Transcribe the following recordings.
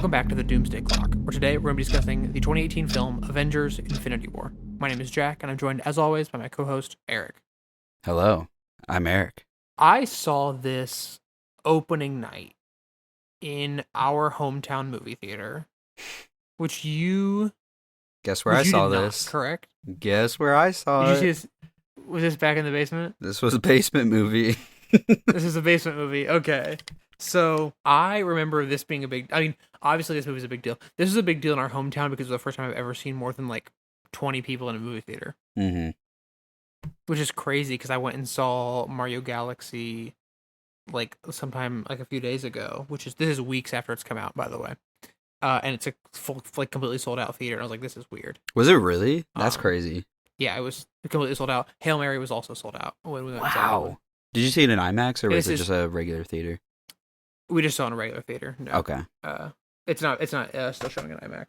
welcome back to the Doomsday Clock, where today we're going to be discussing the 2018 film Avengers Infinity War. My name is Jack, and I'm joined, as always, by my co-host, Eric. Hello, I'm Eric. I saw this opening night in our hometown movie theater, which you... Guess where I saw did this? Not, correct? Guess where I saw Did it? you see this? Was this back in the basement? This was a basement movie. This is a basement movie. Okay. So I remember this being a big... I mean, obviously this movie's a big deal. This is a big deal in our hometown because it was the first time I've ever seen more than like 20 people in a movie theater. Mm-hmm. Which is crazy because I went and saw Mario Galaxy like sometime like a few days ago, this is weeks after it's come out, by the way. And it's a full, like completely sold out theater. And I was like, this is weird. Was it really? That's crazy. Yeah, it was completely sold out. Hail Mary was also sold out when we went. Wow. Did you see it in IMAX or was it is- just a regular theater? We just saw it in a regular theater. No. Okay. It's not still showing in IMAX.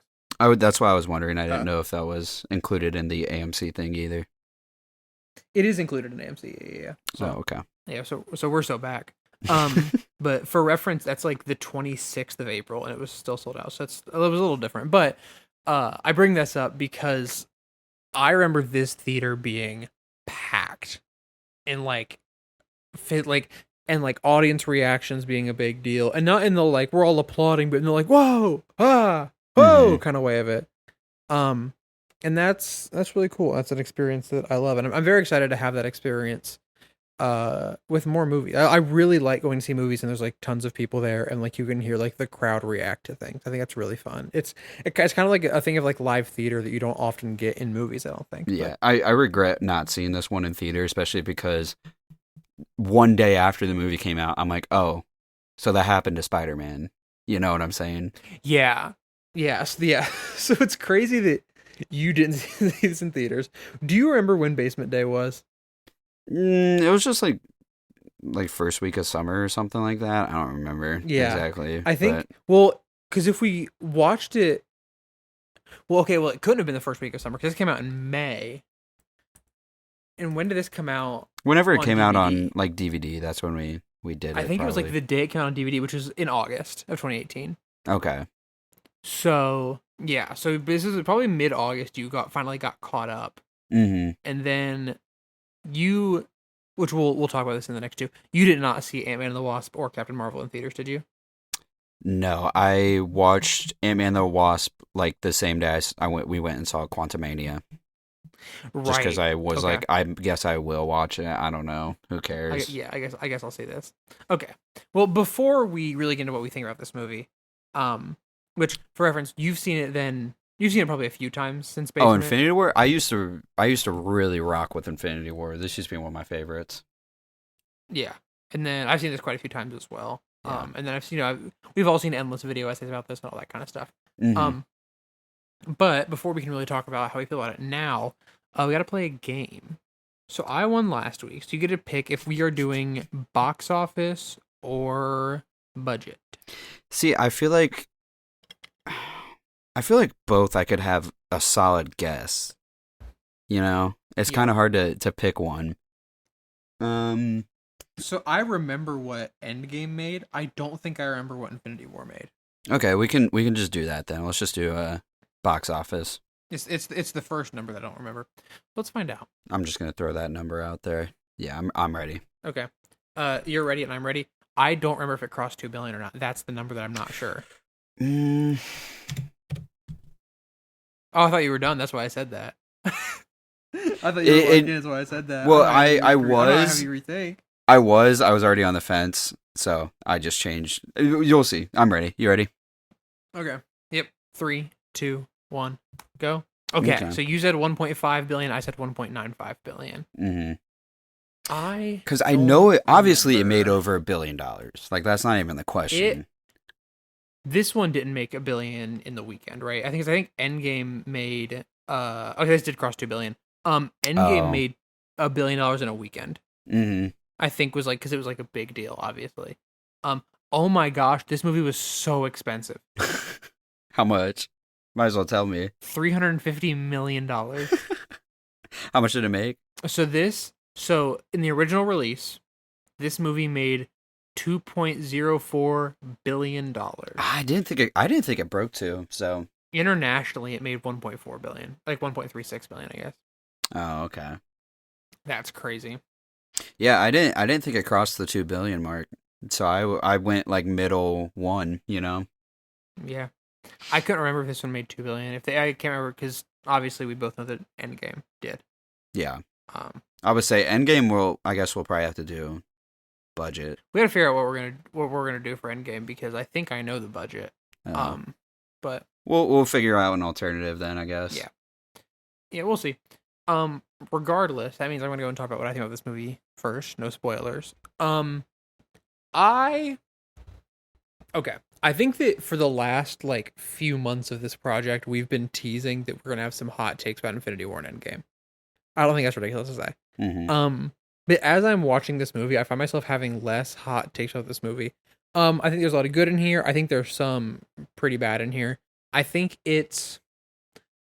That's why I was wondering. I didn't know if that was included in the AMC thing either. It is included in AMC. Yeah. So, okay. Yeah. So we're so back. But for reference, that's like the 26th of April, and it was still sold out. So it was a little different. But I bring this up because I remember this theater being packed, and and audience reactions being a big deal, and not in the like we're all applauding, but in the like whoa whoa kind of way of it. And that's really cool. That's an experience that I love, and I'm very excited to have that experience with more movies. I really like going to see movies and there's like tons of people there and like you can hear like the crowd react to things. I think that's really fun. It's kind of like a thing of like live theater that you don't often get in movies, I don't think. Yeah, I regret not seeing this one in theater, especially because one day after the movie came out, I'm like, oh, so that happened to Spider-Man. You know what I'm saying? Yeah. So it's crazy that you didn't see these in theaters. Do you remember when Basement Day was? It was just like first week of summer or something like that. I don't remember exactly. I think, because if we watched it, it couldn't have been the first week of summer because it came out in May. And when did this come out? Whenever it came out on like DVD, that's when we did it. I think probably. it was like the day it came out on DVD, which was in August of 2018. Okay. So yeah, so this is probably mid-August. You finally got caught up, and then you, which we'll talk about this in the next two. You did not see Ant-Man and the Wasp or Captain Marvel in theaters, did you? No, I watched Ant-Man and the Wasp like the same day we went and saw Quantumania. Right. Just because I was like, I guess I will watch it. I don't know. Who cares? I guess I'll say this. Okay. Well, before we really get into what we think about this movie, which for reference, you've seen it probably a few times since Basement. Oh, Infinity War? I used to really rock with Infinity War. This used to be one of my favorites. Yeah. And then I've seen this quite a few times as well. Yeah. And then we've all seen endless video essays about this and all that kind of stuff. Mm-hmm. But before we can really talk about how we feel about it now, we got to play a game. So I won last week, so you get to pick if we are doing box office or budget. See, I feel like both I could have a solid guess. You know? It's kind of hard to pick one. So I remember what Endgame made. I don't think I remember what Infinity War made. Okay, we can just do that then. Let's just do box office. It's the first number that I don't remember. Let's find out. I'm just gonna throw that number out there. Yeah, I'm ready. Okay. You're ready and I'm ready. I don't remember if it crossed 2 billion or not. That's the number that I'm not sure. Oh, I thought you were done. That's why I said that. I thought you were locked in. That's why I said that. Well, I was. Have you rethink. I was already on the fence, so I just changed. You'll see. I'm ready. You ready? Okay. Yep. 3, 2, 1, go. Okay. So you said 1.5 billion. I said 1.95 billion. Mm-hmm. Because I know it. Obviously, it made over $1 billion. Like that's not even the question. This one didn't make $1 billion in the weekend, right? I think Endgame made. Okay, this did cross 2 billion. Endgame made $1 billion in a weekend. Mm-hmm. I think was like because it was like a big deal, obviously. Oh my gosh, this movie was so expensive. How much? Might as well tell me. $350 million. How much did it make? So in the original release, this movie made $2.04 billion. I didn't think it broke 2. So. Internationally, it made 1.4 billion, like 1.36 billion, I guess. Oh, okay. That's crazy. Yeah, I didn't think it crossed the 2 billion mark. So I went like middle one, you know. Yeah, I couldn't remember if this one made 2 billion. I can't remember because obviously we both know that Endgame did. Yeah. Um, I would say Endgame I guess we'll probably have to do budget. we gotta figure out what we're gonna do for Endgame because I think I know the budget. Uh, But we'll figure out an alternative then, I guess. yeah, we'll see. Regardless, that means I'm gonna go and talk about what I think of this movie first. No spoilers. I Okay. I think that for the last like few months of this project, we've been teasing that we're gonna have some hot takes about Infinity War and Endgame. I don't think that's ridiculous to say. Mm-hmm. But as I'm watching this movie, I find myself having less hot takes about this movie. I think there's a lot of good in here. I think there's some pretty bad in here. I think it's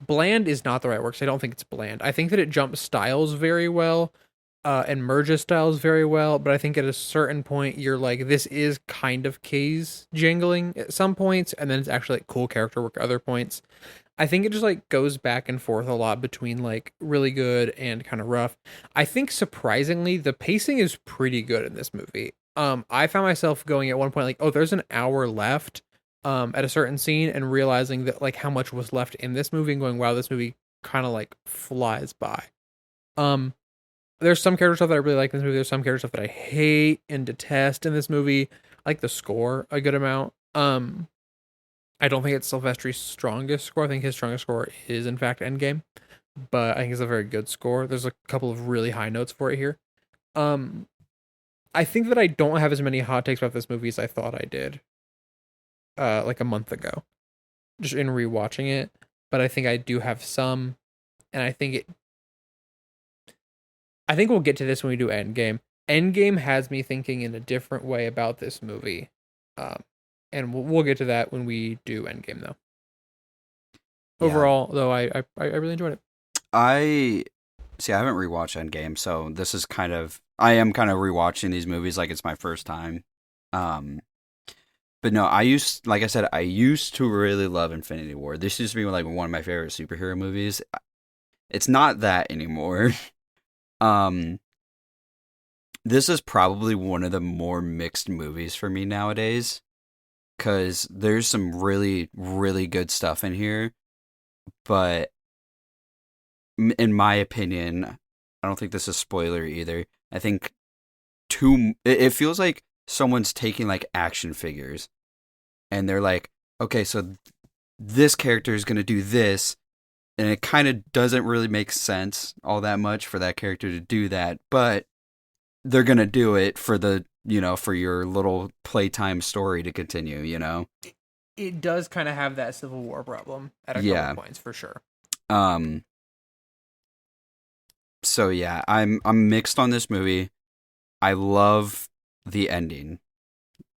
bland is not the right word. 'Cause I don't think it's bland. I think that it jumps styles very well, and merges styles very well. But I think at a certain point, you're like, this is kind of keys jingling at some points, and then it's actually like cool character work at other points. I think it just like goes back and forth a lot between like really good and kind of rough. I think surprisingly, the pacing is pretty good in this movie. I found myself going at one point like, oh, there's an hour left at a certain scene and realizing that like how much was left in this movie and going, wow, this movie kind of like flies by. Um there's some character stuff that I really like in this movie. There's some character stuff that I hate and detest in this movie. I like the score a good amount. I don't think it's Silvestri's strongest score. I think his strongest score is in fact Endgame, but I think it's a very good score. There's a couple of really high notes for it here. I think that I don't have as many hot takes about this movie as I thought I did. Like a month ago, just in rewatching it. But I think I do have some, and I think we'll get to this when we do Endgame. Endgame has me thinking in a different way about this movie, and we'll get to that when we do Endgame, though. Yeah. Overall, though, I really enjoyed it. I haven't rewatched Endgame, so I am kind of rewatching these movies like it's my first time. But no, like I said, I used to really love Infinity War. This used to be like one of my favorite superhero movies. It's not that anymore. This is probably one of the more mixed movies for me nowadays, because there's some really, really good stuff in here, but in my opinion, I don't think this is spoiler either. I think it feels like someone's taking like action figures and they're like, okay, so this character is going to do this, and it kind of doesn't really make sense all that much for that character to do that, but they're going to do it for for your little playtime story to continue, It does kind of have that Civil War problem at a couple points for sure. So yeah, I'm mixed on this movie. I love the ending.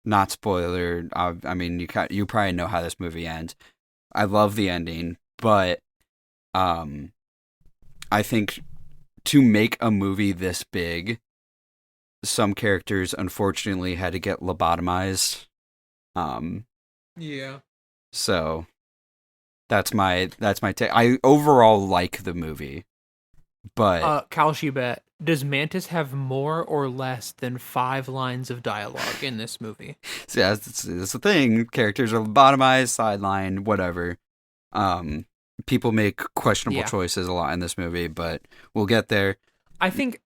Not spoiler. I mean, you probably know how this movie ends. I love the ending, but I think to make a movie this big, some characters unfortunately had to get lobotomized. Yeah. So that's my take. I overall like the movie, but Kalshi, does Mantis have more or less than 5 lines of dialogue in this movie? So yeah, that's the thing. Characters are lobotomized, sidelined, whatever. People make questionable choices a lot in this movie, but we'll get there. I think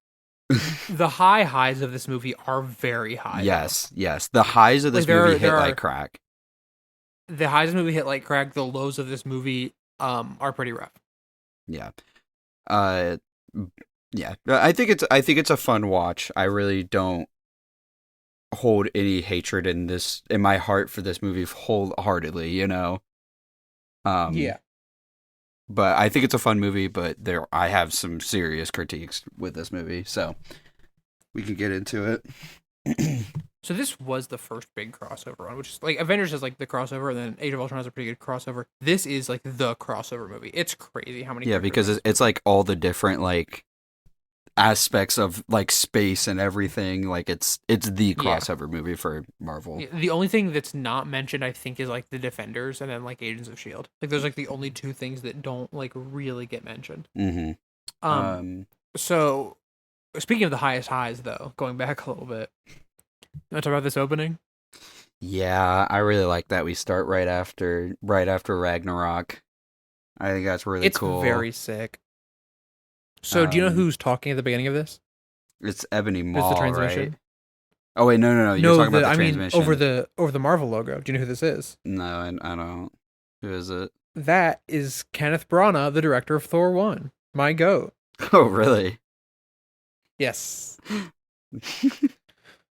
the highs of this movie are very high. Yes. The highs of this movie hit like crack. The highs of the movie hit like crack. The lows of this movie are pretty rough. Yeah. Yeah. I think it's a fun watch. I really don't hold any hatred in my heart for this movie wholeheartedly, Yeah. But I think it's a fun movie, but I have some serious critiques with this movie, so we can get into it. So this was the first big crossover one, which is like Avengers has like the crossover, and then Age of Ultron has a pretty good crossover. This is like the crossover movie. It's crazy how many. Yeah, because it's like all the different like aspects of like space and everything. Like it's the Yeah. crossover movie for Marvel. The only thing that's not mentioned, I think, is like the Defenders and then like Agents of Shield. Like those are like the only two things that don't like really get mentioned. Mm-hmm. So speaking of the highest highs, though, going back a little bit, you want to talk about this opening? Yeah, I really like that we start right after Ragnarok. I think that's really It's cool. very sick. So do you know who's talking at the beginning of this? It's Ebony It's Maw, the transmission. right? Oh wait, no. You're talking about the I mean transmission. over the Marvel logo. Do you know who this is? No, I don't. Who is it? That is Kenneth Branagh, the director of Thor 1. My goat. Oh, really? Yes.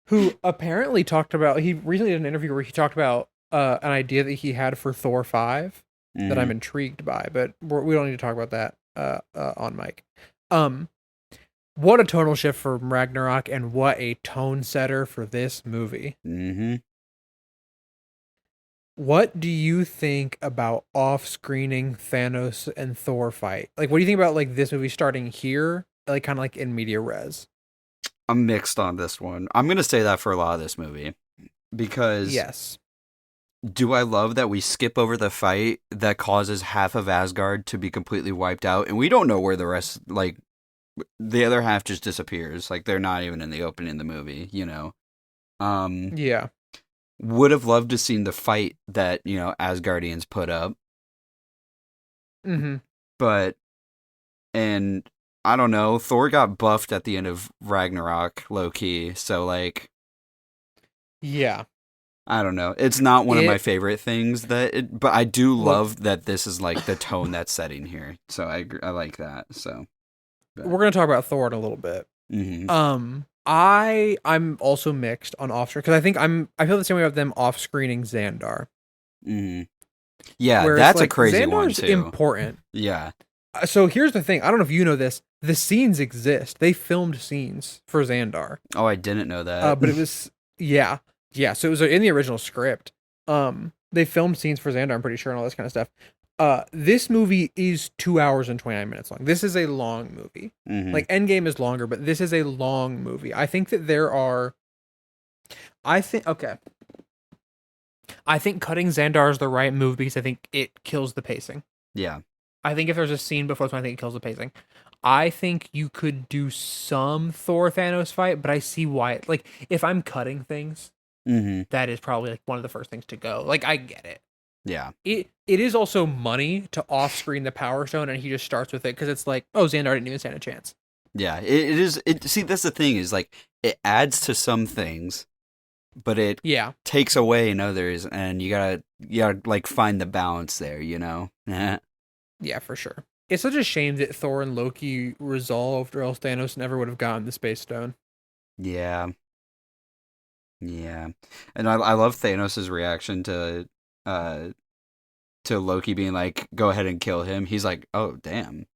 Who apparently talked about, he recently did an interview where he talked about an idea that he had for Thor 5 that I'm intrigued by, but we don't need to talk about that on mic. What a tonal shift from Ragnarok, and what a tone setter for this movie. Mm-hmm. What do you think about off-screening Thanos and Thor fight? Like, what do you think about like this movie starting here, like kind of like in media res? I'm mixed on this one. I'm gonna say that for a lot of this movie because Yes. do I love that we skip over the fight that causes half of Asgard to be completely wiped out, and we don't know where the rest, like the other half, just disappears. Like they're not even in the opening of the movie, you know. Yeah. Would have loved to seen the fight that, you know, Asgardians put up. Mm-hmm. But, and I don't know, Thor got buffed at the end of Ragnarok, low key. So like, yeah, I don't know. It's not one of my favorite things but I do love that this is like the tone that's setting here. So I like that. So we're gonna talk about Thor in a little bit. Mm-hmm. I'm also mixed on off screen because I feel the same way about them off screening Xandar. Mm-hmm. Yeah, Whereas, that's like, a crazy Xandar's one too. Important. Yeah. So here's the thing. I don't know if you know this. The scenes exist. They filmed scenes for Xandar. Oh, I didn't know that. But it was yeah. So it was in the original script. They filmed scenes for Xandar, I'm pretty sure, and all this kind of stuff. This movie is 2 hours and 29 minutes long. This is a long movie. Mm-hmm. Like Endgame is longer, but this is a long movie. I think that I think cutting Xandar is the right move because I think it kills the pacing. Yeah. I think if there's a scene before this one, I think it kills the pacing. I think you could do some Thor Thanos fight, but I see why. Like, if I'm cutting things, that is probably like one of the first things to go. Like, I get it. Yeah. It is also money to off screen the Power Stone, and he just starts with it because it's like, oh, Xandar didn't even stand a chance. Yeah, it is. See, that's the thing is like it adds to some things, but it takes away in others, and you gotta like find the balance there, you know. Yeah, for sure. It's such a shame that Thor and Loki resolved, or else Thanos never would have gotten the Space Stone. Yeah. And I love Thanos' reaction to Loki being like, "Go ahead and kill him." He's like, "Oh, damn,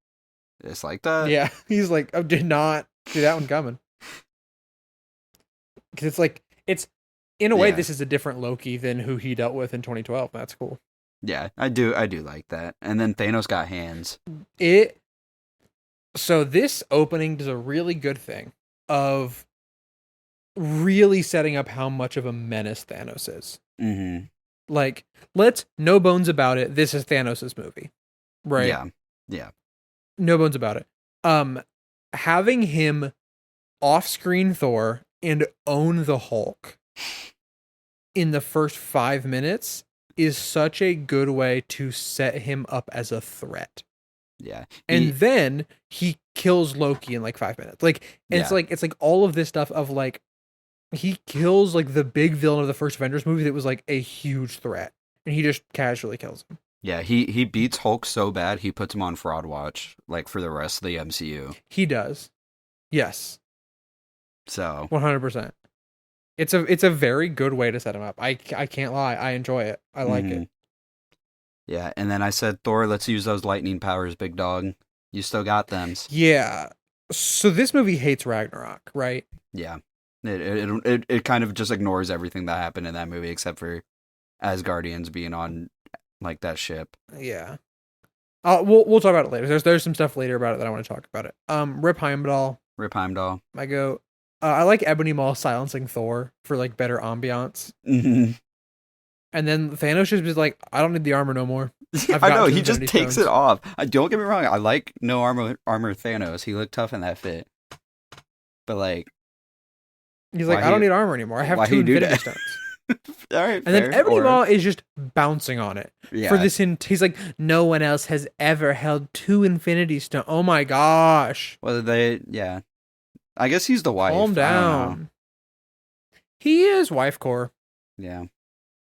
it's like that." Yeah, he's like, "I did not see that one coming." Because it's like it's in a way, this is a different Loki than who he dealt with in 2012. That's cool. Yeah, I do like that. And then Thanos got hands. So this opening does a really good thing of really setting up how much of a menace Thanos is. Mm-hmm. Like, let's no bones about it. This is Thanos' movie, right? Yeah. No bones about it. Having him off-screen Thor and own the Hulk in the first 5 minutes is such a good way to set him up as a threat. Yeah. And then he kills Loki in like 5 minutes. Like, and it's like all of this stuff of like, he kills like the big villain of the first Avengers movie that was like a huge threat, and he just casually kills him. Yeah, he beats Hulk so bad he puts him on fraud watch like for the rest of the MCU. He does. Yes. So 100%. It's a very good way to set him up. I can't lie. I enjoy it. I like it. Yeah, and then I said, Thor, let's use those lightning powers, big dog. You still got them. Yeah. So this movie hates Ragnarok, right? Yeah. It kind of just ignores everything that happened in that movie except for Asgardians being on like that ship. Yeah. We'll talk about it later. There's some stuff later about it that I want to talk about it. Rip Heimdall, Rip Heimdall. My goat. I like Ebony Maw silencing Thor for like better ambiance. Mm-hmm. And then Thanos just was like, I don't need the armor no more. I've I got know, two he just Infinity takes Stones. it off. Don't get me wrong, I like no armor Thanos. He looked tough in that fit. But like, He's like, why I don't he need armor anymore. I have why two he do Infinity that? Stones. All right, And then fair. Ebony Or Maw is just bouncing on it. yeah, For this, he's like, no one else has ever held two Infinity Stones. Oh my gosh. whether they yeah, I guess he's the wife. Calm I don't know. down. He is wife core. Yeah.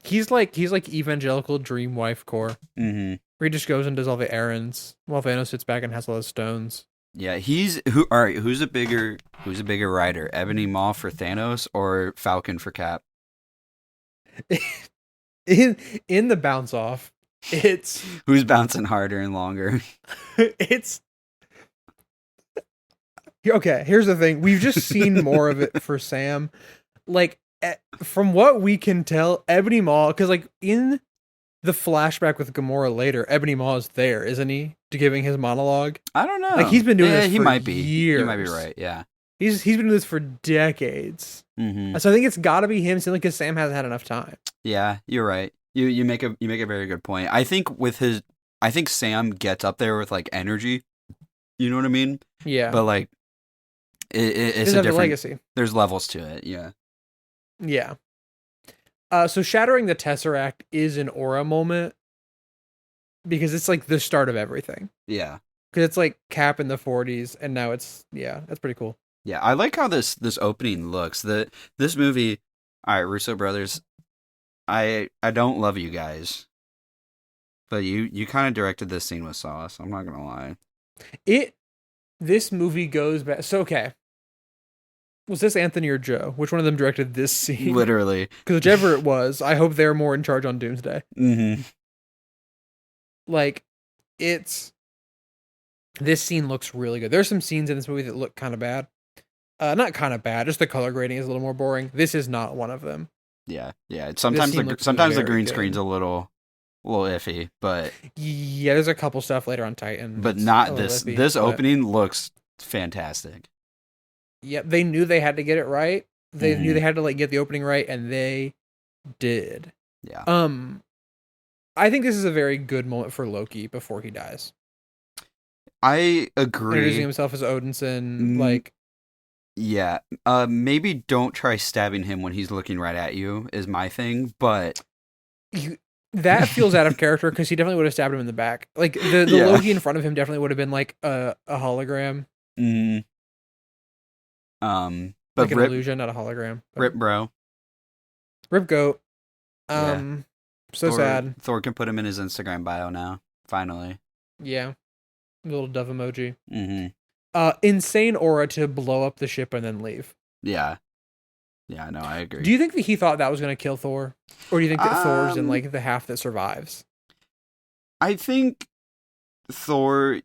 He's like evangelical dream wife core. Mm-hmm. Where he just goes and does all the errands while Thanos sits back and has all those stones. Yeah, all right, who's a bigger writer? Ebony Maw for Thanos or Falcon for Cap? In the bounce off, it's Who's bouncing harder and longer? it's okay. Here's the thing: we've just seen more of it for Sam. Like from what we can tell, Ebony Maw, because like in the flashback with Gamora later, Ebony Maw is there, isn't he? To giving his monologue. I don't know. Like he's been doing this he for might be. years. He might be right. Yeah. He's been doing this for decades. Mm-hmm. So I think it's got to be him, simply because Sam hasn't had enough time. Yeah, you're right. You make a very good point. I think Sam gets up there with like energy. You know what I mean? Yeah. But like, it's a different legacy. There's levels to it. Yeah. Yeah. So shattering the Tesseract is an aura moment because it's like the start of everything. Yeah. Because it's like Cap in the 40s, and now it's that's pretty cool. Yeah, I like how this opening looks. This movie, all right, Russo brothers, I don't love you guys, but you kind of directed this scene with sauce. I'm not gonna lie. This movie goes back. So okay. Was this Anthony or Joe? Which one of them directed this scene? Literally. Because whichever it was, I hope they're more in charge on Doomsday. Mm-hmm. Like, this scene looks really good. There's some scenes in this movie that look kind of bad. Not kind of bad, just the color grading is a little more boring. This is not one of them. Yeah. Sometimes the green screen's a little iffy, but yeah, there's a couple stuff later on Titan. But not this. This opening looks fantastic. Yep, they knew they had to get it right. They knew they had to like get the opening right, and they did. Yeah. I think this is a very good moment for Loki before he dies. I agree. Introducing himself as Odinson, like. Yeah. Maybe don't try stabbing him when he's looking right at you is my thing, but that feels out of character because he definitely would have stabbed him in the back. Like the Loki in front of him definitely would have been like a hologram. Mm. But like an illusion, not a hologram. Rip bro. Rip goat. So sad. Thor can put him in his Instagram bio now. Finally. Yeah. Little dove emoji. Mm-hmm. Insane aura to blow up the ship and then leave. Yeah. Yeah, no, I agree. Do you think that he thought that was going to kill Thor? Or do you think that Thor's in like the half that survives? I think Thor...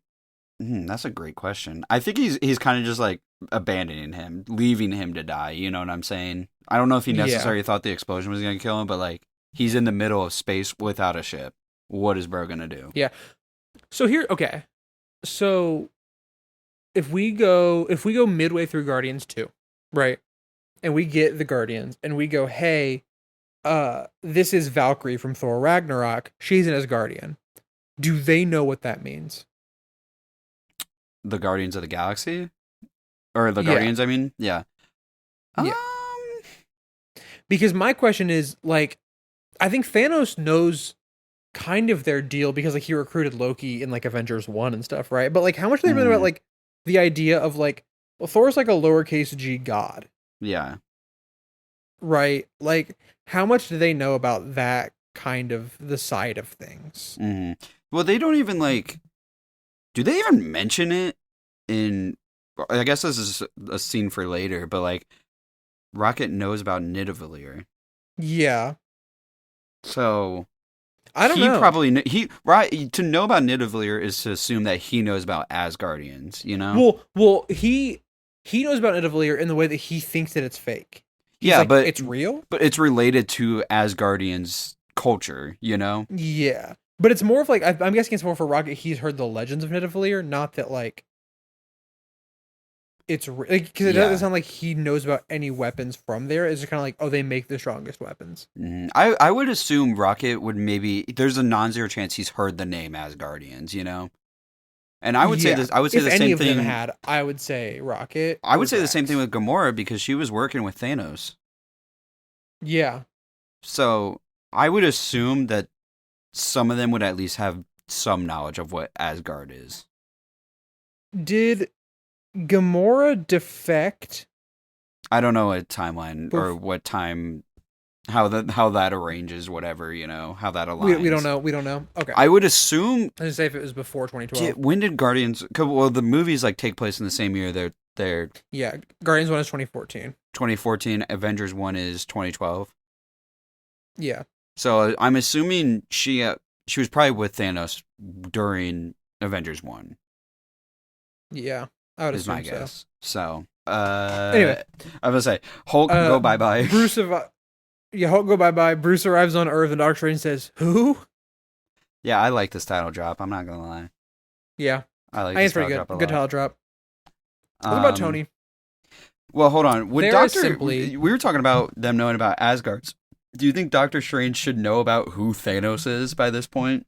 that's a great question. I think he's kind of just like abandoning him, leaving him to die. You know what I'm saying? I don't know if he necessarily thought the explosion was going to kill him, but like he's in the middle of space without a ship. What is bro going to do? Yeah. So okay. So if we go midway through Guardians 2, right? And we get the Guardians and we go, hey, this is Valkyrie from Thor Ragnarok. She's an Asgardian. Do they know what that means? The Guardians of the Galaxy? Or the Guardians, I mean? Yeah. Because my question is, like, I think Thanos knows kind of their deal because, like, he recruited Loki in, like, Avengers 1 and stuff, right? But, like, how much do they know about, like, the idea of, like, well, Thor's, like, a lowercase g god. Yeah. Right? Like, how much do they know about that kind of the side of things? Mm-hmm. Well, they don't even, like... Do they even mention it in... I guess this is a scene for later, but, like, Rocket knows about Nidavellir. Yeah. So... I don't know. Probably... to know about Nidavellir is to assume that he knows about Asgardians, you know? Well, he knows about Nidavellir in the way that he thinks that it's fake. He's like, but it's real? But it's related to Asgardians' culture, you know? Yeah. But it's more of like, I'm guessing it's more for Rocket, he's heard the legends of Nidavellir, not that like... it's like because it Yeah. doesn't sound like he knows about any weapons from there. It's just kind of like, oh, they make the strongest weapons. I would assume Rocket would maybe. There's a non-zero chance he's heard the name Asgardians, you know. And I would say this. I would say if the any same of thing. them had, I would say Rocket. I or would say the same Drax. thing with Gamora because she was working with Thanos. Yeah. So I would assume that some of them would at least have some knowledge of what Asgard is. Did Gamora defect? I don't know a timeline or what time, how that arranges, whatever, you know, how that aligns. We don't know. We don't know. Okay. I would assume. Let's say if it was before 2012. When did Guardians? Well, the movies like take place in the same year. They're Yeah, Guardians 1 is 2014. 2014. Avengers 1 is 2012. Yeah. So I'm assuming she was probably with Thanos during Avengers 1. Yeah. I would Is assume my so. guess. So Anyway, I was gonna say Hulk go bye bye. Bruce Hulk go bye bye. Bruce arrives on Earth and Doctor Strange says, "Who?" Yeah, I like this title drop. I'm not gonna lie. Yeah, I like I think this it's pretty title good. drop a Good lot. title drop. What about Tony? Well, hold on. Would Very Doctor simply- we were talking about them knowing about Asgard's. Do you think Doctor Strange should know about who Thanos is by this point?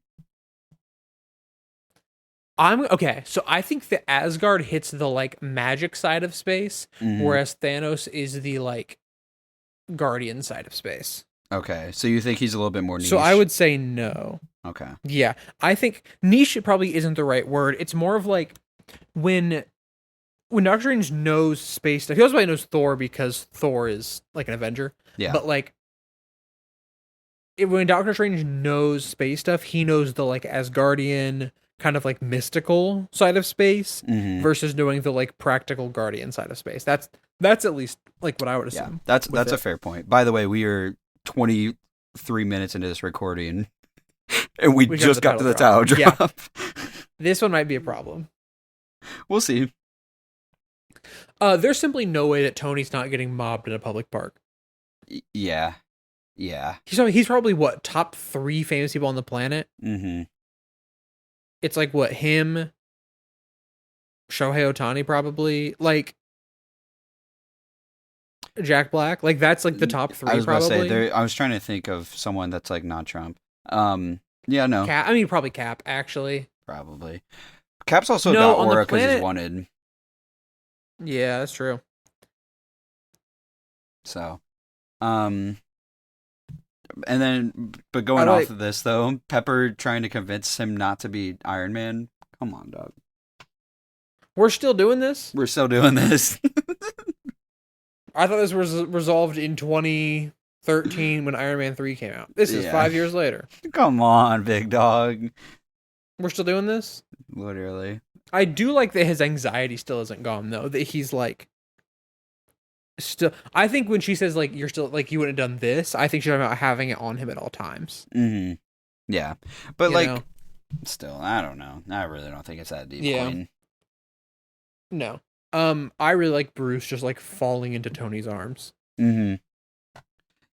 I'm okay. So I think that Asgard hits the like magic side of space, Mhm. whereas Thanos is the like guardian side of space. Okay, so you think he's a little bit more niche? So I would say no. Okay. Yeah, I think niche probably isn't the right word. It's more of like when Doctor Strange knows space stuff. He also probably knows Thor because Thor is like an Avenger. Yeah. But like when Doctor Strange knows space stuff, he knows the like Asgardian kind of like mystical side of space Mhm. versus knowing the like practical guardian side of space. That's at least like what I would Yeah, assume. that's with a it. fair point. By the way, we are 23 minutes into this recording, and we We just got to the title drop. Yeah. drop. This one might be a problem. We'll see. There's simply no way that Tony's not getting mobbed in a public park. Yeah. He's probably what, top 3 famous people on the planet? Mm-hmm. It's like what, him, Shohei Ohtani probably, like Jack Black, like that's like the top 3 I was probably. about to say, I was trying to think of someone that's like not Trump. Yeah, no, Cap, I mean probably Cap actually. probably. Cap's also No, got on the aura because he's planet- wanted. Yeah, that's true. So, and then, but going I off like- of this though, Pepper trying to convince him not to be Iron Man. Come on, dog. We're still doing this? We're still doing this. I thought this was resolved in 2013 when Iron Man 3 came out. This is Yeah. 5 years later. Come on, big dog. We're still doing this? Literally. I do like that his anxiety still isn't gone though. That he's like still I think when she says like you're still like you wouldn't have done this, I think she's talking about having it on him at all times. Mm-hmm. Yeah, but You like, know? still, I don't know. I really don't think it's that deep. Yeah. Queen. No. I really like Bruce just like falling into Tony's arms. Mm-hmm.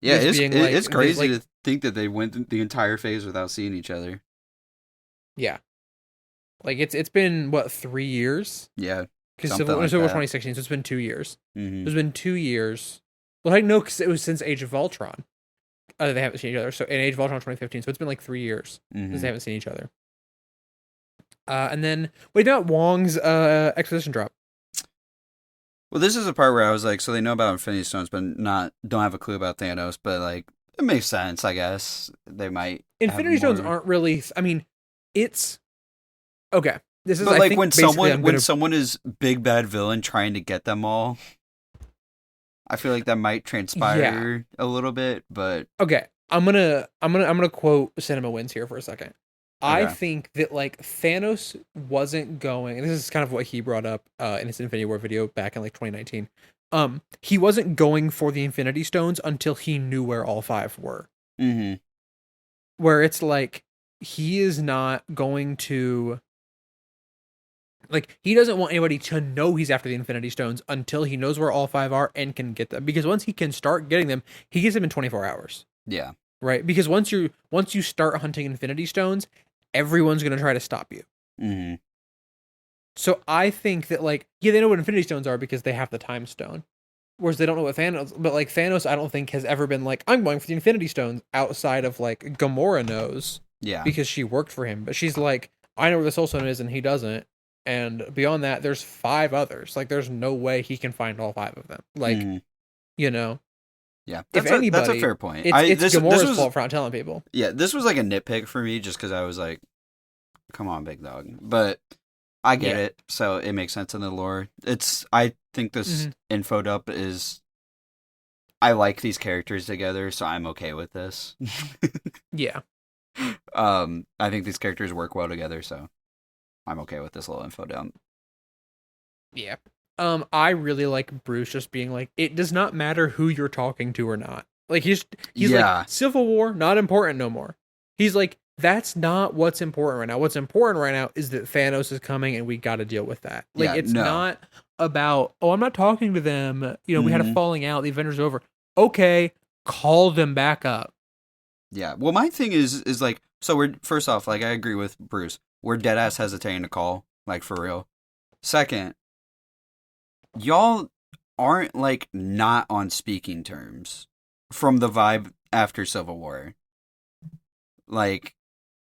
Yeah, Just it's being, like, it's they, crazy like- to think that they went the entire phase without seeing each other. Yeah. Like it's been what 3 years? Yeah. Because Something Civil like War that. 2016, so it's been 2 years. Mm-hmm. It's been 2 years. Well, I know because it was since Age of Ultron. They haven't seen each other. So in Age of Ultron 2015, so it's been like 3 years since they haven't seen each other. And then wait, about Wong's exposition drop. Well, this is the part where I was like, so they know about Infinity Stones, but don't have a clue about Thanos. But like, it makes sense, I guess. They might. have Infinity Stones more- aren't really. I mean, it's okay. This is But I like think when basically someone is big bad villain trying to get them all, I feel like that might transpire a little bit. But okay. I'm gonna quote Cinema Wins here for a second. I Okay. think that like Thanos wasn't going, and this is kind of what he brought up in his Infinity War video back in like 2019. He wasn't going for the Infinity Stones until he knew where all 5 were. mm-hmm. Where it's like he is not going to like he doesn't want anybody to know he's after the Infinity Stones until he knows where all 5 are and can get them. Because once he can start getting them, he gets them in 24 hours. Yeah. Right? Because once you start hunting Infinity Stones, everyone's going to try to stop you. Mm-hmm. So I think that like they know what Infinity Stones are because they have the Time Stone, whereas they don't know what Thanos. But like Thanos, I don't think has ever been like I'm going for the Infinity Stones outside of like Gamora knows Yeah. because she worked for him, but she's like I know where the Soul Stone is and he doesn't. And beyond that, there's 5 others. Like there's no way he can find all 5 of them. Like you know. Yeah, If that's a anybody, fair point. it's This Gamora's was fault for not telling people. Yeah, this was like a nitpick for me just because I was like, "Come on, big dog," but I get it, so it makes sense in the lore. I think this info dump is. I like these characters together, so I'm okay with this. Yeah. I think these characters work well together, so I'm okay with this little info dump. Yeah. I really like Bruce just being like, it does not matter who you're talking to or not. Like he's like Civil War, not important no more. He's like, that's not what's important right now. What's important right now is that Thanos is coming and we got to deal with that. Like it's not about, oh, I'm not talking to them. You know, we had a falling out. The Avengers over. Okay, call them back up. Yeah. Well, my thing is like, so we're first off, like I agree with Bruce. We're dead ass hesitating to call, like for real. Second, y'all aren't like not on speaking terms from the vibe after Civil War. Like,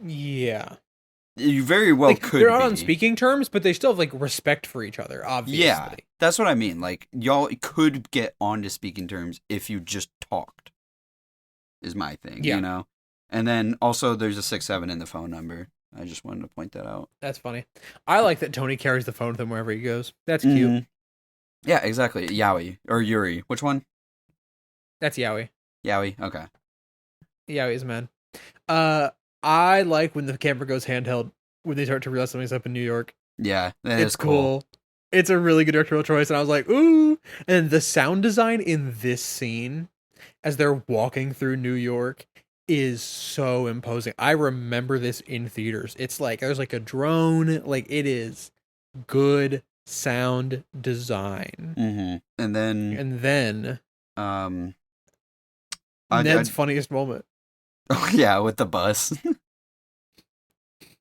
yeah, you very well like, could. They're not on speaking terms, but they still have like respect for each other. Obviously, yeah, that's what I mean. Like, y'all could get onto speaking terms if you just talked. Is my thing, you know. And then also, there's a 6-7 in the phone number. I just wanted to point that out. That's funny. I like that Tony carries the phone with him wherever he goes. That's cute. Yeah, exactly. Yowie. Or Yuri. Which one? That's Yowie. Yowie? Okay. Yowie's man. I like when the camera goes handheld when they start to realize something's up in New York. Yeah, it's cool. It's a really good directorial choice, and I was like, ooh. And the sound design in this scene, as they're walking through New York, is so imposing. I remember this in theaters. It's like, there's like a drone. Like, it is good sound design. Mm-hmm. And then Ned's funniest moment. Oh yeah, with the bus.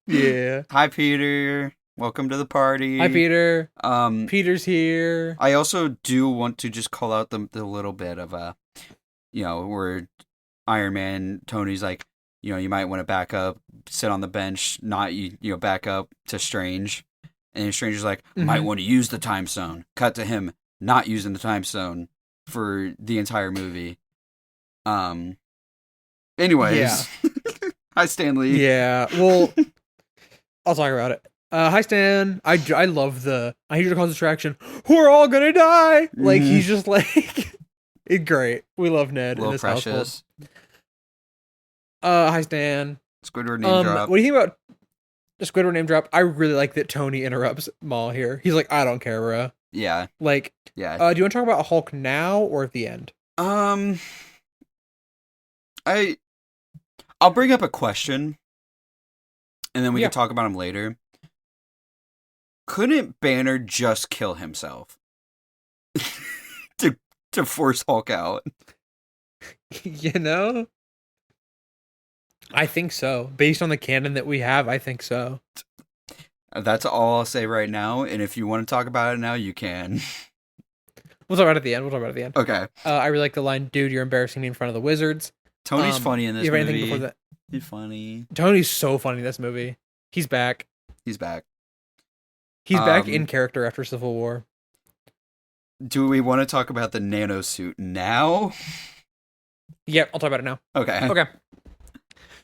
Yeah. Hi Peter. Welcome to the party. Hi Peter. Peter's here. I also do want to just call out the little bit of where Iron Man, Tony's like, you might want to back up, sit on the bench, not back up to Strange. And Stranger's like, might want to use the time stone. Cut to him not using the time stone for the entire movie. Anyways. Yeah. Hi, Stanley. Yeah. Well, I'll talk about it. Hi, Stan. I love I need you to cause distraction. We're all gonna die. Like, he's just like, it's great. We love Ned in this household. Hi, Stan. Squidward name drop. What do you think about the Squidward name drop? I really like that Tony interrupts Maul here. He's like, I don't care, bro. Yeah. Like, yeah. Do you want to talk about Hulk now or at the end? I'll bring up a question, and then we can talk about him later. Couldn't Banner just kill himself to force Hulk out? I think so. Based on the canon that we have, I think so. That's all I'll say right now, and if you want to talk about it now, you can. We'll talk about it at the end. Okay. I really like the line, dude, you're embarrassing me in front of the wizards. Tony's funny in this movie. Anything before that? He's funny. Tony's so funny in this movie. He's back. He's back in character after Civil War. Do we want to talk about the nano suit now? Yep, I'll talk about it now. Okay.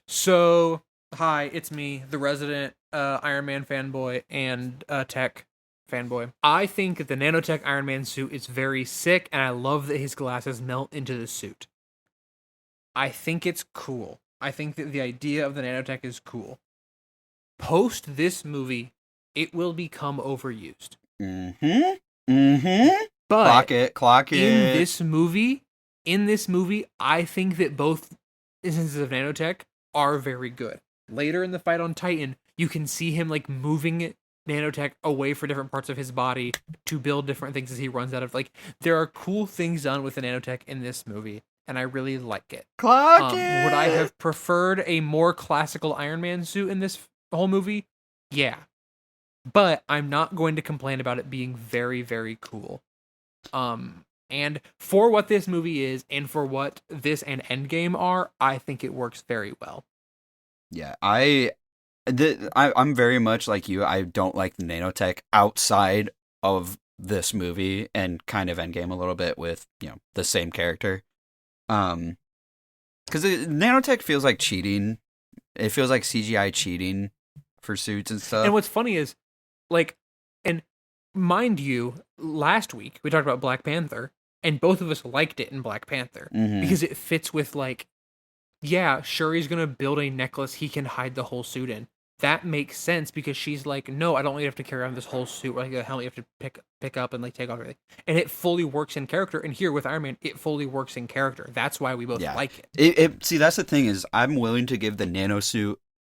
So, hi, it's me, the resident Iron Man fanboy and tech fanboy. I think that the nanotech Iron Man suit is very sick, and I love that his glasses melt into the suit. I think it's cool. I think that the idea of the nanotech is cool. Post this movie, it will become overused. But clock it. In this movie, I think that both instances of nanotech are very good. Later in the fight on Titan, you can see him like moving nanotech away for different parts of his body to build different things as he runs out of there are cool things done with the nanotech in this movie, and I really like it. Clock it. Would I have preferred a more classical Iron Man suit in this whole movie? Yeah. but I'm not going to complain about it being very, very cool. And for what this movie is, and for what this and Endgame are, I think it works very well. Yeah, I'm very much like you. I don't like the nanotech outside of this movie and kind of Endgame a little bit with, the same character. Because nanotech feels like cheating. It feels like CGI cheating for suits and stuff. And what's funny is, like, and mind you, last week we talked about Black Panther, and both of us liked it in Black Panther because it fits with, like, yeah, Shuri's gonna build a necklace he can hide the whole suit in. That makes sense because she's like, no, I don't want you to have to carry on this whole suit, like a helmet you have to pick up and like take off everything. And it fully works in character. And here with Iron Man, it fully works in character. That's why we both like it. See, that's the thing is, I'm willing to give the nanosuit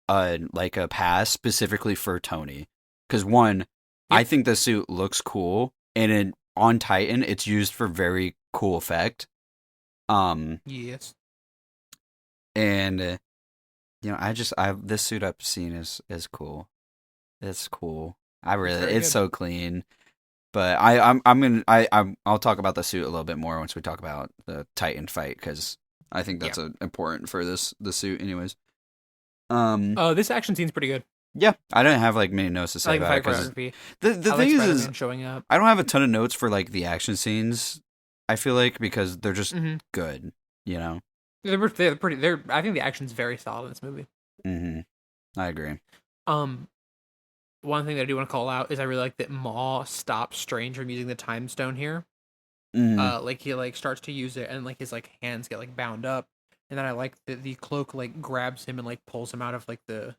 like a pass specifically for Tony, because one, I think the suit looks cool, and on Titan, it's used for very cool effect. Yes. And this suit I've seen is cool. It's cool. It's so clean. But I'll talk about the suit a little bit more once we talk about the Titan fight, because I think that's important for the suit, anyways. This action scene's pretty good. Yeah, I don't have like many notes to say about it, because the thing is showing up. I don't have a ton of notes for like the action scenes. I feel like, because they're just good, They're pretty. I think the action's very solid in this movie. I agree. One thing that I do want to call out is I really like that Maw stops Strange from using the Time Stone here. Like he like starts to use it, and like his like hands get like bound up, and then I like that the cloak like grabs him and like pulls him out of like the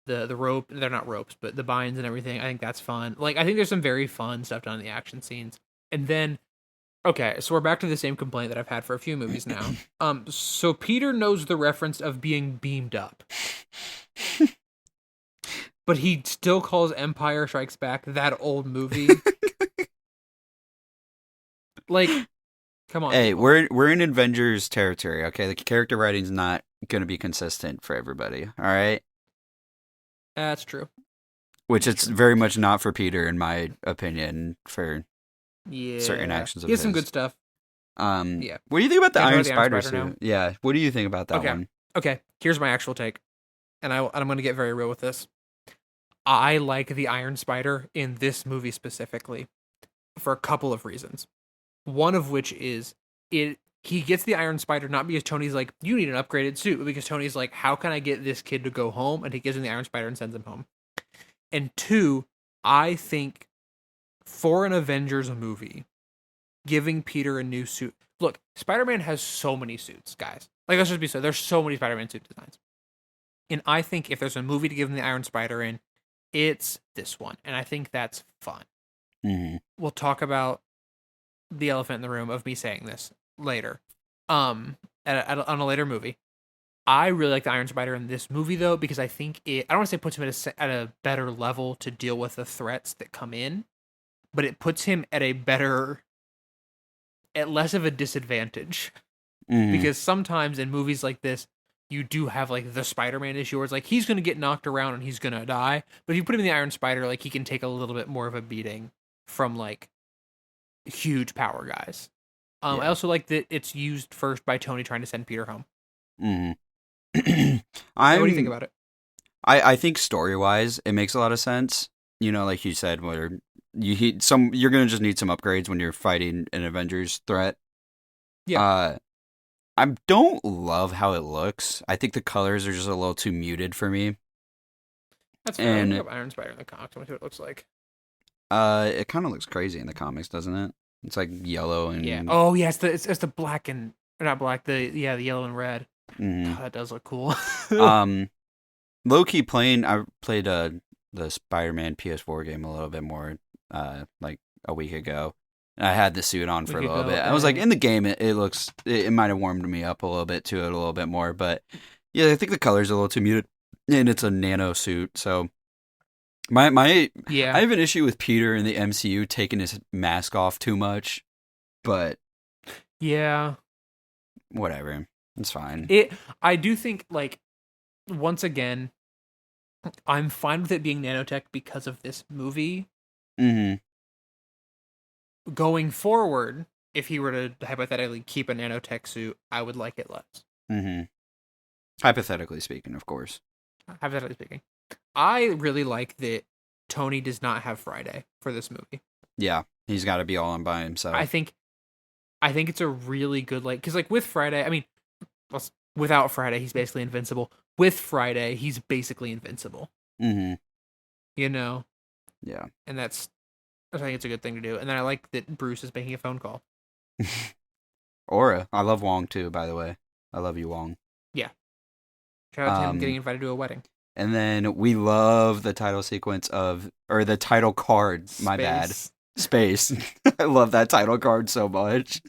rope. They're not ropes, but the binds and everything. I think that's fun. Like, I think there's some very fun stuff done in the action scenes. And then, okay, so we're back to the same complaint that I've had for a few movies now. So Peter knows the reference of being beamed up, but he still calls Empire Strikes Back that old movie. Like, come on. Hey, people. We're in Avengers territory, okay? The character writing's not going to be consistent for everybody, all right? That's true. Which it's very much not for Peter, in my opinion, for certain actions of his. He has some good stuff. What do you think about the Iron Spider suit? Yeah, what do you think about that one? Okay, here's my actual take. And I'm going to get very real with this. I like the Iron Spider in this movie specifically for a couple of reasons. One of which is he gets the Iron Spider not because Tony's like, you need an upgraded suit, but because Tony's like, how can I get this kid to go home? And he gives him the Iron Spider and sends him home. And two, I think for an Avengers movie, giving Peter a new suit. Look, Spider-Man has so many suits, guys. Like, let's just be so. There's so many Spider-Man suit designs. And I think if there's a movie to give him the Iron Spider in, it's this one. And I think that's fun. We'll talk about the elephant in the room of me saying this later. On a later movie. I really like the Iron Spider in this movie, though, because I think I don't want to say puts him at a better level to deal with the threats that come in, but it puts him at less of a disadvantage. Because sometimes in movies like this, you do have like the Spider-Man issue where it's like he's going to get knocked around and he's going to die. But if you put him in the Iron Spider, like he can take a little bit more of a beating from like huge power guys. I also like that it's used first by Tony trying to send Peter home. What do you think about it? I think story-wise, it makes a lot of sense. Like you said, where you're gonna just need some upgrades when you're fighting an Avengers threat. Yeah. I don't love how it looks. I think the colors are just a little too muted for me. That's fair. I look up Iron Spider in the comics. Let me see what it looks like. It kind of looks crazy in the comics, doesn't it? It's like yellow and Oh yeah, it's the black and not black. The yellow and red. Oh, that does look cool. Low key playing. I played the Spider-Man PS4 game a little bit more, like a week ago. And I had the suit on for a little bit. I was like, in the game, it might have warmed me up a little bit to it a little bit more. But yeah, I think the color's a little too muted, and it's a nano suit. So I have an issue with Peter in the MCU taking his mask off too much, but yeah, whatever, it's fine. I do think, like, once again, I'm fine with it being nanotech because of this movie. Mm-hmm. Going forward, if he were to hypothetically keep a nanotech suit, I would like it less. Mm-hmm. Hypothetically speaking, of course. Hypothetically speaking. I really like that Tony does not have Friday for this movie. Yeah, he's got to be all in by himself. I think it's a really good, like, because, like, with Friday, I mean, without Friday, he's basically invincible. With Friday, he's basically invincible. Mm-hmm. You know? Yeah. And I think it's a good thing to do. And then I like that Bruce is making a phone call. Aura. I love Wong too, by the way. I love you, Wong. Yeah. Shout out to him getting invited to a wedding. And then we love the title sequence or the title card, my bad. Space. I love that title card so much.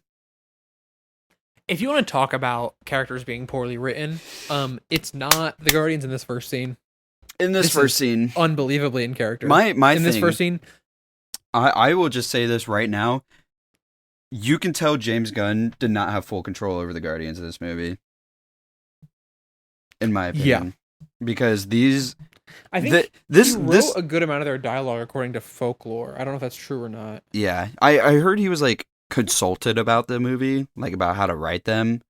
If you want to talk about characters being poorly written, it's not the Guardians in this first scene. In this first scene, unbelievably in character. This first scene, I will just say this right now. You can tell James Gunn did not have full control over the Guardians of this movie. In my opinion. Yeah. Because I think he wrote a good amount of their dialogue according to folklore. I don't know if that's true or not. Yeah. I heard he was like consulted about the movie, like about how to write them.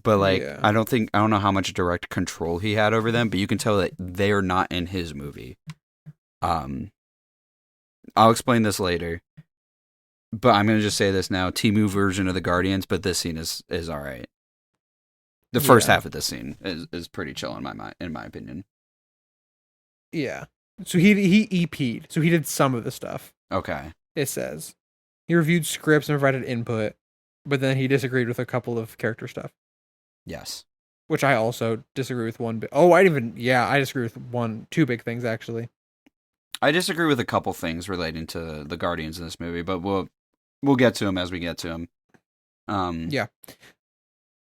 But like I don't know how much direct control he had over them, but you can tell that they are not in his movie. I'll explain this later. But I'm gonna just say this now. Temu version of the Guardians, but this scene is alright. The first half of this scene is pretty chill in my opinion. Yeah. So he EP'd. So he did some of the stuff. Okay. It says. He reviewed scripts and provided input, but then he disagreed with a couple of character stuff. Yes. Which I also disagree with one bit. Oh, I disagree with two big things actually. I disagree with a couple things relating to the Guardians in this movie, but we'll get to them as we get to them. Yeah.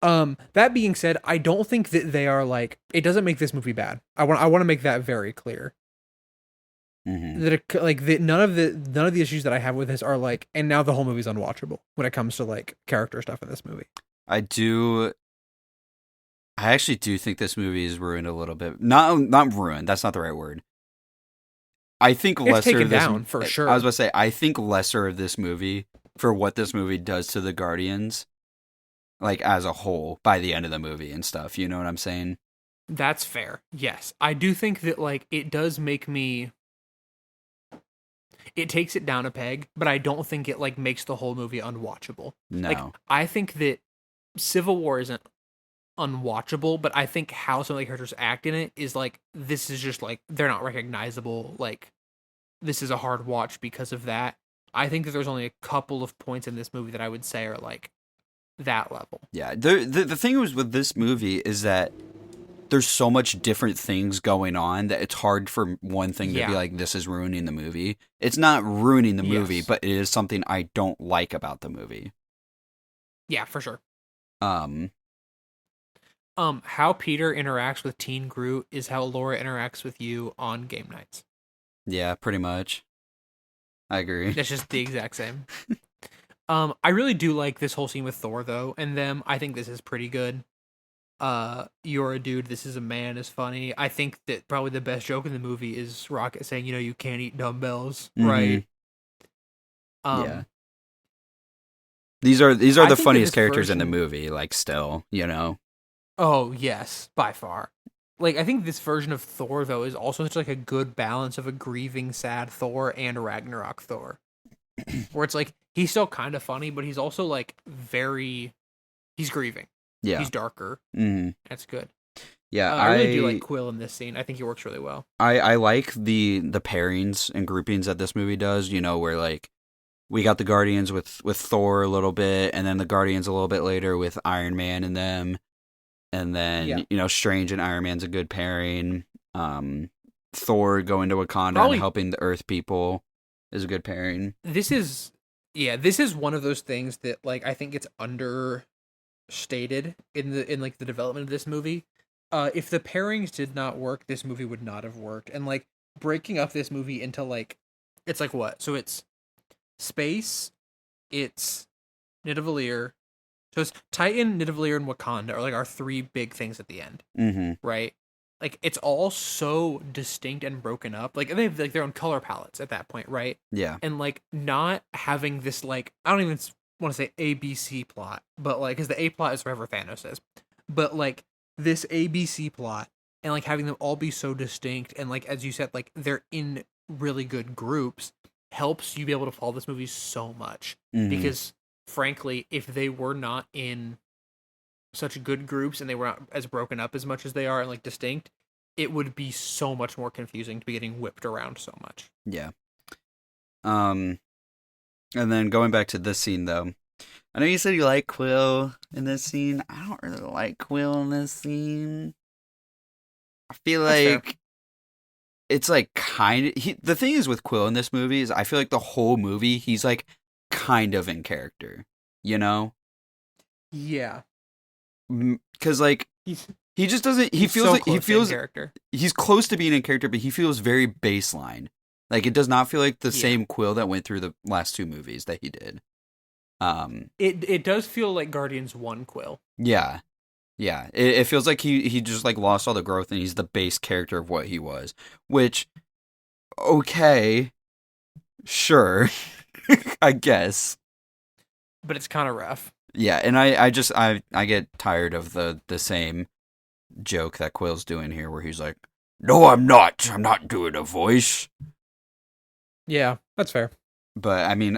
That being said, I don't think that they are like, it doesn't make this movie bad. I want to make that very clear. Mm-hmm. That none of the issues that I have with this are like, and now the whole movie's unwatchable when it comes to like character stuff in this movie. I actually do think this movie is ruined a little bit. Not ruined. That's not the right word. I think it's lesser taken of this, down for sure. I was about to say, I think lesser of this movie for what this movie does to the Guardians, like as a whole, by the end of the movie and stuff. You know what I'm saying? That's fair. Yes, I do think that like it does make me. It takes it down a peg, but I don't think it like makes the whole movie unwatchable. No, like I think that Civil War isn't unwatchable, but I think how some of the characters act in it is like, this is just like, they're not recognizable. Like, this is a hard watch because of that. I think that there's only a couple of points in this movie that I would say are like that level. Yeah, the thing was with this movie is that there's so much different things going on that it's hard for one thing to be like, this is ruining the movie. It's not ruining the movie, but it is something I don't like about the movie. Yeah, for sure. How Peter interacts with Teen Groot is how Laura interacts with you on game nights. Yeah, pretty much. I agree. That's just the exact same. I really do like this whole scene with Thor though, and them. I think this is pretty good. You're a dude, this is a man is funny. I think that probably the best joke in the movie is Rocket saying, you can't eat dumbbells, right? Yeah. These are the funniest characters in the movie, like still, Oh, yes, by far. Like, I think this version of Thor, though, is also such like a good balance of a grieving, sad Thor and a Ragnarok Thor. Where it's like, he's still kind of funny, but he's also like he's grieving. Yeah. He's darker. Mm-hmm. That's good. Yeah, I really do like Quill in this scene. I think he works really well. I like the pairings and groupings that this movie does, where like we got the Guardians with Thor a little bit, and then the Guardians a little bit later with Iron Man and them. And then, Strange and Iron Man's a good pairing. Thor going to Wakanda and helping the Earth people is a good pairing. This is one of those things that like I think it's understated in the development of this movie. If the pairings did not work, this movie would not have worked. And like breaking up this movie into like, it's like what? So it's space, it's Nidavellir. So it's Titan, Nidavellir, and Wakanda are like our three big things at the end, mm-hmm. right? like it's all so distinct and broken up. Like they have like their own color palettes at that point, right? Yeah. And like not having this like I don't even want to say ABC plot, but like because the A plot is whatever Thanos is, but like this ABC plot and like having them all be so distinct and like as you said, like they're in really good groups helps you be able to follow this movie so much because frankly, if they were not in such good groups and they were not as broken up as much as they are and like distinct, it would be so much more confusing to be getting whipped around so much. Yeah. And then going back to this scene though, I know you said you like Quill in this scene. I don't really like Quill in this scene. I feel like it's like kind of the thing is with Quill in this movie is I feel like the whole movie he's like kind of in character, you know? Yeah. Because like he just doesn't. He feels so like he feels character. He's close to being in character, but he feels very baseline. Like it does not feel like the same Quill that went through the last two movies that he did. It does feel like Guardians 1 Quill. Yeah. It feels like he just like lost all the growth and he's the base character of what he was. Which, okay, sure, I guess. But it's kind of rough. Yeah, and I get tired of the same joke that Quill's doing here where he's like, "No, I'm not doing a voice." Yeah, that's fair. But I mean,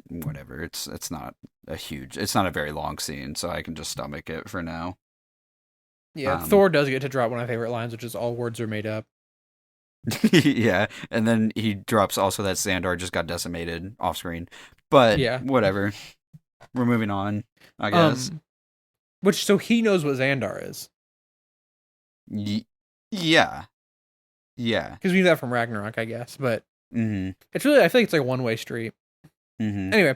whatever. It's not a very long scene, so I can just stomach it for now. Yeah, Thor does get to drop one of my favorite lines, which is all words are made up. Yeah, and then he drops also that Xandar just got decimated off screen. But yeah, whatever. We're moving on, I guess. So he knows what Xandar is. Yeah. Because we knew that from Ragnarok, I guess. But it's really, I feel like it's like a one-way street. Anyway,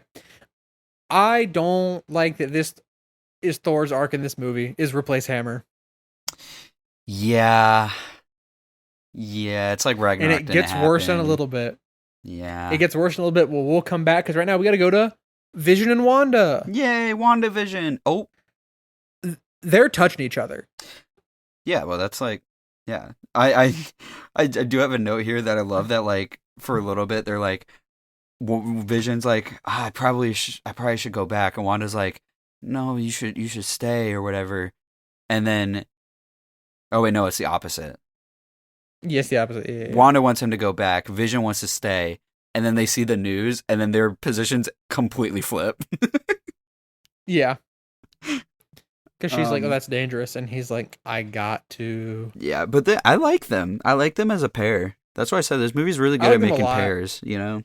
I don't like that this is Thor's arc in this movie, is replace Hammer. Yeah, it's like Ragnarok. And it gets worse in a little bit. Yeah. It gets worse in a little bit. Well, we'll come back, because right now we got to go to Vision and Wanda. Yay, WandaVision. Oh. They're touching each other. Yeah, well, that's like, yeah. I do have a note here that I love that, like, for a little bit, they're like, Vision's like, I probably should go back. And Wanda's like, no, you should stay or whatever. And then, oh, wait, no, it's the opposite. Yes, the opposite. Yeah. Wanda wants him to go back. Vision wants to stay. And then they see the news, and then their positions completely flip. Yeah. Because she's like, oh, that's dangerous. And he's like, I got to. Yeah, but I like them. I like them as a pair. That's why I said this movie's really good at making pairs, you know?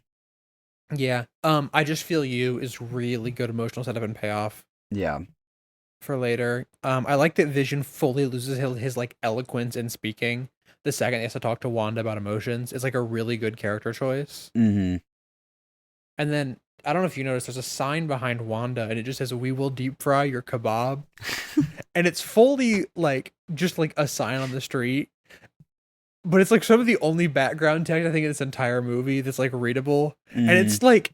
Yeah. I Just Feel You is really good emotional setup and payoff. Yeah. For later. I like that Vision fully loses his like eloquence in speaking the second he has to talk to Wanda about emotions. It's like a really good character choice. Mm-hmm. And then I don't know if you noticed, there's a sign behind Wanda, and it just says, "We will deep fry your kebab," and it's fully like just like a sign on the street. But it's like some of the only background text I think in this entire movie that's like readable, and it's like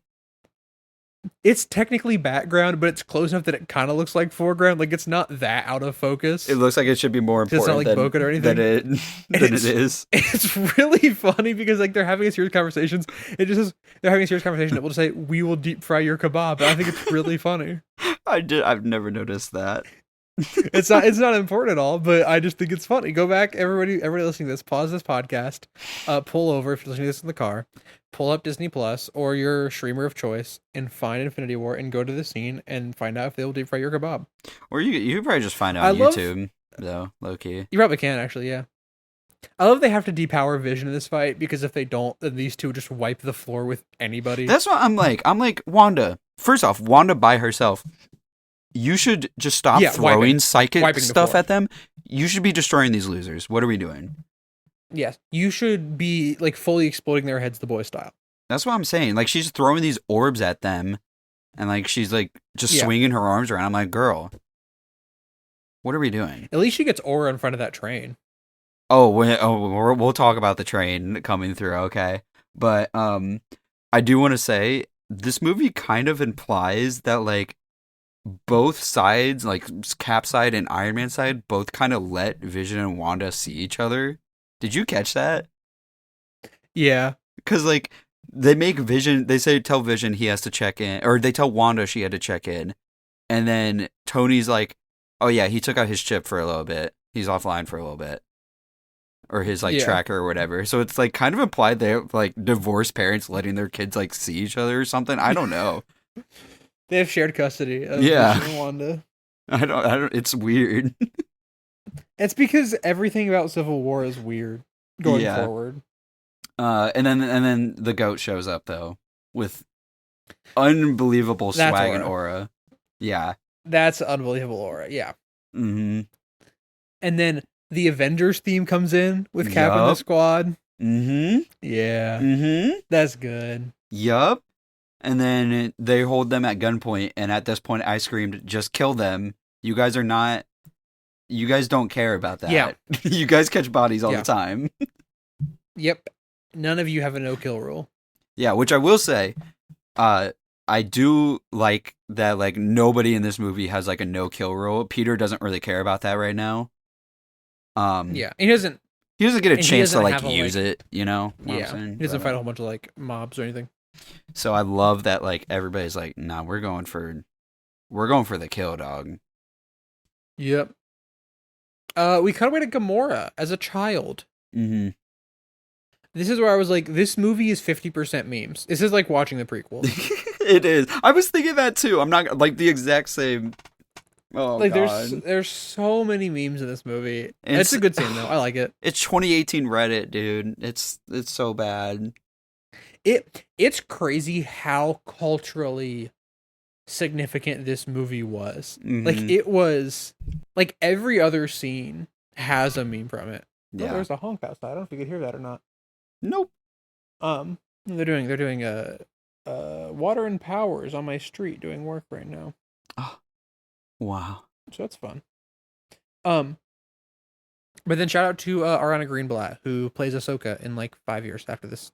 it's technically background, but it's close enough that it kind of looks like foreground. Like it's not that out of focus. It looks like it should be more important. It's not like Boca or anything. Than it is. It's really funny because like they're having a serious conversations. It just says they're having a serious conversation. It will just say, "We will deep fry your kebab." And I think it's really funny. I've never noticed that. It's not important at all, but I just think it's funny. Go back, everybody listening to this, pause this podcast, pull over if you're listening to this in the car, pull up Disney Plus or your streamer of choice and find Infinity War and go to the scene and find out if they will deep fry your kebab. Or you could probably just find out on YouTube, though, low key. You probably can, actually, yeah. I love they have to depower Vision in this fight, because if they don't, then these two just wipe the floor with anybody. That's what I'm like. I'm like, Wanda. First off, Wanda by herself. You should just stop throwing psychic stuff at them. You should be destroying these losers. What are we doing? Yes. You should be like fully exploding their heads the boy style. That's what I'm saying. Like she's throwing these orbs at them and like she's like just swinging her arms around. I'm like, girl, what are we doing? At least she gets Aura in front of that train. We'll talk about the train coming through, okay? But I do want to say this movie kind of implies that like both sides, like Cap side and Iron Man side, both kind of let Vision and Wanda see each other. Did you catch that? Yeah. Because, like, they make Vision, tell Vision he has to check in, or they tell Wanda she had to check in. And then Tony's like, oh yeah, he took out his chip for a little bit. He's offline for a little bit. Or his, like, tracker or whatever. So it's, like, kind of implied they're, like, divorced parents letting their kids, like, see each other or something. I don't know. They have shared custody of Vision and Wanda. I don't, it's weird. It's because everything about Civil War is weird going forward. And then the goat shows up, though, with unbelievable swag and aura. Yeah. That's unbelievable aura, yeah. Mm-hmm. And then the Avengers theme comes in with Cap and the squad. Mm-hmm. Yeah. Mm-hmm. That's good. Yup. And then they hold them at gunpoint, and at this point I screamed, just kill them. You guys don't care about that. Yeah. You guys catch bodies all the time. Yep. None of you have a no-kill rule. Yeah, which I will say, I do like that, like, nobody in this movie has, like, a no-kill rule. Peter doesn't really care about that right now. Yeah, he doesn't get a chance to, like, use it, you know? He doesn't fight a whole bunch of, like, mobs or anything. So I love that, like, everybody's like, nah, we're going for the kill, dog. Yep. We cut away to Gamora as a child. Mm-hmm. This is where I was like, this movie is 50% memes. This is like watching the prequel. It is. I was thinking that too. I'm not, like, the exact same. Oh, like, God. There's so many memes in this movie. It's a good scene, though. I like it. It's 2018 Reddit, dude. It's so bad. It's crazy how culturally significant this movie was. Mm-hmm. Like, it was, like, every other scene has a meme from it. Yeah. Oh, there's a honk outside. I don't know if you could hear that or not. Nope. They're doing water and powers on my street doing work right now. Oh, wow. So that's fun. But then shout out to Ariana Greenblatt, who plays Ahsoka in like 5 years after this.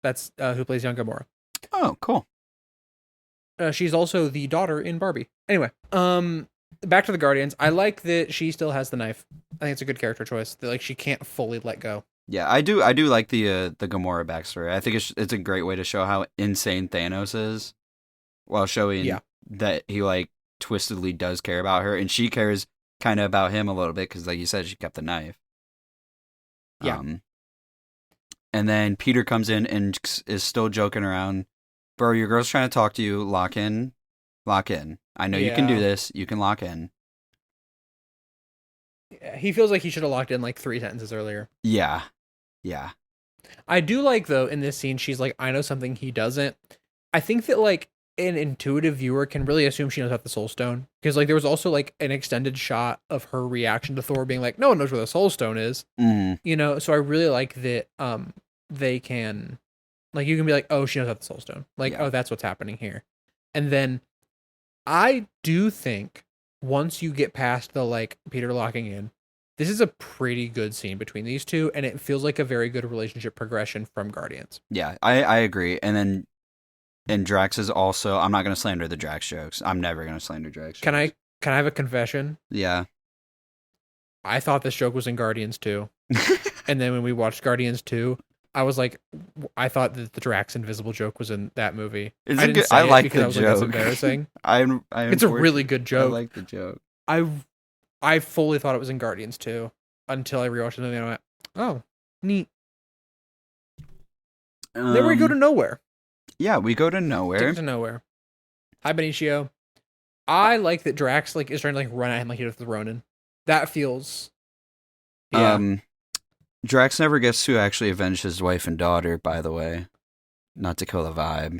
That's who plays young Gamora. Oh, cool. She's also the daughter in Barbie. Anyway, back to the Guardians. I like that she still has the knife. I think it's a good character choice. That, like, she can't fully let go. Yeah, I do like the Gamora backstory. I think it's a great way to show how insane Thanos is, while showing that he, like, twistedly does care about her, and she cares kind of about him a little bit because, like you said, she kept the knife. Yeah. And then Peter comes in and is still joking around. Bro, your girl's trying to talk to you. Lock in. I know you can do this. You can lock in. Yeah, he feels like he should have locked in like 3 sentences earlier. Yeah. I do like, though, in this scene, she's like, I know something he doesn't. I think that, like, an intuitive viewer can really assume she knows about the Soul Stone. Because, like, there was also, like, an extended shot of her reaction to Thor being like, no one knows where the Soul Stone is. Mm-hmm. You know, so I really like that they can, like, you can be like, oh, she knows about the Soul Stone. Like, oh, that's what's happening here. And then I do think once you get past the, like, Peter locking in, this is a pretty good scene between these two, and it feels like a very good relationship progression from Guardians. Yeah, I agree. And Drax is also, I'm not going to slander the Drax jokes. I'm never going to slander Drax jokes. Can I have a confession? Yeah. I thought this joke was in Guardians 2. And then when we watched Guardians 2, I was like, I thought that the Drax invisible joke was in that movie. I didn't say it like the I was joke. like, that's embarrassing. It's a really good joke. I like the joke. I fully thought it was in Guardians 2 until I rewatched it and I went, oh, neat. Then we go to nowhere. Yeah, we go to nowhere. Hi, Benicio. I like that Drax, like, is trying to, like, run at him like he does with Ronan. That feels... Yeah. Drax never gets to actually avenge his wife and daughter, by the way. Not to kill the vibe.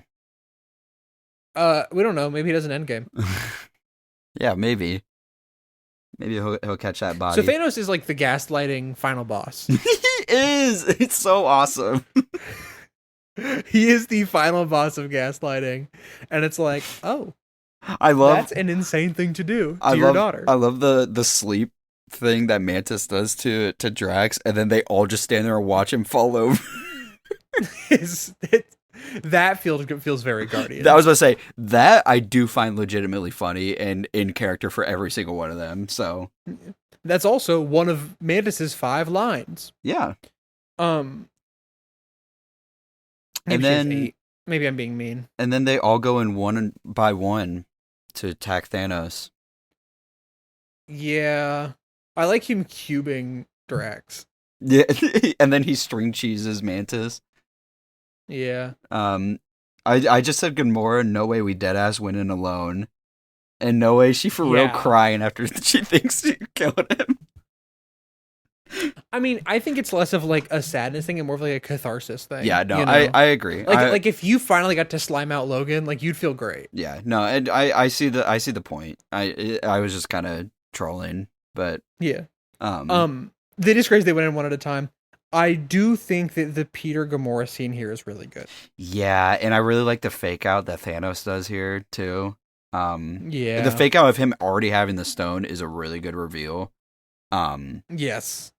We don't know. Maybe he does an endgame. Yeah, maybe. Maybe he'll catch that body. So Thanos is like the gaslighting final boss. He is! It's so awesome. He is the final boss of gaslighting. And it's like, oh. That's an insane thing to do to your daughter. I love the sleep thing that Mantis does to Drax, and then they all just stand there and watch him fall over. That feels very Guardians. That was going to say, that I do find legitimately funny and in character for every single one of them. So that's also one of Mantis's 5 lines. Yeah. And then 8. Maybe I'm being mean. And then they all go in one by one to attack Thanos. Yeah. I like him cubing Drax. Yeah, and then he string cheeses Mantis. Yeah. I just said Gamora, no way we deadass winning alone. And no way she for real crying after she thinks she killed him. I mean, I think it's less of like a sadness thing and more of like a catharsis thing. Yeah, no, I agree. Like if you finally got to slime out Logan, like you'd feel great. Yeah, no, and I see the point. I was just kind of trolling, but yeah. It is crazy they went in one at a time. I do think that the Peter Gamora scene here is really good. Yeah, and I really like the fake out that Thanos does here too. Yeah, the fake out of him already having the stone is a really good reveal. Yes.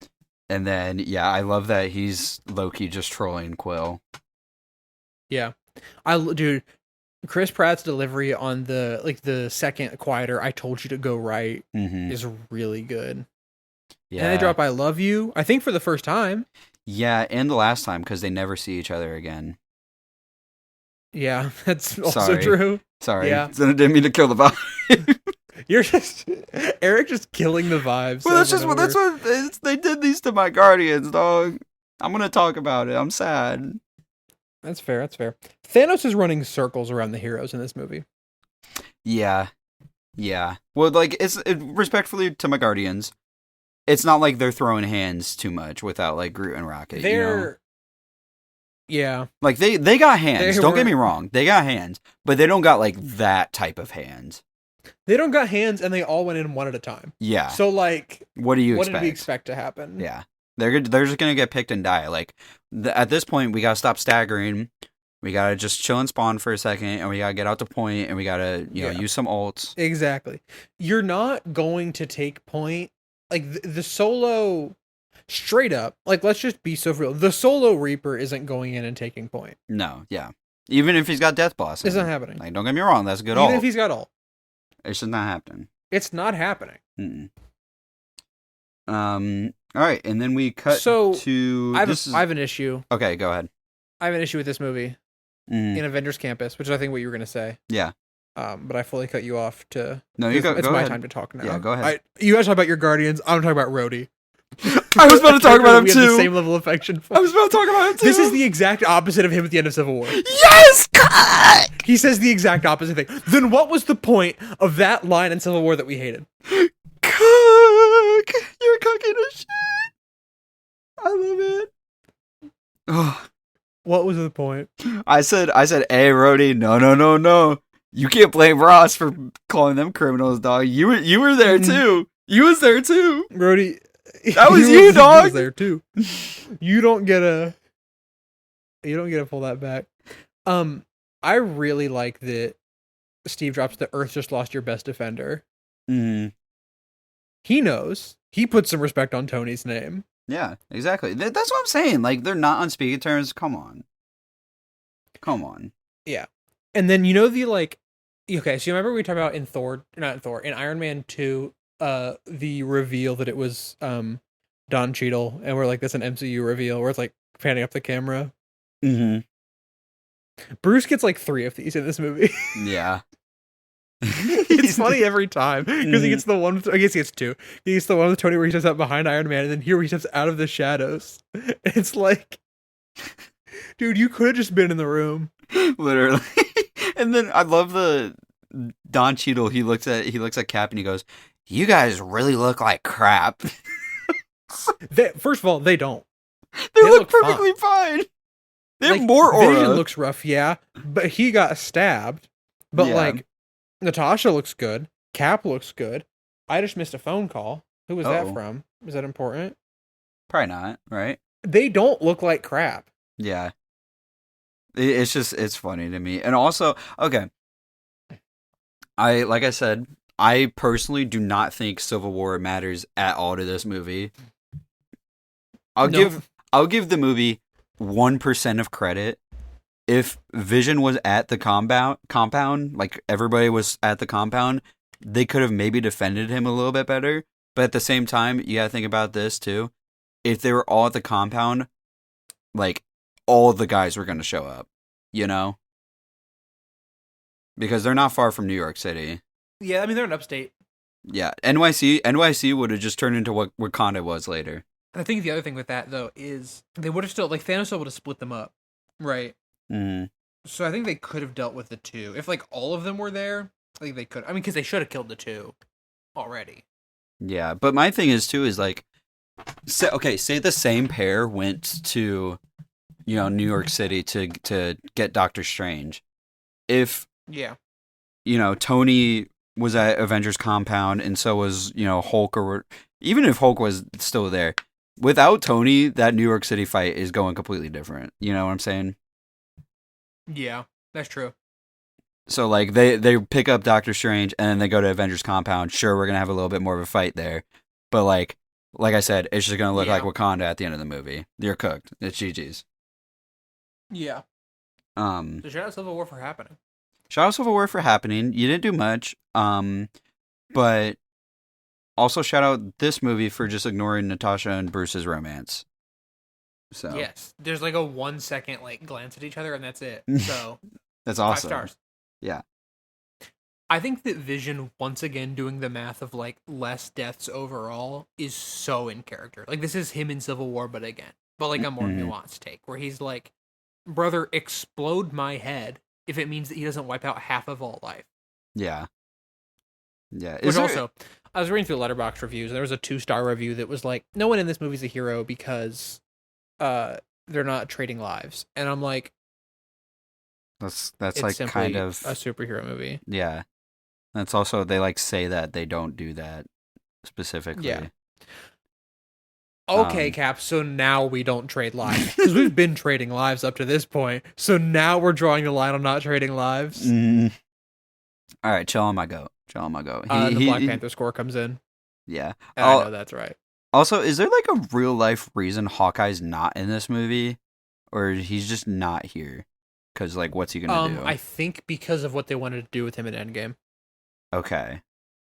And then, yeah, I love that he's low-key just trolling Quill. Yeah. Dude, Chris Pratt's delivery on the second quieter, I told you to go right, is really good. Yeah. And they drop I love you, I think for the first time. Yeah, and the last time, because they never see each other again. Yeah, that's also true. Sorry. Yeah. I didn't mean to kill the vibe. You're just Eric just killing the vibes. Well, that's what they did these to my Guardians, dog. I'm gonna talk about it. I'm sad. That's fair. Thanos is running circles around the heroes in this movie. Yeah. Well, like respectfully to my Guardians, it's not like they're throwing hands too much without like Groot and Rocket. Yeah. Like they got hands. Don't get me wrong. They got hands, but they don't got like that type of hands. They don't got hands, and they all went in one at a time. Yeah. So, like, what did we expect to happen? Yeah. They're just gonna get picked and die. Like, at this point, we gotta stop staggering. We gotta just chill and spawn for a second, and we gotta get out to point, and we gotta, use some ults. Exactly. You're not going to take point. Like, the solo... Straight up, like, let's just be so real. The solo Reaper isn't going in and taking point. No, yeah. Even if he's got Death Blossom. It's not happening. Like, don't get me wrong, that's a good ult. Even if he's got ult. It's just not happening. It's not happening. Alright, and then we cut to... I have an issue. Okay, go ahead. I have an issue with this movie in Avengers Campus, which is I think what you were going to say. Yeah. But I fully cut you off to... No, you go. It's go my ahead. time to talk now. Yeah, go ahead. You guys talk about your Guardians. I'm talking about Rhodey. I was about to talk about him too. We have the same level of affection for. I was about to talk about him too. This is the exact opposite of him at the end of Civil War. Yes, God! He says the exact opposite thing. Then what was the point of that line in Civil War that we hated? Cook! You're cooking a shit. I love it. Oh. What was the point? I said, hey, Rhodey, no. You can't blame Ross for calling them criminals, dog. You were there too. You was there too, Rhodey. That was you, dog. He was there too. You don't get to pull that back. I really like that Steve drops the Earth just lost your best defender. He knows. He puts some respect on Tony's name. Yeah, exactly. That's what I'm saying. Like, they're not on speaking terms. Come on. Yeah. And then okay, so you remember we talked about in Iron Man 2, the reveal that it was Don Cheadle, and we're like, that's an MCU reveal where it's like panning up the camera. Bruce gets like 3 of these in this movie. Yeah. It's funny every time because he gets the one. I guess he gets 2. He gets the one with Tony where he steps out behind Iron Man, and then here he steps out of the shadows. It's like, dude, you could have just been in the room, literally. And then I love the Don Cheadle. He looks at Cap and he goes, "You guys really look like crap." First of all, they don't. They look perfectly fine. They have more aura. Vision looks rough, yeah, but he got stabbed. But like, Natasha looks good. Cap looks good. I just missed a phone call. Who was that from? Is that important? Probably not, right? They don't look like crap. Yeah. It's funny to me. And also, okay. Like I said, I personally do not think Civil War matters at all to this movie. I'll give the movie 1% of credit if Vision was at the compound, like everybody was at the compound, they could have maybe defended him a little bit better. But at the same time, you gotta think about this too. If they were all at the compound, like all the guys were gonna show up, you know? Because they're not far from New York City. Yeah, I mean they're in upstate. Yeah, NYC would have just turned into what Wakanda was later. And I think the other thing with that though is they would have still like Thanos would have split them up, right? Mm-hmm. So I think they could have dealt with the two if like all of them were there. I think they could. I mean, because they should have killed the two already. Yeah, but my thing is too is like, say the same pair went to, New York City to get Doctor Strange. If Tony was at Avengers compound and so was Hulk, or even if Hulk was still there, without Tony, that New York City fight is going completely different. You know what I'm saying? Yeah, that's true. So like they pick up Doctor Strange and then they go to Avengers compound. Sure, we're gonna have a little bit more of a fight there, but like I said, it's just gonna look like Wakanda at the end of the movie. You're cooked. It's GG's. Yeah. So shout out Civil War for happening. Shout out Civil War for happening. You didn't do much. But also shout out this movie for just ignoring Natasha and Bruce's romance. So yes, there's like a 1 second like glance at each other and that's it. So that's awesome. 5 stars. Yeah. I think that Vision, once again, doing the math of, like, less deaths overall is so in character. Like, this is him in Civil War, but a more nuanced take, where he's like, brother, explode my head if it means that he doesn't wipe out half of all life. Yeah. Yeah. Also, I was reading through Letterboxd reviews, and there was a 2-star review that was like, no one in this movie is a hero because they're not trading lives. And I'm like, That's like kind of a superhero movie. Yeah. That's also, they like say that they don't do that specifically. Yeah. Okay, Cap, so now we don't trade lives. Because we've been trading lives up to this point. So now we're drawing the line on not trading lives. All right, chill on my goat. The Black Panther score comes in. Yeah. I know that's right. Also, is there like a real life reason Hawkeye's not in this movie? Or he's just not here? Because, like, what's he going to do? I think because of what they wanted to do with him in Endgame. Okay.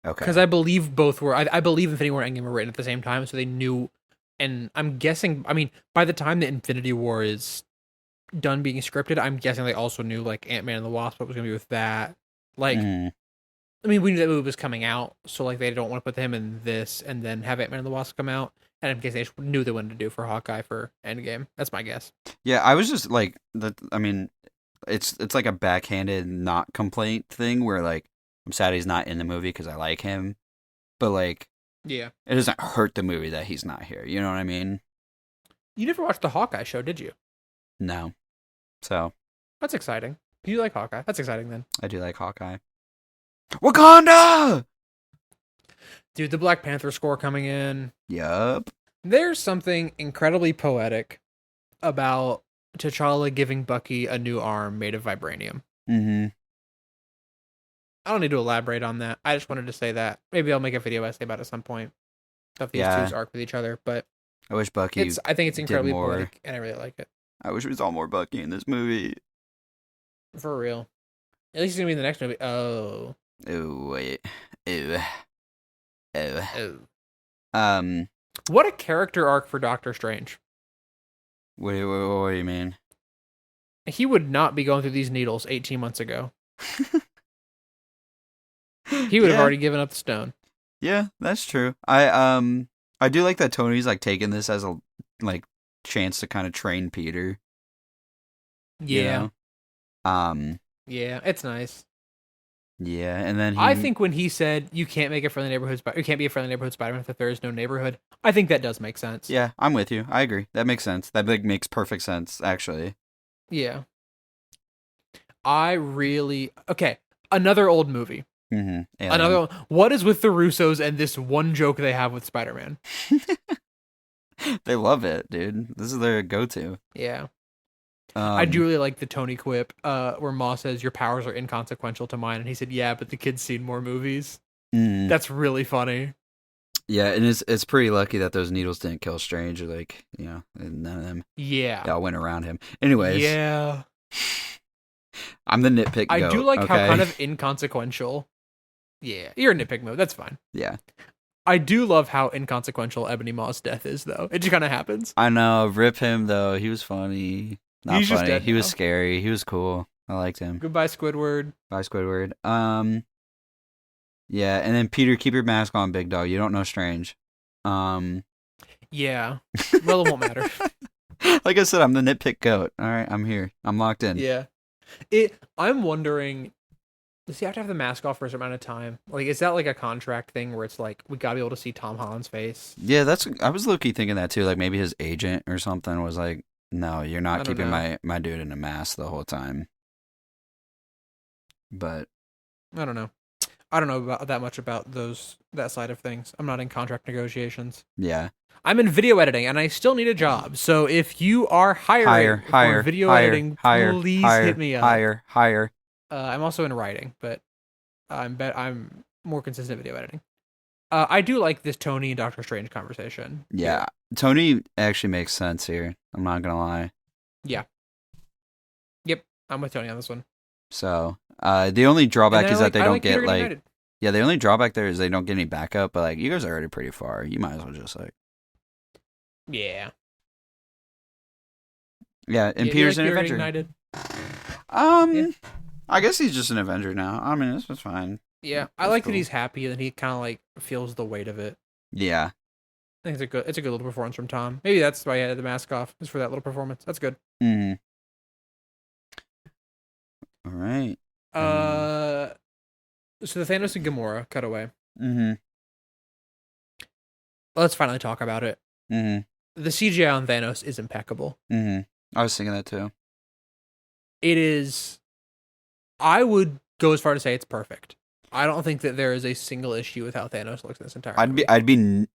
Because I believe both were... I believe Infinity War and Endgame were written at the same time, so they knew... And I'm guessing... I mean, by the time the Infinity War is done being scripted, I'm guessing they also knew, like, Ant-Man and the Wasp, what was going to be with that. Like... I mean, we knew that movie was coming out, so, like, they don't want to put him in this and then have Ant-Man and the Wasp come out. And in case they just knew they wanted to do for Hawkeye for Endgame. That's my guess. Yeah, I was just, like... I mean... It's like a backhanded not complaint thing where like I'm sad he's not in the movie because I like him, but like yeah, it doesn't hurt the movie that he's not here. You know what I mean? You never watched the Hawkeye show, did you? No. So that's exciting. You like Hawkeye? That's exciting then. I do like Hawkeye. Wakanda, dude. The Black Panther score coming in. Yup. There's something incredibly poetic about T'Challa giving Bucky a new arm made of vibranium. Mm-hmm. I don't need to elaborate on that. I just wanted to say that. Maybe I'll make a video essay about it at some point of these two's arc with each other. But I wish Bucky. I think it's incredibly poetic, and I really like it. I wish we saw more Bucky in this movie. For real. At least he's gonna be in the next movie. Oh. Oh wait. Oh. What a character arc for Doctor Strange. What do you mean? He would not be going through these needles 18 months ago. He would have already given up the stone. Yeah, that's true. I do like that Tony's like taking this as a like chance to kind of train Peter. Yeah. You know? Yeah, it's nice. Yeah, and then I think when he said you can't make a friendly neighborhood you can't be a friendly neighborhood Spider-Man if there is no neighborhood, I think that does make sense. Yeah, I'm with you. I agree. That makes sense. That makes perfect sense, actually. Yeah. Okay, another old movie. Mm-hmm. What is with the Russos and this one joke they have with Spider-Man? They love it, dude. This is their go-to. Yeah. I do really like the Tony quip where Ma says, your powers are inconsequential to mine. And he said, yeah, but the kid's seen more movies. That's really funny. Yeah, and it's pretty lucky that those needles didn't kill Strange. Or like, and none of them. Yeah. They all went around him. Anyways. Yeah. I'm the nitpick I goat, do like how okay? kind of inconsequential. Yeah, you're a nitpick mode. That's fine. Yeah. I do love how inconsequential Ebony Maw's death is, though. It just kind of happens. I know. Rip him, though. He was funny. Not He's just funny. dead He was now. scary. He was cool. I liked him. Goodbye, Squidward. Bye, Squidward. Yeah, and then Peter, keep your mask on, big dog. You don't know Strange. Yeah. Well, it won't matter. Like I said, I'm the nitpick goat. All right, I'm here. I'm locked in. Yeah. I'm wondering, does he have to have the mask off for a certain amount of time? Like, is that like a contract thing where it's like, we gotta be able to see Tom Holland's face? Yeah, I was low-key thinking that too. Like maybe his agent or something was like, no, you're not keeping my dude in a mask the whole time. But I don't know. I don't know about that much about that side of things. I'm not in contract negotiations. yeah. I'm in video editing, and I still need a job. So if you are hiring for video editing, please hit me up. Hire. I'm also in writing, but I'm more consistent video editing. I do like this Tony and Doctor Strange conversation. Yeah, Tony actually makes sense here. I'm not gonna lie. Yeah. Yep, I'm with Tony on this one. So, the only drawback is that they don't get like, United. yeah, the only drawback there is they don't get any backup. But like, you guys are already pretty far. You might as well just like, yeah, and Peter's an Avenger. Ignited. Yeah. I guess he's just an Avenger now. I mean, this was fine. Yeah, I like that he's happy and he kind of like feels the weight of it. Yeah. I think it's a good little performance from Tom. Maybe that's why he had the mask off, is for that little performance. That's good. Mm-hmm. All right. So the Thanos and Gamora cutaway. Mm-hmm. Let's finally talk about it. Mm-hmm. The CGI on Thanos is impeccable. Mm-hmm. I was thinking that too. It is. I would go as far to say it's perfect. I don't think that there is a single issue with how Thanos looks in this entire movie. I'd be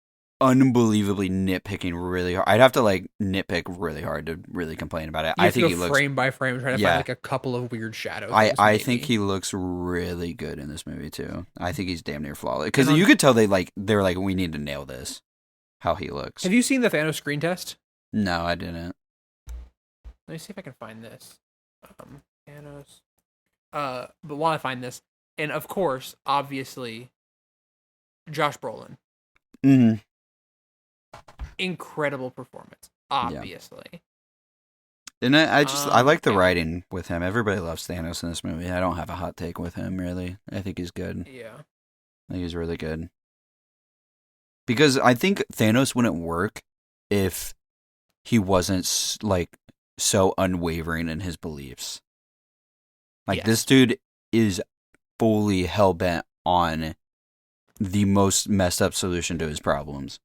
unbelievably nitpicking really hard. I'd have to like nitpick really hard to really complain about it. I think he looks frame by frame, trying to find like a couple of weird shadows. I think he looks really good in this movie too. I think he's damn near flawless because you could tell they're like we need to nail this. How he looks. Have you seen the Thanos screen test? No, I didn't. Let me see if I can find this. Thanos. But while I find this, and of course, obviously, Josh Brolin. Mm-hmm. Incredible performance, obviously. Yeah. And I like the writing with him. Everybody loves Thanos in this movie. I don't have a hot take with him, really. I think he's good. Yeah. I think he's really good. Because I think Thanos wouldn't work if he wasn't like so unwavering in his beliefs. Like this dude is fully hell-bent on the most messed up solution to his problems.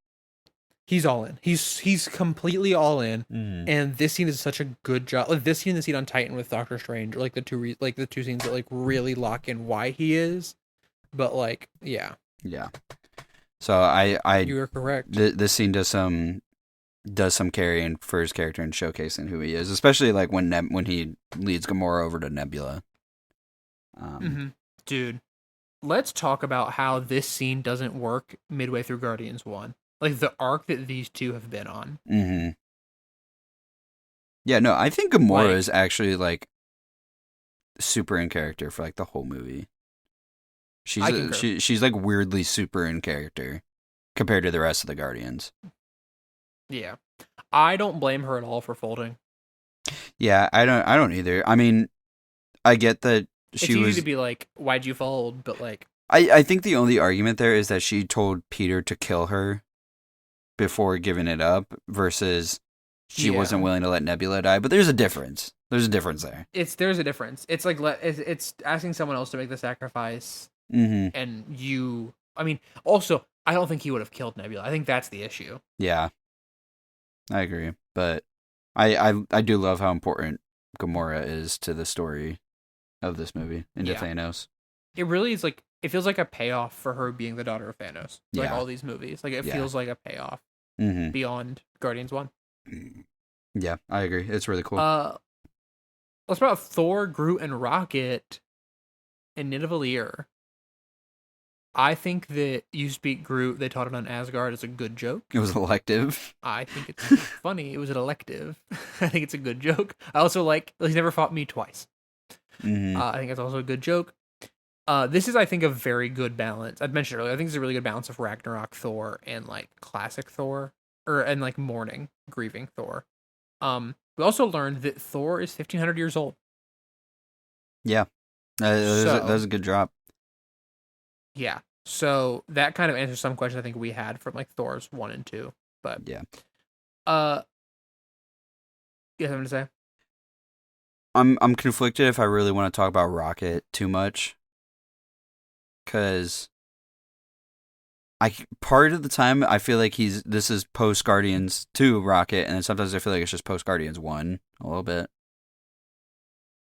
He's all in. He's completely all in. Mm-hmm. And this scene is such a good job. Like this scene and the scene on Titan with Doctor Strange are like the two scenes that like really lock in why he is. But like, yeah. Yeah. So I you are correct. This scene does some carrying for his character and showcasing who he is, especially like when he leads Gamora over to Nebula. Dude, let's talk about how this scene doesn't work midway through Guardians 1. Like the arc that these two have been on. Mm-hmm. Yeah, no, I think Gamora is actually like super in character for like the whole movie. She's like weirdly super in character compared to the rest of the Guardians. Yeah. I don't blame her at all for folding. Yeah, I don't either. I mean, I get that it's easy to be like, why'd you fold? But like I think the only argument there is that she told Peter to kill her before giving it up versus she wasn't willing to let Nebula die. But there's a difference. There's a difference there. There's a difference. It's like it's asking someone else to make the sacrifice. Mm-hmm. And I mean, also, I don't think he would have killed Nebula. I think that's the issue. Yeah, I agree. But I do love how important Gamora is to the story of this movie and to Thanos. It really is like, it feels like a payoff for her being the daughter of Thanos. Like all these movies. Like it feels like a payoff beyond Guardians 1. Yeah, I agree. It's really cool. Let's talk about Thor, Groot, and Rocket and Nidavellir. I think that you speak Groot, they taught it on Asgard, is a good joke. It was elective. I think it's funny. It was an elective. I think it's a good joke. I also like, he's never fought me twice. I think that's also a good joke. This is, I think, a very good balance. I've mentioned earlier, I think it's a really good balance of Ragnarok Thor and like classic Thor, and like mourning, grieving Thor. We also learned that Thor is 1,500 years old. Yeah, that was a good drop. Yeah, so that kind of answers some questions I think we had from like Thor's 1 and 2. But yeah, you have something to say? I'm conflicted if I really want to talk about Rocket too much, because part of the time I feel like this is post Guardians 2 Rocket, and then sometimes I feel like it's just post Guardians 1 a little bit.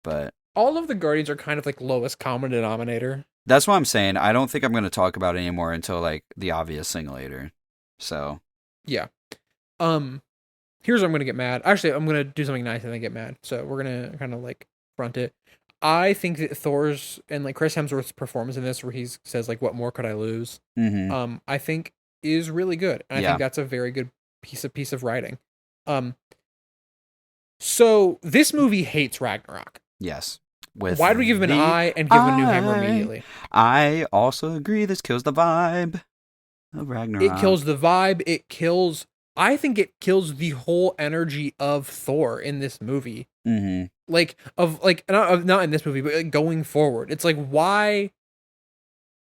But all of the Guardians are kind of like lowest common denominator. That's what I'm saying. I don't think I'm going to talk about it anymore until like the obvious thing later. So yeah. Here's where I'm going to get mad. Actually, I'm going to do something nice and then get mad. So we're going to kind of like front it. I think that Thor's and like Chris Hemsworth's performance in this, where he says like, "What more could I lose?" I think is really good. And I think that's a very good piece of writing. So this movie hates Ragnarok. Yes. Why do we give him an eye and give him a new hammer immediately? I also agree. This kills the vibe of Ragnarok. It kills the vibe. I think it kills the whole energy of Thor in this movie. Like not in this movie, but like going forward. It's like, why?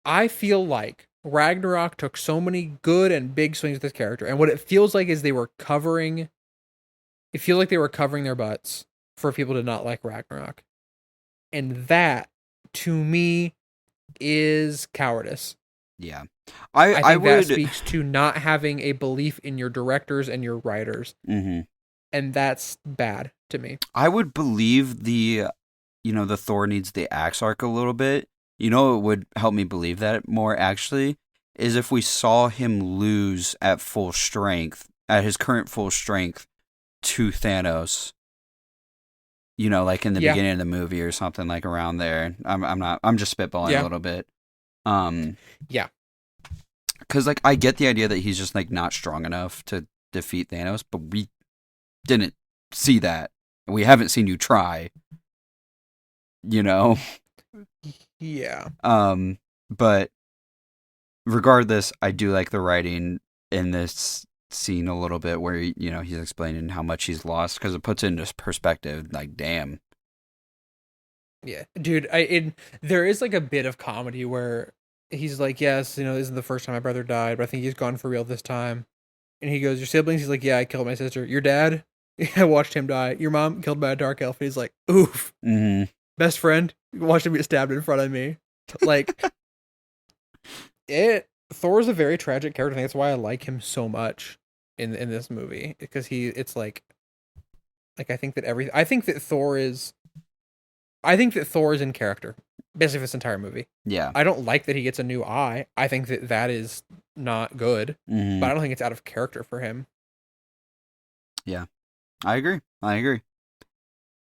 I feel like Ragnarok took so many good and big swings with this character, and what it feels like is they were covering. It feels like they were covering their butts for people to not like Ragnarok, and that, to me, is cowardice. Yeah. I think that speaks to not having a belief in your directors and your writers. And that's bad to me. I would believe the Thor needs the axe arc a little bit. You know, it would help me believe that more, actually, is if we saw him lose at his current full strength to Thanos. You know, like in the beginning of the movie or something, like around there. I'm just spitballing a little bit. Yeah. Because, like, I get the idea that he's just, like, not strong enough to defeat Thanos, but we didn't see that. We haven't seen you try. You know? Yeah. But regardless, I do like the writing in this scene a little bit where, you know, he's explaining how much he's lost, because it puts it into perspective, like, damn. Yeah. Dude, there is, like, a bit of comedy where he's like, yes, you know, this isn't the first time my brother died, but I think he's gone for real this time. And he goes, your siblings? He's like, yeah, I killed my sister. Your dad? I watched him die. Your mom? Killed by a dark elf. And he's like, oof. Best friend? Watched him get stabbed in front of me. Like, Thor's a very tragic character. I think that's why I like him so much in this movie. Because it's like I think that Thor is in character. Basically, this entire movie. Yeah. I don't like that he gets a new eye. I think that is not good. But I don't think it's out of character for him. Yeah. I agree.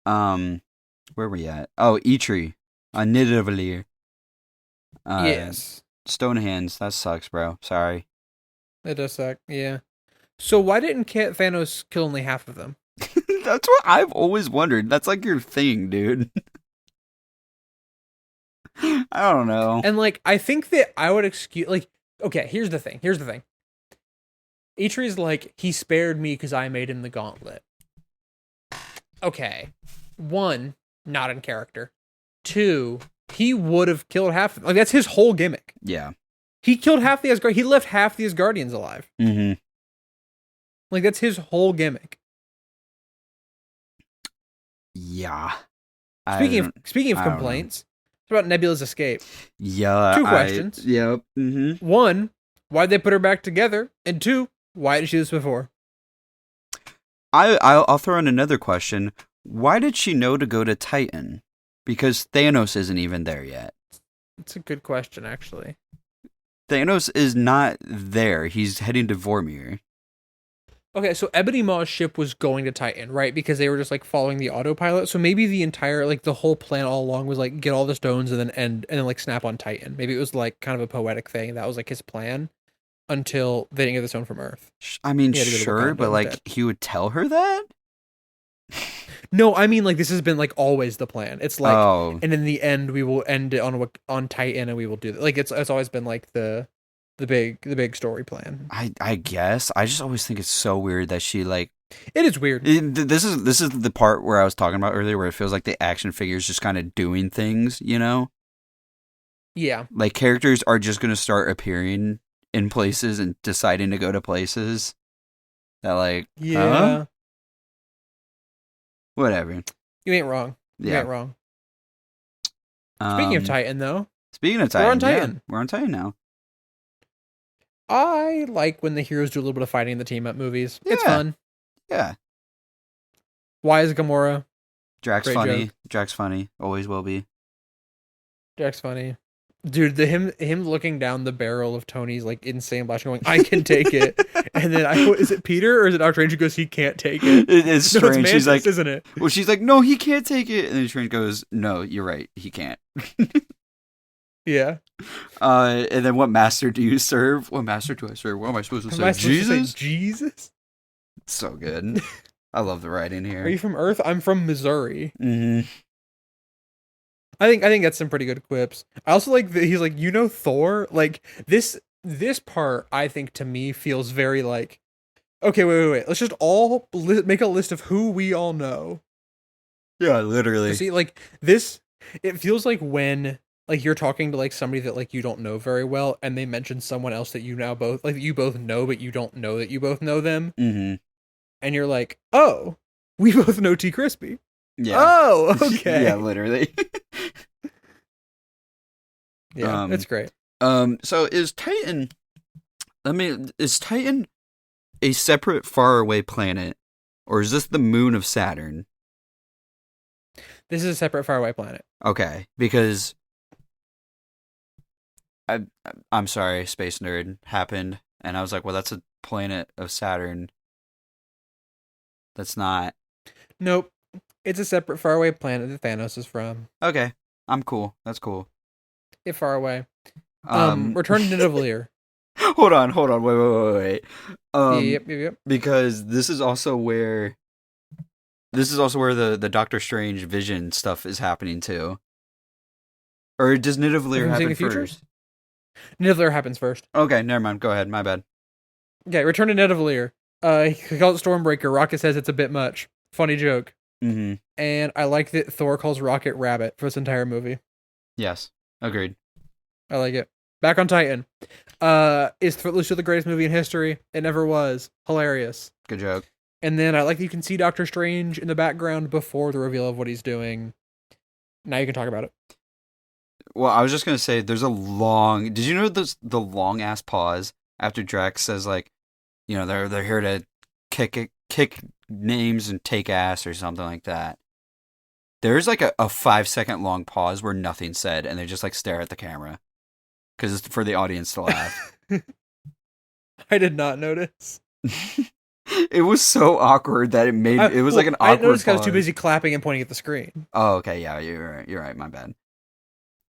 Where were we at? Oh, Eitri. Nidavellir. Yes. Stone hands. That sucks, bro. Sorry. It does suck. Yeah. So why didn't Thanos kill only half of them? That's what I've always wondered. That's like your thing, dude. I don't know. And like, I think that I would excuse, like, okay, here's the thing. Eitri's like, he spared me because I made him the gauntlet. Okay. 1, not in character. 2, he would have killed half of them. Like, that's his whole gimmick. Yeah. He killed half the Asgard. He left half the Asgardians alive. Like, that's his whole gimmick. Yeah. Speaking of complaints, it's about Nebula's escape. Yeah. 2 questions. Yep. 1, why'd they put her back together? And 2, why did she do this before? I'll throw in another question. Why did she know to go to Titan? Because Thanos isn't even there yet. It's a good question, actually. Thanos is not there. He's heading to Vormir. Okay, so Ebony Maw's ship was going to Titan, right? Because they were just like following the autopilot. So maybe the entire, like, the whole plan all along was like get all the stones and then like snap on Titan. Maybe it was like kind of a poetic thing. That was like his plan until they didn't get the stone from Earth. I mean, sure, but like he would tell her that? No, I mean like this has been like always the plan. It's like, Oh, and in the end we will end it on Titan, and we will do that. Like it's always been like the big story plan. I guess I just always think it's so weird that she like It is weird. this is the part where I was talking about earlier, where it feels like the action figures just kind of doing things, you know? Yeah. Like characters are just gonna start appearing in places and deciding to go to places that like, Yeah. huh? Whatever. You ain't wrong. You Yeah. ain't wrong. Speaking of Um, Titan, though, Speaking of Titan, we're on yeah, Titan. we're on Titan now. I like when the heroes do a little bit of fighting in the team up movies. It's Yeah. fun. Yeah. Why is Gamora? Drax Great funny. joke. Drax funny. Always will be. Jack's funny. Dude, him looking down the barrel of Tony's like insane blast, going, "I can take it," and then is it Peter or is it Doctor Strange who goes, "He can't take it"? It's No, strange. Mantis, She's like, isn't it? well, she's like, no, he can't take it, and then Strange goes, no, you're right, he can't. Yeah. And then what master do you serve? What master do I serve? What am I supposed to Am say? I supposed to Jesus? say Jesus? So good. I love the writing here. Are you from Earth? I'm from Missouri. Mm-hmm. I think that's some pretty good quips. I also like that he's like, Thor? Like this part I think to me feels very like, okay, wait. Let's just all make a list of who we all know. Yeah, literally. See, like this, it feels like when like you're talking to like somebody that like you don't know very well, and they mention someone else that you now both like you both know, but you don't know that you both know them, Mm-hmm. and you're like, oh, we both know T. Crispy. Yeah. Oh, okay. Yeah, literally. Yeah, it's great. So is Titan a separate faraway planet, or is this the moon of Saturn? This is a separate faraway planet. Okay, because I'm sorry, space nerd happened, and I was like, well, that's a planet of Saturn. That's not. Nope. It's a separate faraway planet that Thanos is from. Okay, I'm cool. That's cool. Get far away. Return to Nidavellir. Hold on, wait. Yep. Because this is also where the Doctor Strange Vision stuff is happening too. Or does Nidavellir happen first? Nidavellir happens first. Okay, never mind. Go ahead. My bad. Okay, Return to Nidavellir. He calls it Stormbreaker. Rocket says it's a bit much. Funny joke. Mm-hmm. And I like that Thor calls Rocket Rabbit for this entire movie. Yes, agreed. I like it. Back on Titan. Is Footloose the greatest movie in history? It never was. Hilarious. Good joke. And then I like that you can see Doctor Strange in the background before the reveal of what he's doing. Now you can talk about it. Well, I was just gonna say, there's a long. Did you know the long ass pause after Drax says like, they're here to kick names and take ass or something like that. There's like a 5-second long pause where nothing's said, and they just like stare at the camera because it's for the audience to laugh. I did not notice. It was so awkward that it was like an awkward. I didn't notice because I was too pause. busy clapping and pointing at the screen. Oh, okay, yeah, you're right. My bad.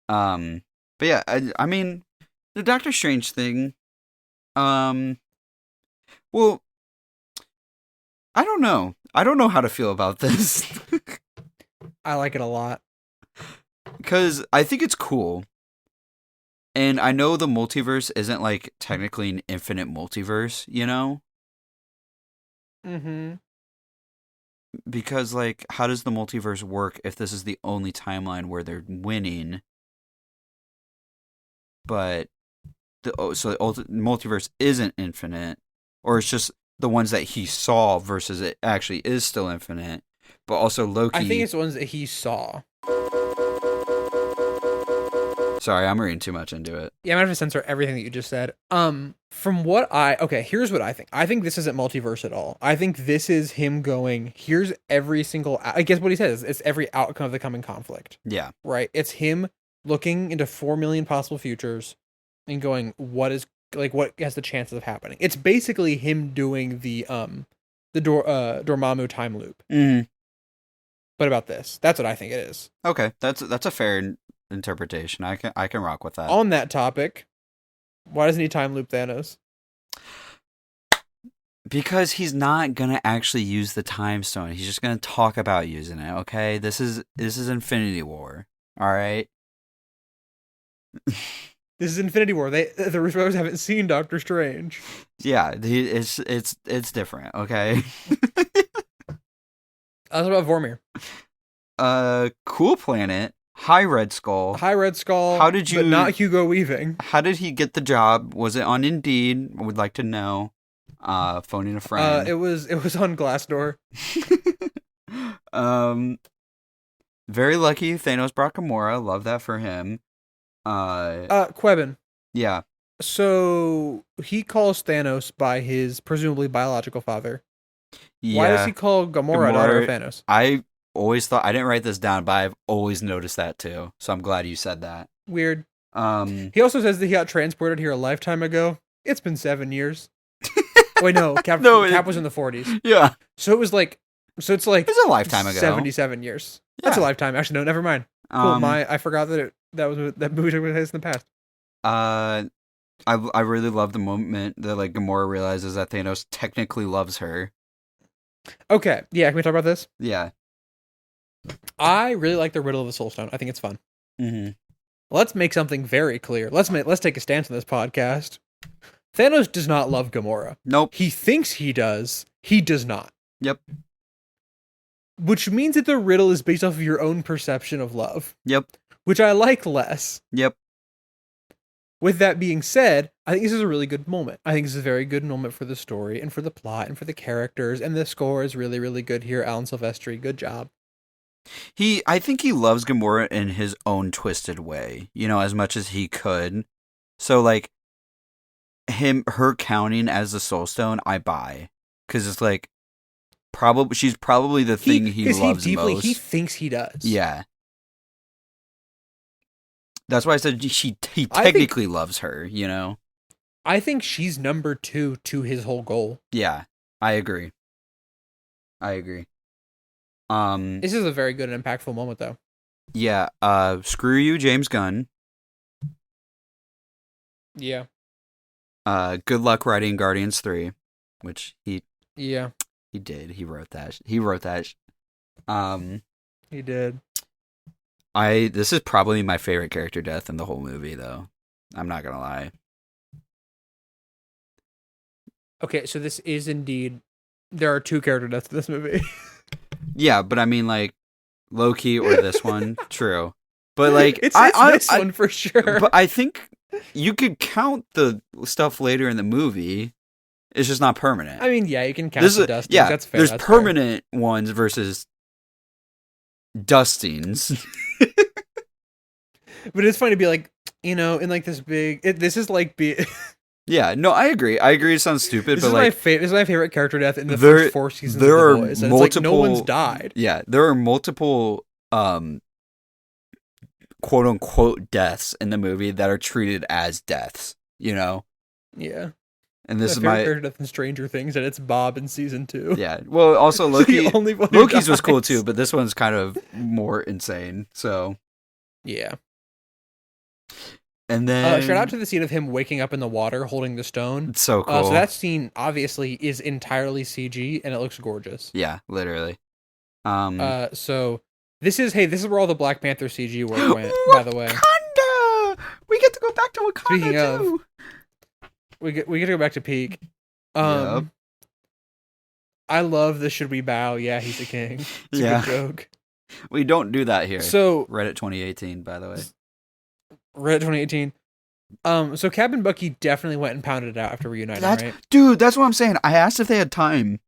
But yeah, I mean, the Doctor Strange thing. Well, I don't know. I don't know how to feel about this. I like it a lot. Because I think it's cool. And I know the multiverse isn't like technically an infinite multiverse, Mm-hmm. Because like, how does the multiverse work if this is the only timeline where they're winning? But the multiverse isn't infinite, or it's just the ones that he saw versus it actually is still infinite. But also Loki. I think it's the ones that he saw. Sorry, I'm reading too much into it. Yeah, I'm gonna have to censor everything that you just said. Here's what I think. I think this isn't multiverse at all. I think this is him going, here's every single, I guess what he says, it's every outcome of the coming conflict. Yeah. Right? It's him looking into 4 million possible futures and going, what has the chances of happening? It's basically him doing the Dormammu time loop. Mm-hmm. But about this. That's what I think it is. Okay, that's a fair interpretation. I can rock with that. On that topic, why doesn't he time loop Thanos? Because he's not gonna actually use the time stone. He's just gonna talk about using it. Okay, this is Infinity War. All right. This is Infinity War. The Russo brothers haven't seen Doctor Strange. Yeah, it's different. Okay. That's about Vormir. Cool planet. Hi, Red Skull. Hi, Red Skull. How did you? But not Hugo Weaving. How did he get the job? Was it on Indeed? I would like to know. Phoning a friend. It was on Glassdoor. Very lucky Thanos brought Gamora. Love that for him. Quebin. Yeah. So he calls Thanos by his presumably biological father. Yeah. Why does he call Gamora daughter of Thanos? I always thought, I didn't write this down, but I've always noticed that too. So I'm glad you said that. Weird. He also says that he got transported here a lifetime ago. It's been 7 years. Wait, no, Cap was in the 40s. Yeah. So it's like it's a lifetime ago. 77 years. Yeah. That's a lifetime. Actually, no, never mind. Cool. I forgot that that movie took place in the past. I really love the moment that like Gamora realizes that Thanos technically loves her. Okay, yeah, can we talk about this? Yeah. I really like the riddle of the Soul Stone. I think it's fun. Mm-hmm. Let's make something very clear. Let's take a stance on this podcast. Thanos does not love Gamora. Nope. He thinks he does. He does not. Yep. Which means that the riddle is based off of your own perception of love. Yep. Which I like less. Yep. With that being said, I think this is a really good moment. I think this is a very good moment for the story and for the plot and for the characters. And the score is really, really good here. Alan Silvestri, good job. I think he loves Gamora in his own twisted way, as much as he could. So, like, her counting as the Soul Stone, I buy. Because it's like, she's probably the thing he loves most. He thinks he does. Yeah. That's why I said he technically loves her, I think she's number 2 to his whole goal. Yeah, I agree. This is a very good and impactful moment, though. Yeah, screw you, James Gunn. Yeah. Good luck writing Guardians 3, which he did. He wrote that. He did. This is probably my favorite character death in the whole movie, though. I'm not gonna lie. Okay, so this is indeed... There are 2 character deaths in this movie. Yeah, but I mean, like, Loki or this one, true. But, like... It's this one for sure. But I think you could count the stuff later in the movie. It's just not permanent. I mean, yeah, you can count the dustings. Yeah, that's fair. There's permanent ones versus dustings. But it's funny to be like, in like this big... this is like... Yeah, no, I agree. It sounds stupid, but like... This is my favorite character death in the first 4 seasons of The Boys. And it's like, no one's died. Yeah, there are multiple, quote-unquote deaths in the movie that are treated as deaths, Yeah. And this is my favorite character death in Stranger Things, and it's Bob in season 2. Yeah, well, also Loki... The only one Loki's was cool, too, but this one's kind of more insane, so... Yeah. And then... shout out to the scene of him waking up in the water holding the stone. It's so cool. So that scene, obviously, is entirely CG, and it looks gorgeous. Yeah, literally. So, this is where all the Black Panther CG work went, by the way. Wakanda! We get to go back to Wakanda, Speaking too! We get to go back to Peak. Yep. I love the should we bow? Yeah, he's the king. It's a good joke. We don't do that here. So Reddit 2018, by the way. Reddit 2018. So Cap and Bucky definitely went and pounded it out after reuniting, right? Dude, that's what I'm saying. I asked if they had time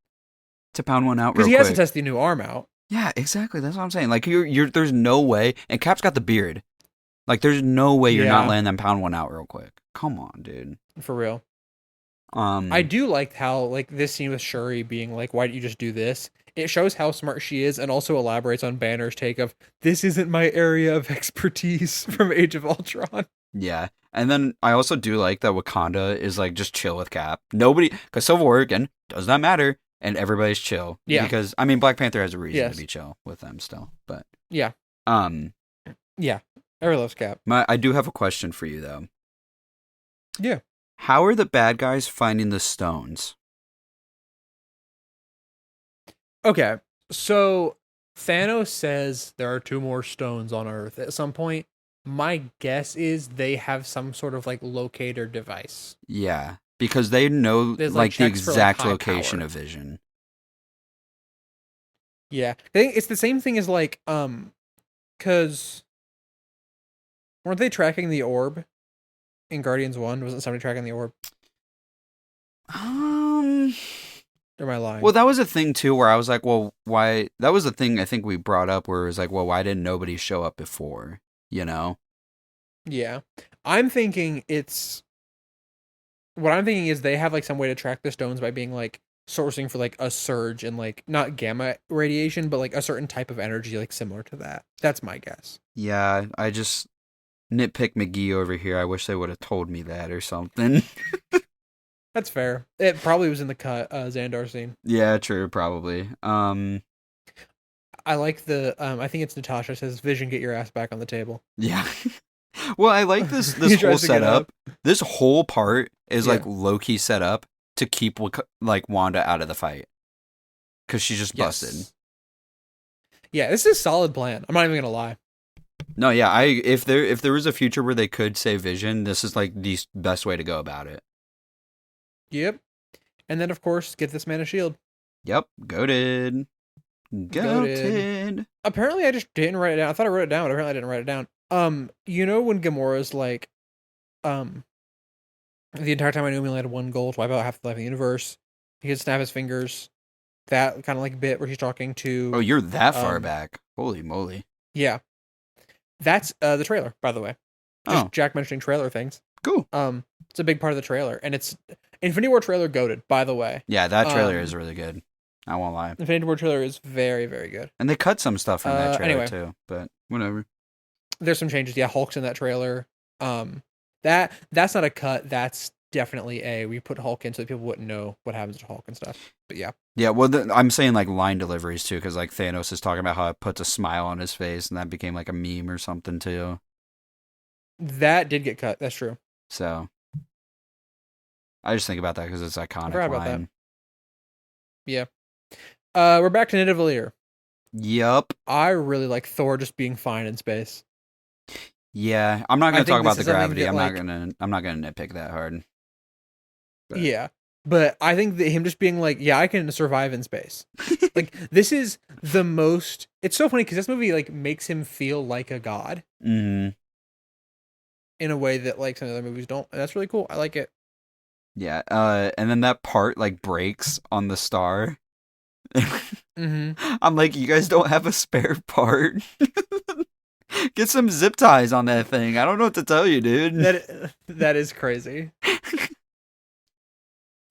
to pound one out real quick. Because he has to test the new arm out. Yeah, exactly. That's what I'm saying. Like, there's no way. And Cap's got the beard. Like, there's no way you're not letting them pound one out real quick. Come on, dude. For real. I do like how, like, this scene with Shuri being like, why don't you just do this? It shows how smart she is and also elaborates on Banner's take of, this isn't my area of expertise from Age of Ultron. Yeah. And then I also do like that Wakanda is, like, just chill with Cap. Nobody, because Civil War, again, does not matter, and everybody's chill. Yeah. Because, I mean, Black Panther has a reason to be chill with them still, but. Yeah. Yeah. Everyone loves Cap. I do have a question for you, though. Yeah. How are the bad guys finding the stones? Okay, so Thanos says there are two more stones on Earth at some point. My guess is they have some sort of like locator device. Yeah, because they know There's like like the checks for like exact high location power. of Vision. Yeah, I think it's the same thing as like because weren't they tracking the orb in Guardians 1? Wasn't somebody tracking the orb? Um. Or am I Well, lying? that was a thing too, where I was like, well, why? That was the thing I think we brought up, where it was like, well, why didn't nobody show up before? You know? Yeah. I'm thinking it's what I'm thinking is they have like some way to track the stones by being like sourcing for like a surge and like not gamma radiation, but like a certain type of energy like similar to that. That's my guess. Yeah, I just nitpick McGee over here. I wish they would have told me that or something. That's fair. It probably was in the cut Xandar scene. Yeah, true, probably. I like the I think it's Natasha says Vision get your ass back on the table. Yeah. Well, I like this He whole tries to get setup. up. This whole part is Yeah. like low key set up to keep like Wanda out of the fight because she's just busted. Yes. Yeah, this is a solid plan. I'm not even gonna lie. No, yeah, if there was a future where they could save Vision, this is like the best way to go about it. Yep. And then of course get this man a shield. Yep, goated. Apparently I just didn't write it down. I thought I wrote it down, but apparently I didn't write it down. You know when Gamora's like, the entire time I knew him, he only had one goal to wipe out half the life of the universe. He could snap his fingers. That kind of like bit where he's talking to. Oh, you're that far back. Holy moly. Yeah. That's the trailer, by the way. Just Jack mentioning trailer things. Cool. It's a big part of the trailer, and it's Infinity War trailer goated, by the way. Yeah, that trailer is really good. I won't lie. Infinity War trailer is very, very good. And they cut some stuff from that trailer anyway, too, but whatever. There's some changes. Yeah, Hulk's in that trailer. That's not a cut. That's definitely we put Hulk in so that people wouldn't know what happens to Hulk and stuff. But yeah. Yeah, well, I'm saying like line deliveries too, because like Thanos is talking about how it puts a smile on his face, and that became like a meme or something too. That did get cut. That's true. So I just think about that because it's iconic. I forgot about line. that. Yeah. We're back to Nidavellir. Yup. I really like Thor just being fine in space. Yeah, I'm not going to talk about the gravity. That, I'm not going to nitpick that hard. But. Yeah, but I think that him just being like, yeah, I can survive in space. Like this is the most. It's so funny because this movie like makes him feel like a god. Mm-hmm. In a way that like some other movies don't. And that's really cool. I like it. Yeah. And then that part like breaks on the star. Mm-hmm. I'm like, you guys don't have a spare part. Get some zip ties on that thing. I don't know what to tell you, dude. That is crazy.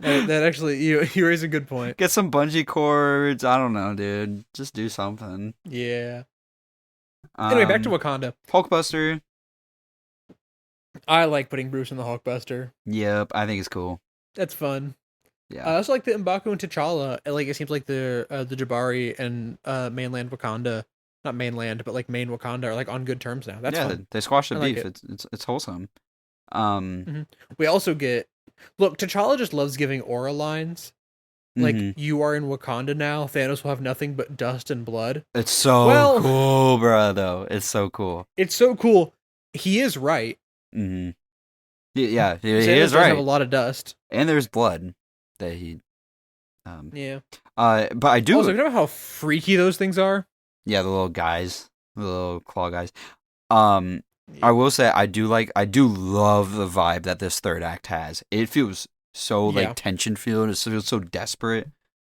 that actually, you raise a good point. Get some bungee cords. I don't know, dude. Just do something. Yeah. Anyway, back to Wakanda. Hulkbuster. I like putting Bruce in the Hulkbuster. Yep, I think it's cool. That's fun. Yeah. I also like the M'Baku and T'Challa. Like it seems like the Jabari and mainland Wakanda, not mainland, but like main Wakanda are like on good terms now. That's fun. They squash the beef. Like It's wholesome. We also get T'Challa just loves giving aura lines. Like you are in Wakanda now. Thanos will have nothing but dust and blood. It's so cool, bro. Though it's so cool. It's so cool. He is right. Mm-hmm. Yeah, he Thanos is does right. Have a lot of dust, and there's blood that he. Yeah. But I do. Also, you know how freaky those things are. Yeah, the little guys, the little claw guys. I will say I do love the vibe that this third act has. It feels so like tension filled. It feels so desperate.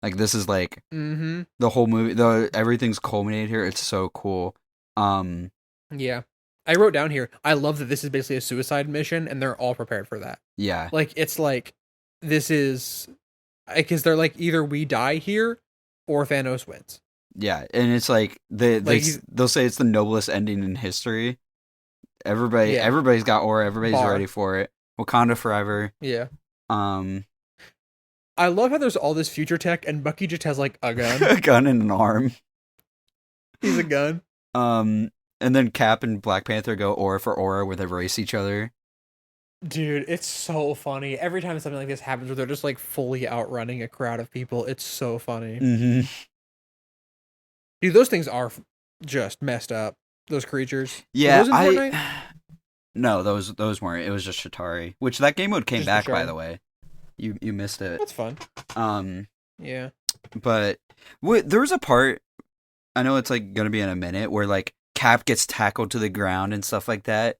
Like this is like the whole movie. Everything's culminated here. It's so cool. Yeah. I wrote down here, I love that this is basically a suicide mission and they're all prepared for that. Yeah. Like, it's like, this is, because they're like, either we die here or Thanos wins. Yeah, and it's like, they'll say it's the noblest ending in history. Everybody's got aura, everybody's ready for it. Wakanda forever. Yeah. I love how there's all this future tech and Bucky just has like a gun. A gun and an arm. He's a gun. And then Cap and Black Panther go aura for aura where they race each other. Dude, it's so funny. Every time something like this happens where they're just like fully outrunning a crowd of people, it's so funny. Mm-hmm. Dude, those things are just messed up. Those creatures. Yeah, Were those in Fortnite? No, those weren't. It was just Shatari, which that game mode came Just back, for by show. the way. You missed it. That's fun. Um, Yeah. but there was a part, I know it's like gonna be in a minute, where like Cap gets tackled to the ground and stuff like that,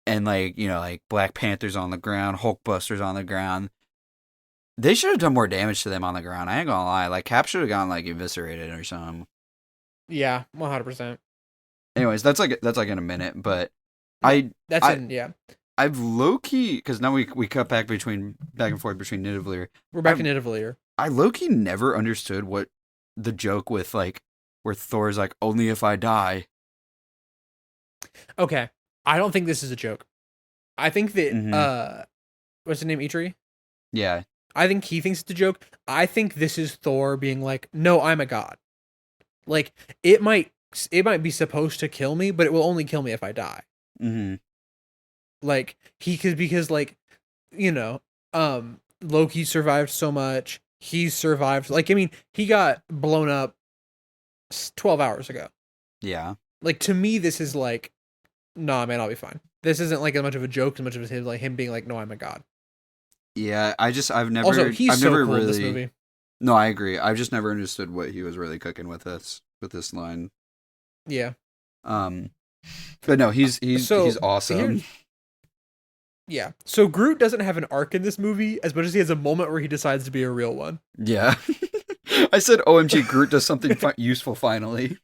and like like Black Panther's on the ground, Hulkbuster's on the ground. They should have done more damage to them on the ground. I ain't gonna lie. Like Cap should have gotten like eviscerated or something. Yeah, 100%. Anyways, that's like in a minute, but Yeah. I've low key, because now we cut back and forth between Nidavellir. We're back in Nidavellir. I low key never understood what the joke with like where Thor's like, only if I die. Okay, I don't think this is a joke. I think that what's his name, Eitri? Yeah. I think he thinks it's a joke. I think this is Thor being like, "No, I'm a god." Like it might be supposed to kill me, but it will only kill me if I die. Mm-hmm. Like because like Loki survived so much. He survived. Like I mean, he got blown up 12 hours ago. Yeah. Like to me, this is like, nah, man, I'll be fine. This isn't like as much of a joke as much as him being like, no, I'm a god. Yeah, I've never. Also, he's I've so never cool really. in this movie. No, I agree. I've just never understood what he was really cooking with this line. Yeah. But no, he's awesome. Yeah. So Groot doesn't have an arc in this movie as much as he has a moment where he decides to be a real one. Yeah. I said, OMG, Groot does something useful finally.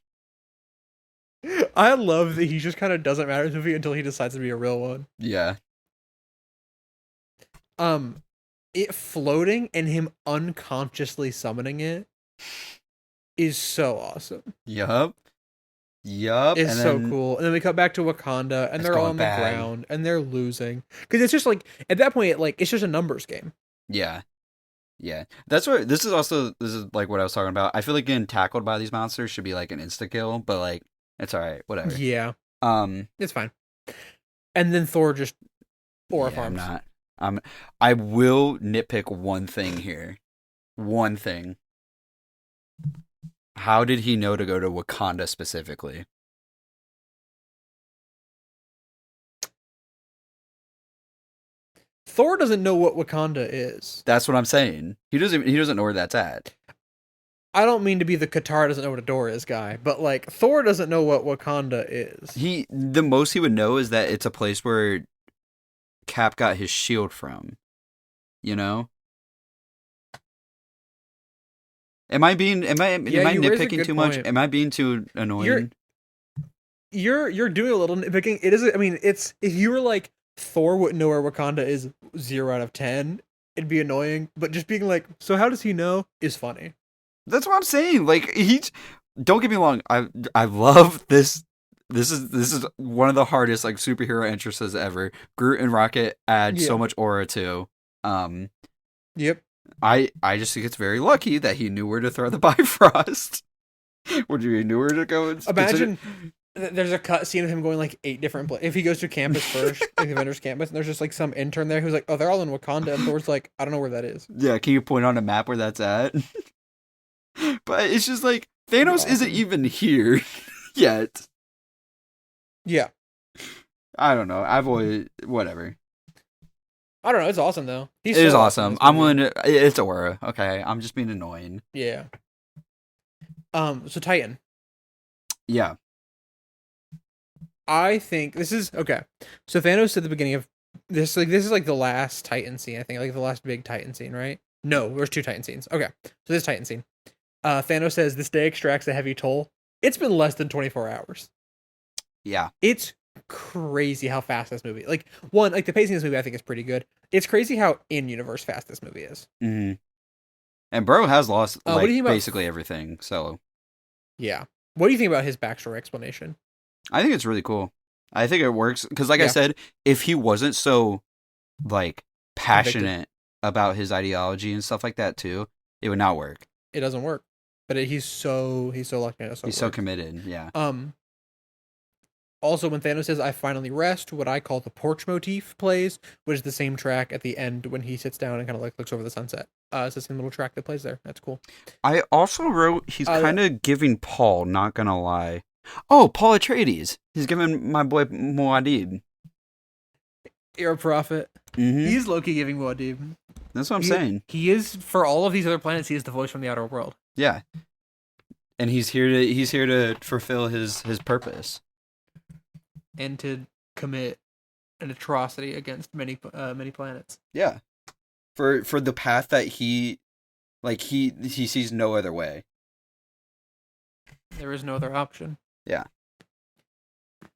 I love that he just kind of doesn't matter in this movie until he decides to be a real one. Yeah. It floating and him unconsciously summoning it is so awesome. Yup. It's so cool. And then we cut back to Wakanda and they're all on the ground and they're losing. Because it's just like, at that point, it's just a numbers game. Yeah. Yeah. That's where, this is like what I was talking about. I feel like getting tackled by these monsters should be like an insta-kill, but like, it's alright. Whatever. Yeah. It's fine. And then Thor just farms. I will nitpick one thing here. One thing. How did he know to go to Wakanda specifically? Thor doesn't know what Wakanda is. That's what I'm saying. He doesn't know where that's at. I don't mean to be the Qatar doesn't know what a door is guy, but like Thor doesn't know what Wakanda is. The most he would know is that it's a place where Cap got his shield from. You know? Am I nitpicking too much? Am I being too annoying? You're doing a little nitpicking. It is. I mean, it's if you were like Thor wouldn't know where Wakanda is 0 out of 10, it'd be annoying. But just being like, so how does he know? Is funny. That's what I'm saying. Like don't get me wrong. I love this. This is one of the hardest like superhero entrances ever. Groot and Rocket add so much aura to. Yep. I just think it's very lucky that he knew where to throw the Bifrost. Would you knew where to go? Imagine there's a cut scene of him going like 8 different places. If he goes to campus first, like the Avengers campus, and there's just like some intern there who's like, oh, they're all in Wakanda, and Thor's like, I don't know where that is. Yeah, can you point on a map where that's at? But it's just like Thanos isn't even here yet. Yeah. I don't know. I've always whatever. I don't know. It's awesome though. It is awesome. I'm willing to. It's aura. Okay, I'm just being annoying. Yeah. So Titan. Yeah. I think this is okay. So Thanos at the beginning of this, like this is like the last Titan scene. I think like the last big Titan scene, right? No, there's 2 Titan scenes. Okay, so this Titan scene. Thanos says this day extracts a heavy toll. It's been less than 24 hours. Yeah. It's crazy how fast this movie. Like the pacing of this movie I think is pretty good. It's crazy how in-universe fast this movie is. Mm-hmm. And bro has lost what do you think basically everything. So yeah. What do you think about his backstory explanation? I think it's really cool. I think it works because, like I said, if he wasn't so like passionate about his ideology and stuff like that too, it would not work. It doesn't work. But he's so lucky. He's so committed. Yeah. Also, when Thanos says, "I finally rest," what I call the porch motif plays, which is the same track at the end when he sits down and kind of like looks over the sunset. It's the same little track that plays there. That's cool. I also wrote he's kind of giving Paul, not gonna lie. Oh, Paul Atreides. He's giving my boy Muad'Dib. You're a prophet. Mm-hmm. He's Loki giving Muad'Dib. That's what I'm saying. He is, for all of these other planets, he is the voice from the outer world. Yeah. And he's here to fulfill his purpose. And to commit an atrocity against many planets. Yeah. For the path that he sees no other way. There is no other option. Yeah.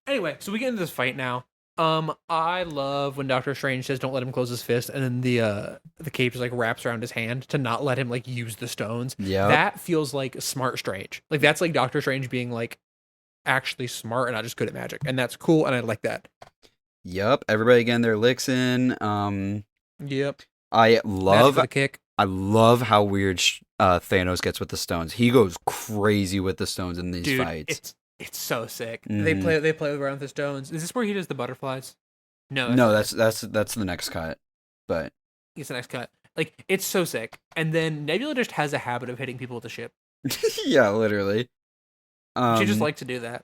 Anyway, so we get into this fight now. I love when Doctor Strange says, "Don't let him close his fist," and then the cape just like wraps around his hand to not let him like use the stones. Yeah. That feels like smart Strange. Like that's like Doctor Strange being like actually smart and not just good at magic, and that's cool, and I like that. Yep. Everybody getting their licks in. Yep. I love the kick. I love how weird Thanos gets with the stones. He goes crazy with the stones in these fights. It's so sick. Mm-hmm. They play around with the stones. Is this where he does the butterflies? No, that's the next cut. But it's the next cut. Like it's so sick. And then Nebula just has a habit of hitting people with the ship. Yeah, literally. She just likes to do that.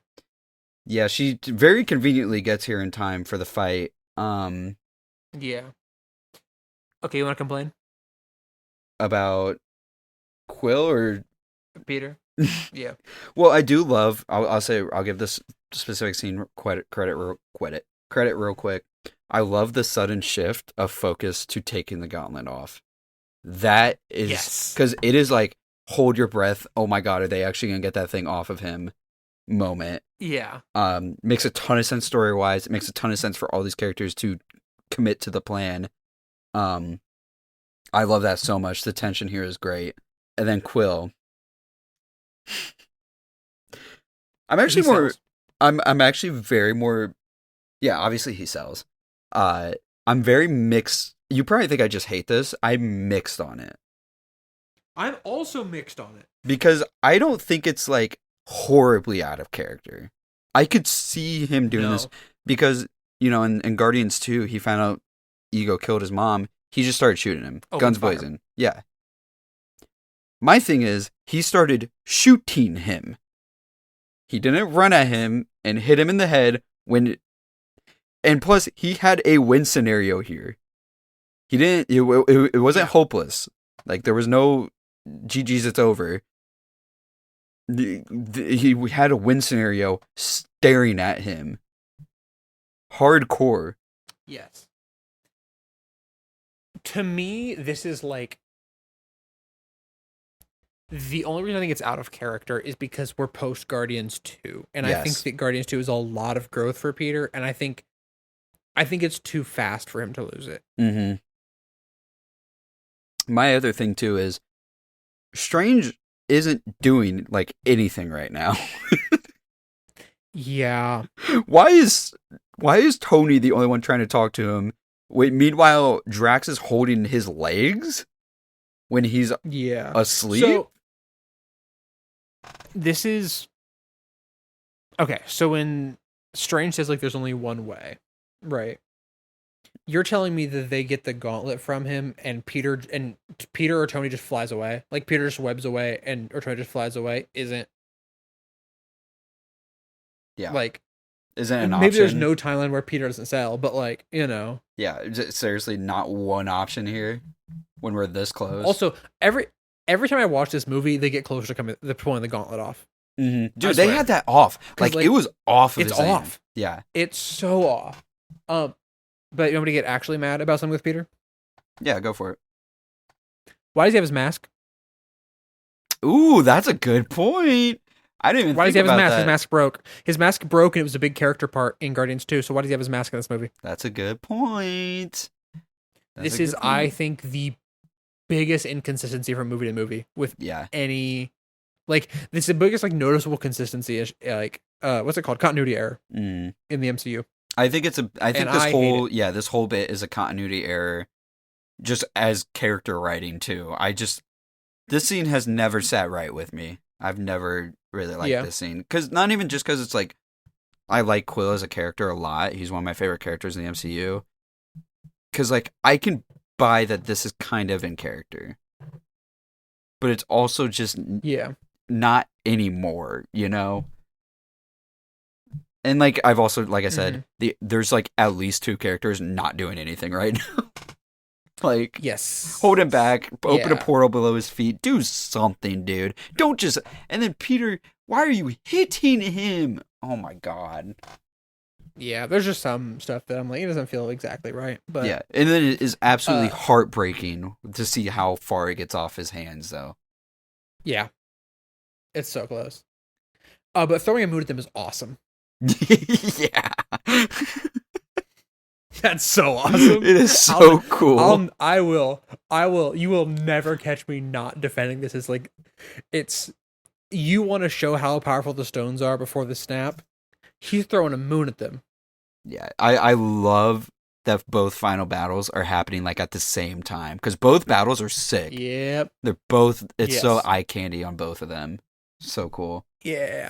Yeah, she very conveniently gets here in time for the fight. Yeah. Okay, you want to complain about Quill or Peter? Yeah. Well, I do love. I'll give this specific scene credit real quick. I love the sudden shift of focus to taking the gauntlet off. That is because it is like hold your breath. Oh my god, are they actually gonna get that thing off of him? Moment. Yeah. Makes a ton of sense story wise. It makes a ton of sense for all these characters to commit to the plan. I love that so much. The tension here is great. And then Quill. I'm actually very more. Yeah, obviously he sells. I'm very mixed. You probably think I just hate this. I'm mixed on it. I'm also mixed on it. Because I don't think it's like horribly out of character. I could see him doing this because, in Guardians 2, he found out Ego killed his mom. He just started shooting him. Guns blazing. Yeah. My thing is, he started shooting him. He didn't run at him and hit him in the head and plus, he had a win scenario here. He didn't, it wasn't hopeless. Like, there was no GG's, it's over. He had a win scenario staring at him. Hardcore. Yes. To me, this is like the only reason I think it's out of character is because we're post Guardians 2. And I think that Guardians 2 is a lot of growth for Peter, and I think it's too fast for him to lose it. Mm-hmm. My other thing too is Strange isn't doing like anything right now. Yeah. Why is Tony the only one trying to talk to him? Wait, meanwhile Drax is holding his legs when he's asleep? So this is okay, so when Strange says like there's only one way, right? You're telling me that they get the gauntlet from him and Peter or Tony just flies away? Like Peter just webs away or Tony just flies away isn't like isn't an maybe option. there's no timeline where Peter doesn't sell, but like, Yeah, seriously not one option here when we're this close. Also, every time I watch this movie, they get closer to pulling the gauntlet off. Mm-hmm. Dude, they had that off. Like it was off of it's off. Yeah. It's so off. But you want me to get actually mad about something with Peter? Yeah, go for it. Why does he have his mask? Ooh, that's a good point. I didn't even Why think does he have his mask? that. His mask broke. His mask broke and it was a big character part in Guardians 2, so why does he have his mask in this movie? That's a good point. This is, I think, the biggest inconsistency from movie to movie with any... Like, this is the biggest, like, noticeable consistency, like, what's it called? Continuity error in the MCU. I think this whole bit is a continuity error just as character writing too. This scene has never sat right with me. I've never really liked this scene. Not even just because it's like I like Quill as a character a lot. He's one of my favorite characters in the MCU. Because, like, I can buy that this is kind of in character. But it's also just not anymore, you know? And, like, I've also, like I said, there's, like, at least 2 characters not doing anything right now. Like, hold him back, open a portal below his feet, do something, dude. Don't just... And then, Peter, why are you hitting him? Oh, my God. Yeah, there's just some stuff that I'm like, it doesn't feel exactly right. But yeah, and then it is absolutely heartbreaking to see how far it gets off his hands, though. Yeah. It's so close. But throwing a moon at them is awesome. Yeah. That's so awesome. It is so cool. I will. You will never catch me not defending this. It's like, you want to show how powerful the stones are before the snap. He's throwing a moon at them. Yeah, I love that both final battles are happening like at the same time because both battles are sick. Yep. They're both. It's so eye candy on both of them. So cool. Yeah.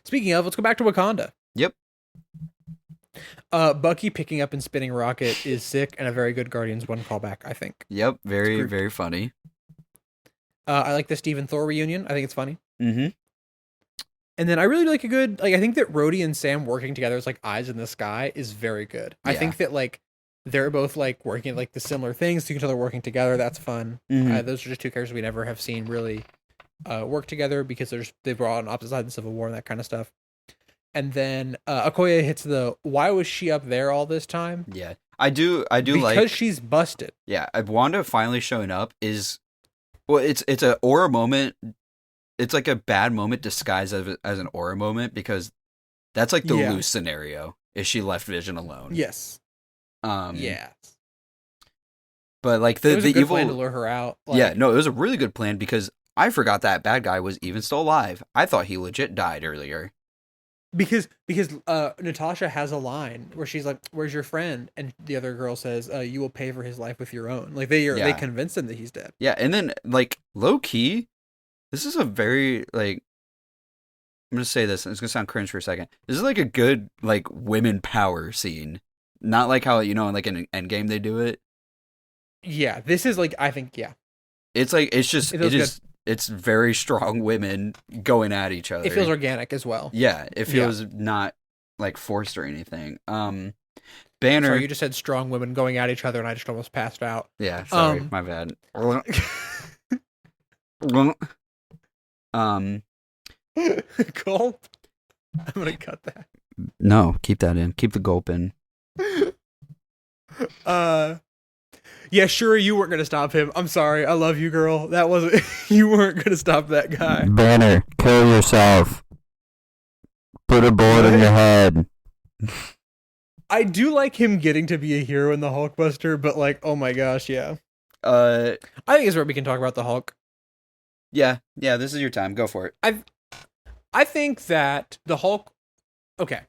Speaking of, let's go back to Wakanda. Yep. Bucky picking up and spinning Rocket is sick and a very good Guardians 1 callback, I think. Yep. Very, very funny. I like the Steve and Thor reunion. I think it's funny. Mm-hmm. And then I really like I think that Rhodey and Sam working together as like eyes in the sky is very good. Yeah. I think that like they're both like working at like the similar things to each other working together. That's fun. Mm-hmm. Those are just 2 characters we never have seen really work together because they brought on opposite sides in Civil War and that kind of stuff. And then Okoye hits the why was she up there all this time? Yeah. I do because she's busted. Yeah, Wanda finally showing up is it's an aura moment. It's like a bad moment disguised as an aura moment because that's like the loose scenario. Is she left Vision alone? Yes. Yes. But like the it was a good evil plan to lure her out. Like, it was a really good plan because I forgot that bad guy was even still alive. I thought he legit died earlier. Because Natasha has a line where she's like, "Where's your friend?" And the other girl says, "You will pay for his life with your own." Like they convinced him that he's dead. Yeah, and then like low key, this is a very like I'm gonna say this, and it's gonna sound cringe for a second. This is like a good like women power scene, not like how like in Endgame they do it. Yeah, this is like I think It's like it's very strong women going at each other. It feels organic as well. Yeah, it feels not like forced or anything. Banner. Sorry, you just said strong women going at each other, and I just almost passed out. Yeah, sorry, my bad. Gulp. I'm gonna cut that. No, keep that in. Keep the gulp in. Yeah, sure, you weren't gonna stop him. I'm sorry. I love you, girl. That wasn't. You weren't gonna stop that guy. Banner, kill yourself. Put a bullet in your head. I do like him getting to be a hero in the Hulkbuster, but like, oh my gosh, yeah. I think it's where we can talk about the Hulk. Yeah, this is your time. Go for it. I think that the Hulk. Okay.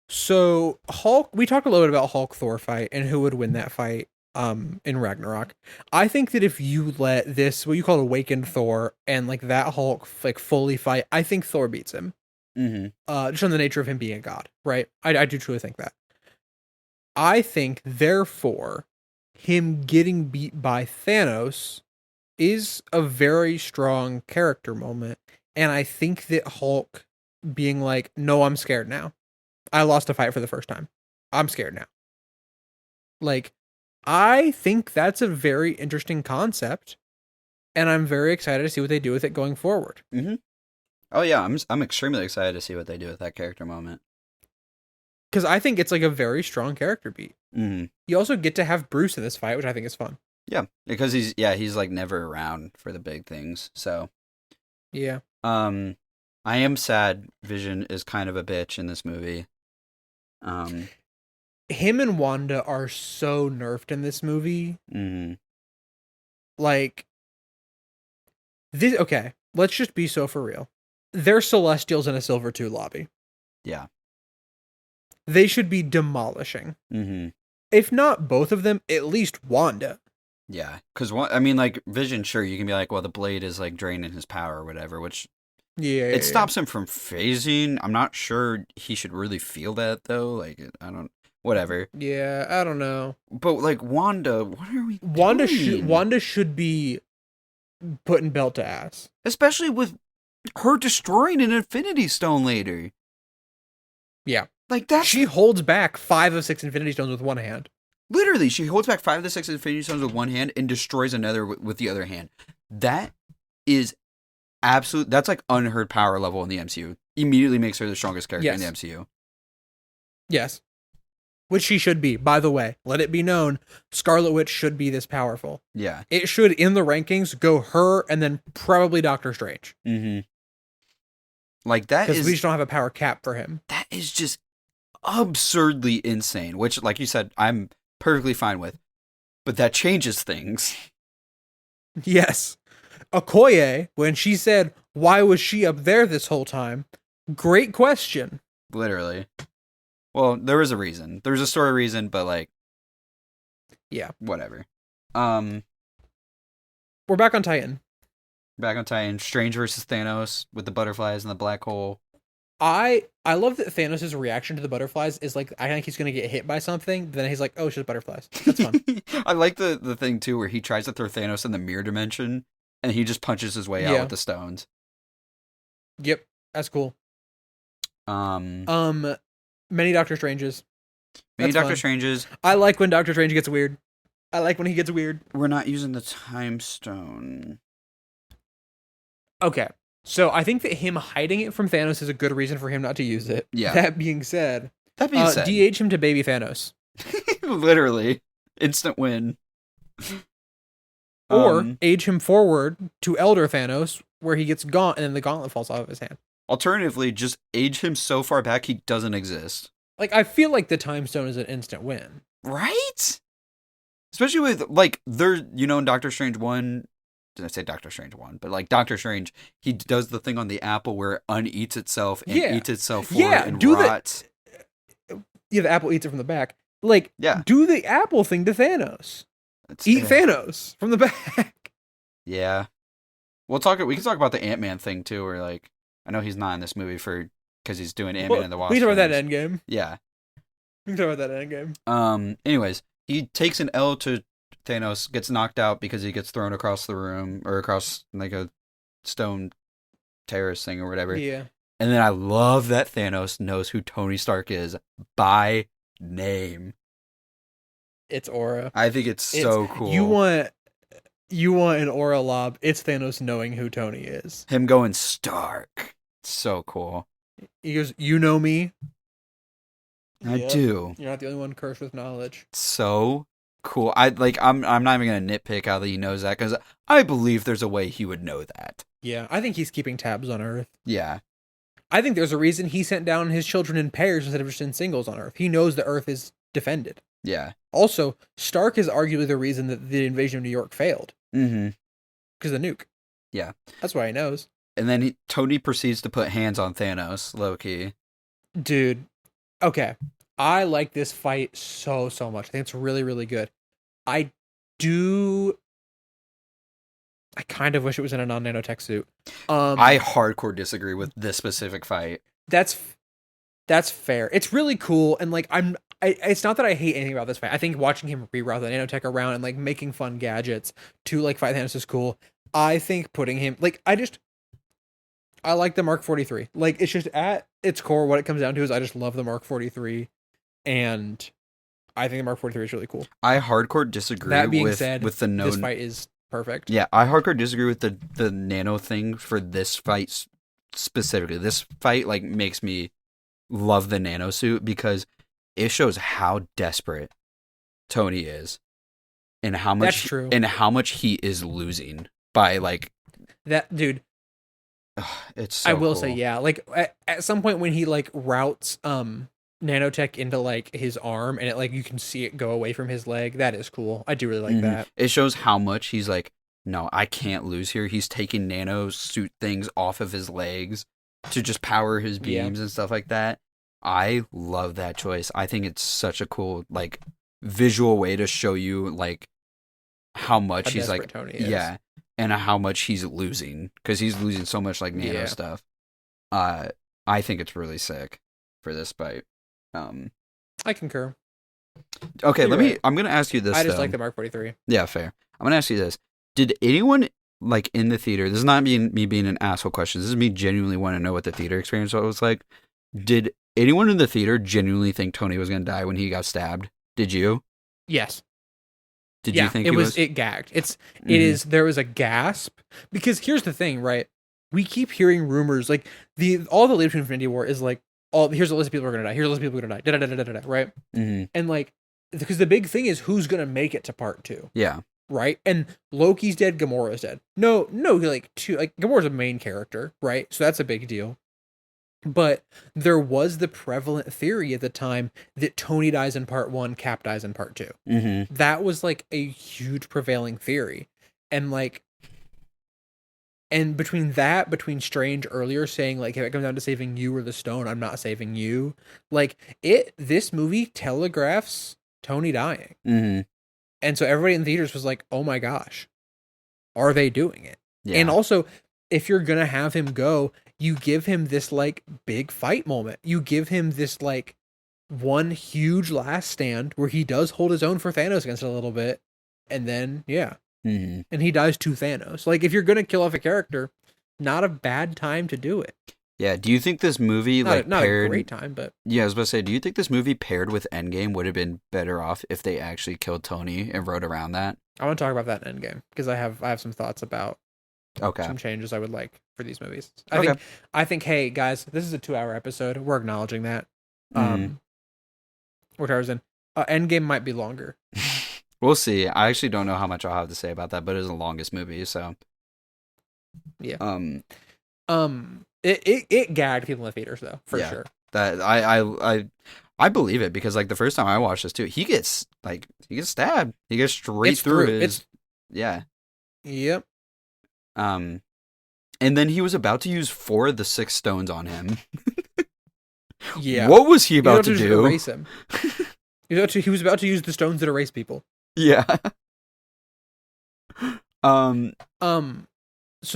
So Hulk, we talked a little bit about Hulk Thor fight and who would win that fight in Ragnarok. I think that if you let this what you call awakened Thor and like that Hulk like fully fight, I think Thor beats him. Mm-hmm. Just on the nature of him being a god, right? I do truly think that. I think therefore him getting beat by Thanos is a very strong character moment, and I think that Hulk being like, "No, I'm scared now. I lost a fight for the first time. I'm scared now." Like, I think that's a very interesting concept, and I'm very excited to see what they do with it going forward. Mm-hmm. Oh yeah, I'm extremely excited to see what they do with that character moment. Because I think it's like a very strong character beat. Mm-hmm. You also get to have Bruce in this fight, which I think is fun. Yeah, because he's like never around for the big things. So yeah. I am sad Vision is kind of a bitch in this movie. Him and Wanda are so nerfed in this movie. Mm-hmm. Like this. Okay, let's just be so for real. They're Celestials in a Silver 2 lobby. Yeah. They should be demolishing. Mm-hmm. If not both of them, at least Wanda. Yeah, because I mean, like Vision, sure, you can be like, well, the blade is like draining his power or whatever, which It stops him from phasing. I'm not sure he should really feel that though. Like I don't. Whatever. Yeah, I don't know. But like Wanda, what are we doing? Wanda should be putting belt to ass, especially with her destroying an Infinity Stone later. Yeah, like that. She holds back 5 of 6 Infinity Stones with one hand. Literally, she holds back 5 of the 6 Infinity Stones with one hand and destroys another with the other hand. That is absolute. That's like unheard power level in the MCU. Immediately makes her the strongest character in the MCU. Yes. Which she should be, by the way. Let it be known, Scarlet Witch should be this powerful. Yeah. It should, in the rankings, go her and then probably Doctor Strange. Mm-hmm. Like that is... Because we just don't have a power cap for him. That is just absurdly insane, which, like you said, I'm perfectly fine with. But that changes things. Yes. Okoye, when she said, why was she up there this whole time? Great question. Literally. Well, there was a reason. There's a story reason, but like, yeah, whatever. We're back on Titan. Strange versus Thanos with the butterflies and the black hole. I love that Thanos' reaction to the butterflies is like, I think he's gonna get hit by something. Then he's like, oh, it's just butterflies. That's fun. I like the thing too where he tries to throw Thanos in the mirror dimension and he just punches his way out with the stones. Yep, that's cool. Many Doctor Stranges. Stranges. I like when Doctor Strange gets weird. I like when he gets weird. We're not using the time stone. Okay. So I think that him hiding it from Thanos is a good reason for him not to use it. Yeah. That being said, DH him to baby Thanos. Literally. Instant win. Or age him forward to Elder Thanos, where he gets gaunt and then the gauntlet falls off of his hand. Alternatively, just age him so far back he doesn't exist. Like, I feel like the Time Stone is an instant win. Right? Especially with, like, in Doctor Strange 1... Did I say Doctor Strange 1? But, like, Doctor Strange, he does the thing on the apple where it uneats itself and eats itself forward and rots. The apple eats it from the back. Like, do the apple thing to Thanos. Eat Thanos from the back. Yeah. We can talk about the Ant-Man thing, too, where, like, I know he's not in this movie because he's doing Ant-Man and the Wasp. We can talk about that in Endgame. Yeah. We can talk about that in Endgame. Anyways, he takes an L to Thanos, gets knocked out because he gets thrown across the room, or across, like, a stone terrace thing or whatever. Yeah. And then I love that Thanos knows who Tony Stark is by name. It's Aura. I think it's so cool. You want an Aura lob, it's Thanos knowing who Tony is. Him going Stark. So cool. He goes, you know me? I do. You're not the only one cursed with knowledge. So cool. I'm not even gonna nitpick how he knows that, because I believe there's a way he would know that. Yeah, I think he's keeping tabs on Earth. Yeah. I think there's a reason he sent down his children in pairs instead of just in singles on Earth. He knows the Earth is defended. Yeah. Also, Stark is arguably the reason that the invasion of New York failed. Mm-hmm. Because of the nuke. Yeah. That's why he knows. And then Tony proceeds to put hands on Thanos, low-key. Dude. Okay. I like this fight so much. I think it's really, really good. I kind of wish it was in a non-nanotech suit. I hardcore disagree with this specific fight. That's fair. It's really cool, and like it's not that I hate anything about this fight. I think watching him reroute the nanotech around and like making fun gadgets to like fight Thanos is cool. I think putting him I like the Mark 43. Like, it's just at its core what it comes down to is I just love the Mark 43, and I think the Mark 43 is really cool. I hardcore disagree. That being said, with the this fight is perfect. Yeah, I hardcore disagree with the nano thing for this fight specifically. This fight like makes me love the nano suit because it shows how desperate Tony is and how much That's true. And how much he is losing by like that dude. It's so I will cool. say, yeah, like at some point when he like routes nanotech into like his arm and it like you can see it go away from his leg, that is cool. I do really like that. It shows how much he's like, no, I can't lose here. He's taking nano suit things off of his legs to just power his beams and stuff like that. I love that choice. I think it's such a cool like visual way to show you like how much he's like Tony is. Yeah. and how much he's losing, because he's losing so much like nano stuff. I think it's really sick for this fight. I concur. Okay, You're I'm gonna ask you this. I just though. like the Mark 43. Yeah, fair. I'm gonna ask you this: did anyone like in the theater? This is not me being an asshole question. This is me genuinely want to know what the theater experience was like. Did anyone in the theater genuinely think Tony was gonna die when he got stabbed? Did you? Yes. Did you think it gagged? It is. There was a gasp, because here's the thing, right? We keep hearing rumors like all the lead to Infinity War is like, here's a list of people who are gonna die. Here's a list of people who are gonna die. Da, da, da, da, da, da, right? Mm-hmm. And like, because the big thing is who's gonna make it to part 2. Yeah. Right? And Loki's dead. Gamora's dead. No, Gamora's a main character, right? So that's a big deal. But there was the prevalent theory at the time that Tony dies in part 1, Cap dies in part 2. Mm-hmm. That was like a huge prevailing theory. And like, and between Strange earlier saying like, if it comes down to saving you or the stone, I'm not saving you. Like this movie telegraphs Tony dying. Mm-hmm. And so everybody in theaters was like, oh my gosh, are they doing it? Yeah. And also, if you're going to have him go, you give him this like big fight moment. You give him this like one huge last stand where he does hold his own for Thanos against it a little bit. And then, Mm-hmm. and he dies to Thanos. Like, if you're going to kill off a character, not a bad time to do it. Yeah. Do you think this movie not paired? A great time, but Yeah, I was about to say, do you think this movie paired with Endgame would have been better off if they actually killed Tony and wrote around that? I want to talk about that in Endgame because I have some thoughts about some changes I would like for these movies. I think, hey guys, this is a 2-hour episode. We're acknowledging that. What hours in? Endgame might be longer. We'll see. I actually don't know how much I'll have to say about that, but it is the longest movie, so yeah. It gagged people in the theaters though, for sure. That I believe it, because like the first time I watched this too, he gets stabbed. He gets straight through his. Yeah. Yep. And then he was about to use 4 of the 6 stones on him. Yeah. What was he about to do? Erase him. He was about to use the stones that erase people. Yeah. So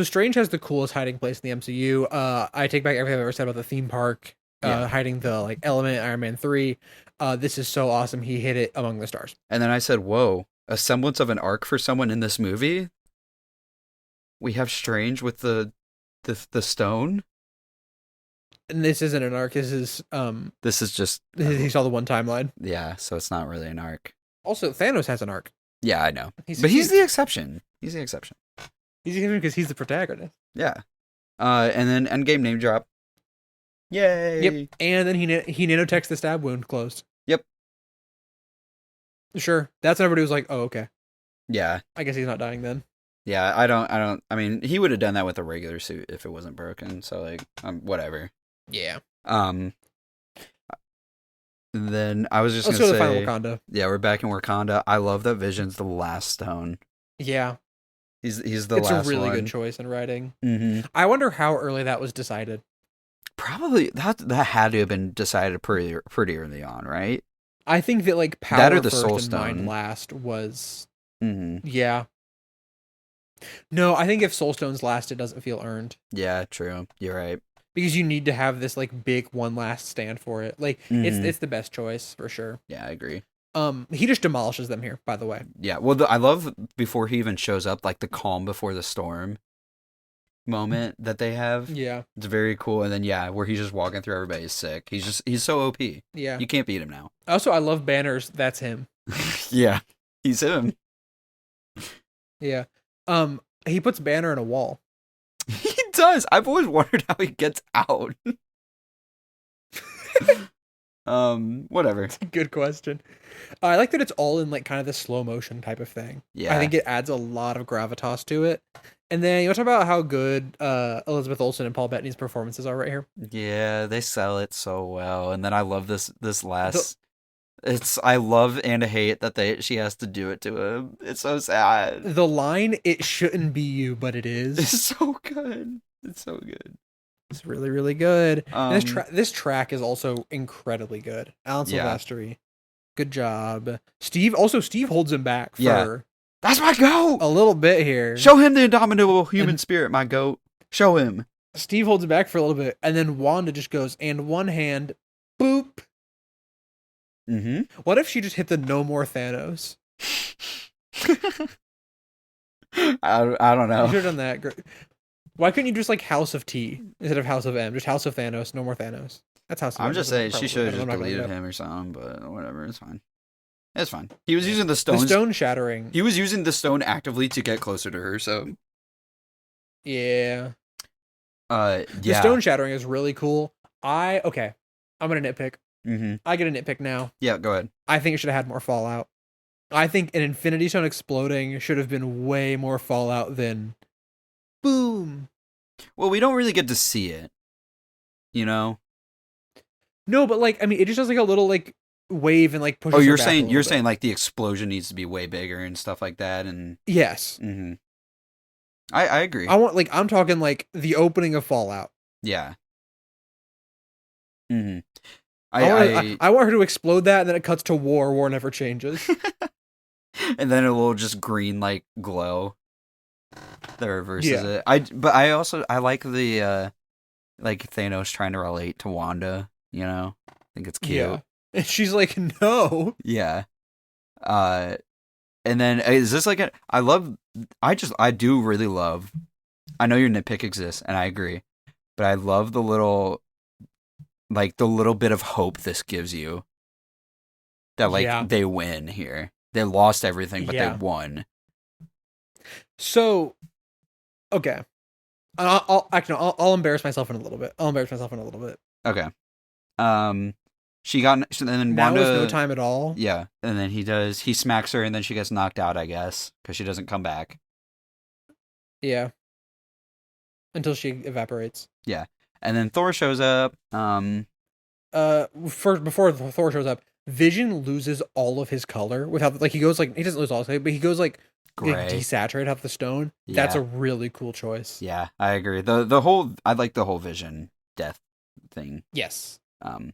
Strange has the coolest hiding place in the MCU. I take back everything I've ever said about the theme park. Hiding the like element, Iron Man 3. This is so awesome. He hit it among the stars. And then I said, "Whoa, a semblance of an arc for someone in this movie." We have Strange with the stone. And this isn't an arc. This is just he saw the one timeline. Yeah, so it's not really an arc. Also, Thanos has an arc. Yeah, I know. He's the exception. He's the exception. He's the exception because he's the protagonist. Yeah. And then Endgame name drop. Yay. Yep. And then he nanotechs the stab wound closed. Yep. Sure. That's when everybody was like, oh, okay. Yeah. I guess he's not dying then. Yeah, I mean, he would have done that with a regular suit if it wasn't broken, so like, whatever. Yeah. Then I was just Let's gonna go say, to the final Wakanda. Yeah, we're back in Wakanda. I love that Vision's the last stone. Yeah. He's the last one. It's a really good choice in writing. Mm-hmm. I wonder how early that was decided. Probably that had to have been decided pretty early on, right? I think that like power that or the first Soul and Stone. mind last was. Mm-hmm. Yeah. No, I think if Soul Stone's last, it doesn't feel earned. Yeah, true. You're right. Because you need to have this like big one last stand for it. Like it's the best choice for sure. Yeah, I agree. He just demolishes them here, by the way. Yeah, well, I love before he even shows up, like the calm before the storm moment that they have. Yeah, it's very cool. And then where he's just walking through, everybody's sick. He's so OP. Yeah, you can't beat him now. Also, I love Banner's. That's him. Yeah, he's him. Yeah. He puts Banner in a wall. He does. I've always wondered how he gets out. Whatever. It's a good question. I like that it's all in like kind of the slow motion type of thing. Yeah. I think it adds a lot of gravitas to it. And then you want to talk about how good Elizabeth Olsen and Paul Bettany's performances are right here. Yeah, they sell it so well. And then I love this last. I love and hate that she has to do it to him. It's so sad. The line, "It shouldn't be you, but it is." It's so good. It's so good. It's really, really good. This track is also incredibly good. Alan Silvestri, good job. Steve holds him back for That's my goat. a little bit here. Show him the indomitable human spirit, my goat. Show him. Steve holds it back for a little bit, and then Wanda just goes, and one hand, boop. Mm-hmm. What if she just hit the no more Thanos? I don't know. You should have done that. Why couldn't you just like House of T instead of House of M? Just House of Thanos, no more Thanos. That's House of M. I'm just saying she should have just deleted him or something, but whatever, it's fine. It's fine. He was using the stones. The stone shattering. He was using the stone actively to get closer to her, so. Yeah. Yeah. The stone shattering is really cool. I'm gonna nitpick. Mm-hmm. I get a nitpick now. Yeah, go ahead. I think it should have had more fallout. I think an Infinity Stone exploding should have been way more fallout than boom. Well, we don't really get to see it. You know? No, but like, I mean, it just does like a little like wave and like pushes. Oh, you're her back saying a little bit. like the explosion needs to be way bigger and stuff like that, and Yes. mm-hmm. I agree. I'm talking like the opening of Fallout. Yeah. Mm-hmm. I want her to explode that, and then it cuts to war. War never changes. And then it will just green like glow that reverses Yeah. it. But I like the like Thanos trying to relate to Wanda, you know? I think it's cute. Yeah. And she's like, no. Yeah. And then is this like I do really love, I know your nitpick exists and I agree, but I love the little bit of hope this gives you that like they win here. They lost everything, but they won. So, okay. I'll embarrass myself in a little bit. Okay. And then Now Wanda, is no time at all. Yeah, and then he smacks her, and then she gets knocked out, I guess, because she doesn't come back. Yeah. Until she evaporates. Yeah, and then Thor shows up. Before Thor shows up, Vision loses all of his color without he goes like he doesn't lose all his color, but he goes like gray, desaturate half the stone. Yeah. That's a really cool choice. Yeah, I agree. The whole I like the whole Vision death thing. Yes. Thor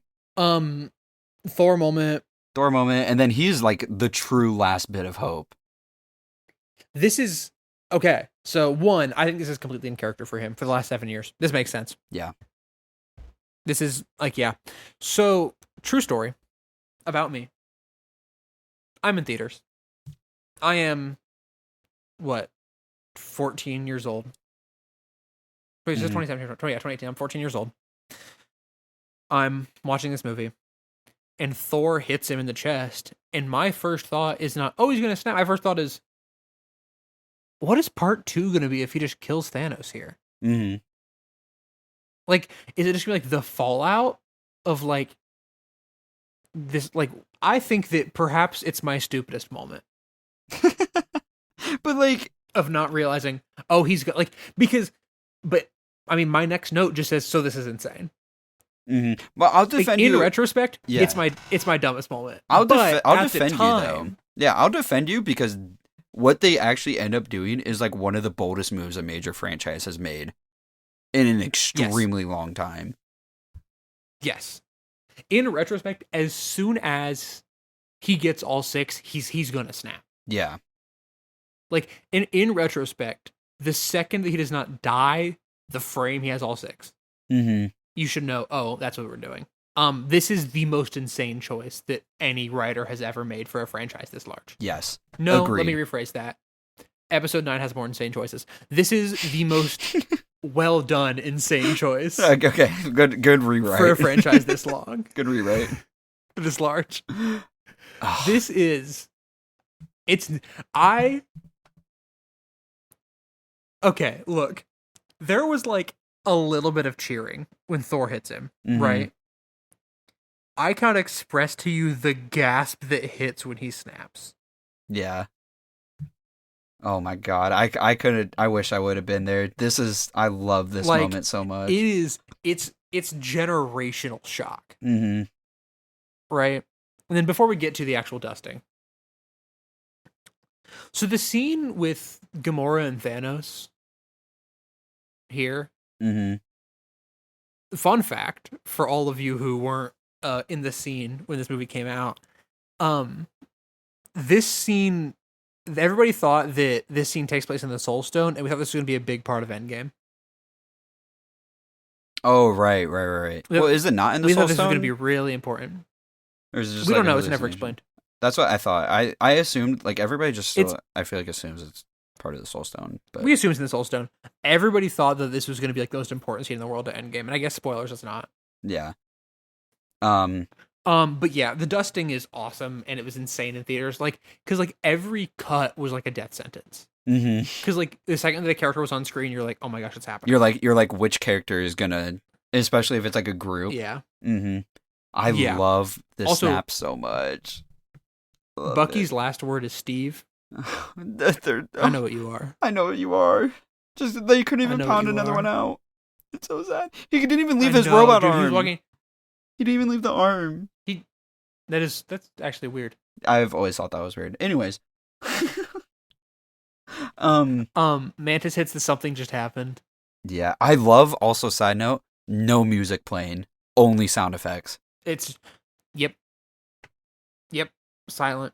moment, and then he's like the true last bit of hope. This is okay. So one, I think this is completely in character for him for the last 7 years. This makes sense. Yeah. This is So true story about me. I'm in theaters. I am 14 years old. Wait, this is 2017. 2018. I'm 14 years old. I'm watching this movie, and Thor hits him in the chest, and my first thought is not, oh, he's gonna snap. My first thought is, what is part 2 gonna be if he just kills Thanos here? Mm-hmm. Like, is it just gonna be like the fallout of like this? Like, I think that perhaps it's my stupidest moment. But like, of not realizing, oh, he's got but I mean, my next note just says, so this is insane. Mm-hmm. Well, I'll defend you. In retrospect, it's my dumbest moment. I'll defend you though. Yeah, I'll defend you because what they actually end up doing is like one of the boldest moves a major franchise has made in an extremely long time. Yes. In retrospect, as soon as he gets all 6, he's gonna snap. Yeah. Like in retrospect, the second that he does not die, the frame he has all 6. Mm-hmm. You should know, oh, that's what we're doing. This is the most insane choice that any writer has ever made for a franchise this large. Yes. No, agreed. Let me rephrase that. Episode 9 has more insane choices. This is the most well done insane choice. Okay, good rewrite. For a franchise this long. Good rewrite. This large. Oh. This is... Okay, look. There was like a little bit of cheering when Thor hits him, right? I can't express to you the gasp that hits when he snaps. Yeah. Oh my god, I wish I would have been there. I love this moment so much. It's generational shock. Mm-hmm. Right? And then before we get to the actual dusting. So the scene with Gamora and Thanos here. Mm-hmm. Fun fact for all of you who weren't in the scene when this movie came out. This scene everybody thought that this scene takes place in the Soul Stone, and we thought this was going to be a big part of Endgame. Oh, right. Well, is it not in the We Soul thought this was going Stone? to be really important. Or is it just We like don't a know. It's never hallucination? explained. That's what I thought. I assumed, like, everybody just It's still, I feel like assumes it's part of the Soul Stone. But We assume it's in the Soul Stone. Everybody thought that this was going to be like the most important scene in the world at Endgame, and I guess spoilers, it's not. yeah. But yeah, the dusting is awesome, and it was insane in theaters. Like, because like every cut was like a death sentence. Because like the second that a character was on screen, you're like, oh my gosh, it's happening. You're like, which character is gonna, especially if it's like a group. Yeah. I love the Also, snap so much. Love Bucky's it. last word is Steve. They're- I know what you are. I know what you are. Just they couldn't even know what pound you another are. one out. It's so sad. He didn't even leave I his know, robot dude, he was arm. walking- He didn't even leave the arm. That's actually weird. I've always thought that was weird. Anyways. Mantis hits the something just happened. Yeah, I love, also side note, no music playing, only sound effects. It's yep, silent.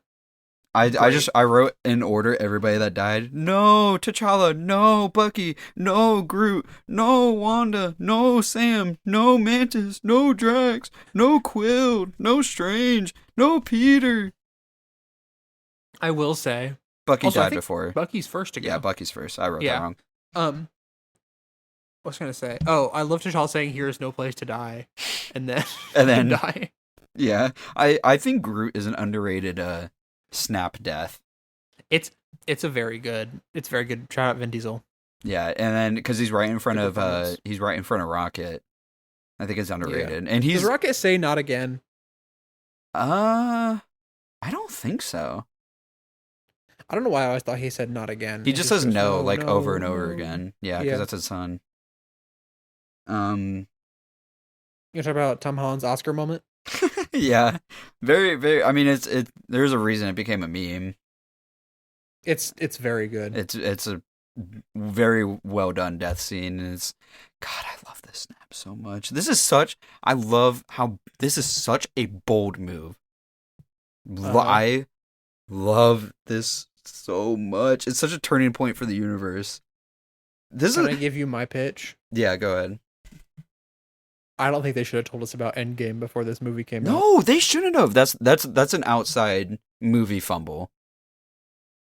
I wrote in order everybody that died. No T'Challa, no Bucky, no Groot, no Wanda, no Sam, no Mantis, no Drax, no Quill, no Strange, no Peter. I will say Bucky also, I died think before. Bucky's first to go. Yeah, Bucky's first. I wrote that wrong. What was I gonna say? Oh, I love T'Challa saying "Here is no place to die," and then die. Yeah, I think Groot is an underrated snap death. It's very good. It's very good. Shout out Vin Diesel. Yeah, and then because he's right in front of Rocket. I think it's underrated, and he's Does Rocket say "not again"? I don't think so. I don't know why I always thought he said "not again." He It just goes, says no, no, over and no. over again. Yeah, because that's his son. You talk about Tom Holland's Oscar moment. Yeah, very, very. I mean, there's a reason it became a meme. It's very good. It's a very well done death scene, and God, I love this snap so much. I love how this is such a bold move. I love this so much. It's such a turning point for the universe. Can I give you my pitch? Yeah, go ahead. I don't think they should have told us about Endgame before this movie came out. No, they shouldn't have. That's an outside movie fumble.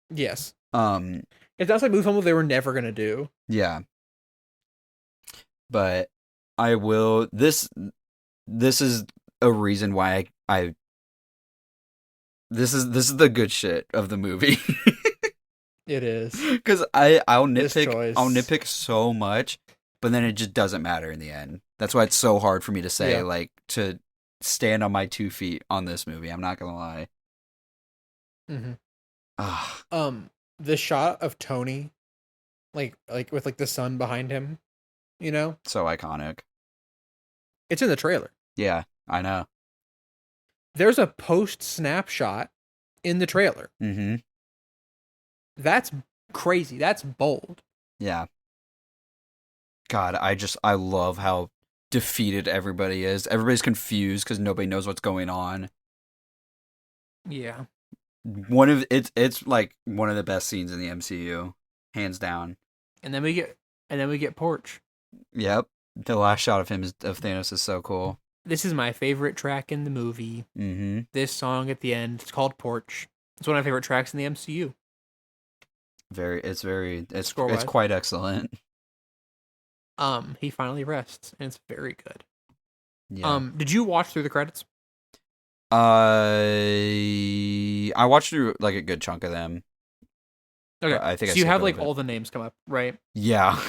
Yes. If that's like movie fumble, they were never gonna do. Yeah. But I will. This is a reason why I this is the good shit of the movie. It is. Because I'll nitpick so much, but then it just doesn't matter in the end. That's why it's so hard for me to say, like, to stand on my 2 feet on this movie. I'm not gonna lie. The shot of Tony, like with like the sun behind him, you know, So iconic. it's in the trailer. Yeah, I know. There's a post snapshot in the trailer. Mm-hmm. That's crazy. That's bold. Yeah. God, I love how defeated everybody is. Everybody's confused because nobody knows what's going on. Yeah. It's like one of the best scenes in the MCU, hands down. And then we get Porch. Yep. The last shot of Thanos is so cool. This is my favorite track in the movie. Mm-hmm. This song at the end, it's called Porch. It's one of my favorite tracks in the MCU. It's Score-wise. quite excellent. He finally rests, and it's very good. Yeah. Did you watch through the credits? I watched through like a good chunk of them. Okay, I think so I you skipped have a like little bit. all the names come up, right? Yeah.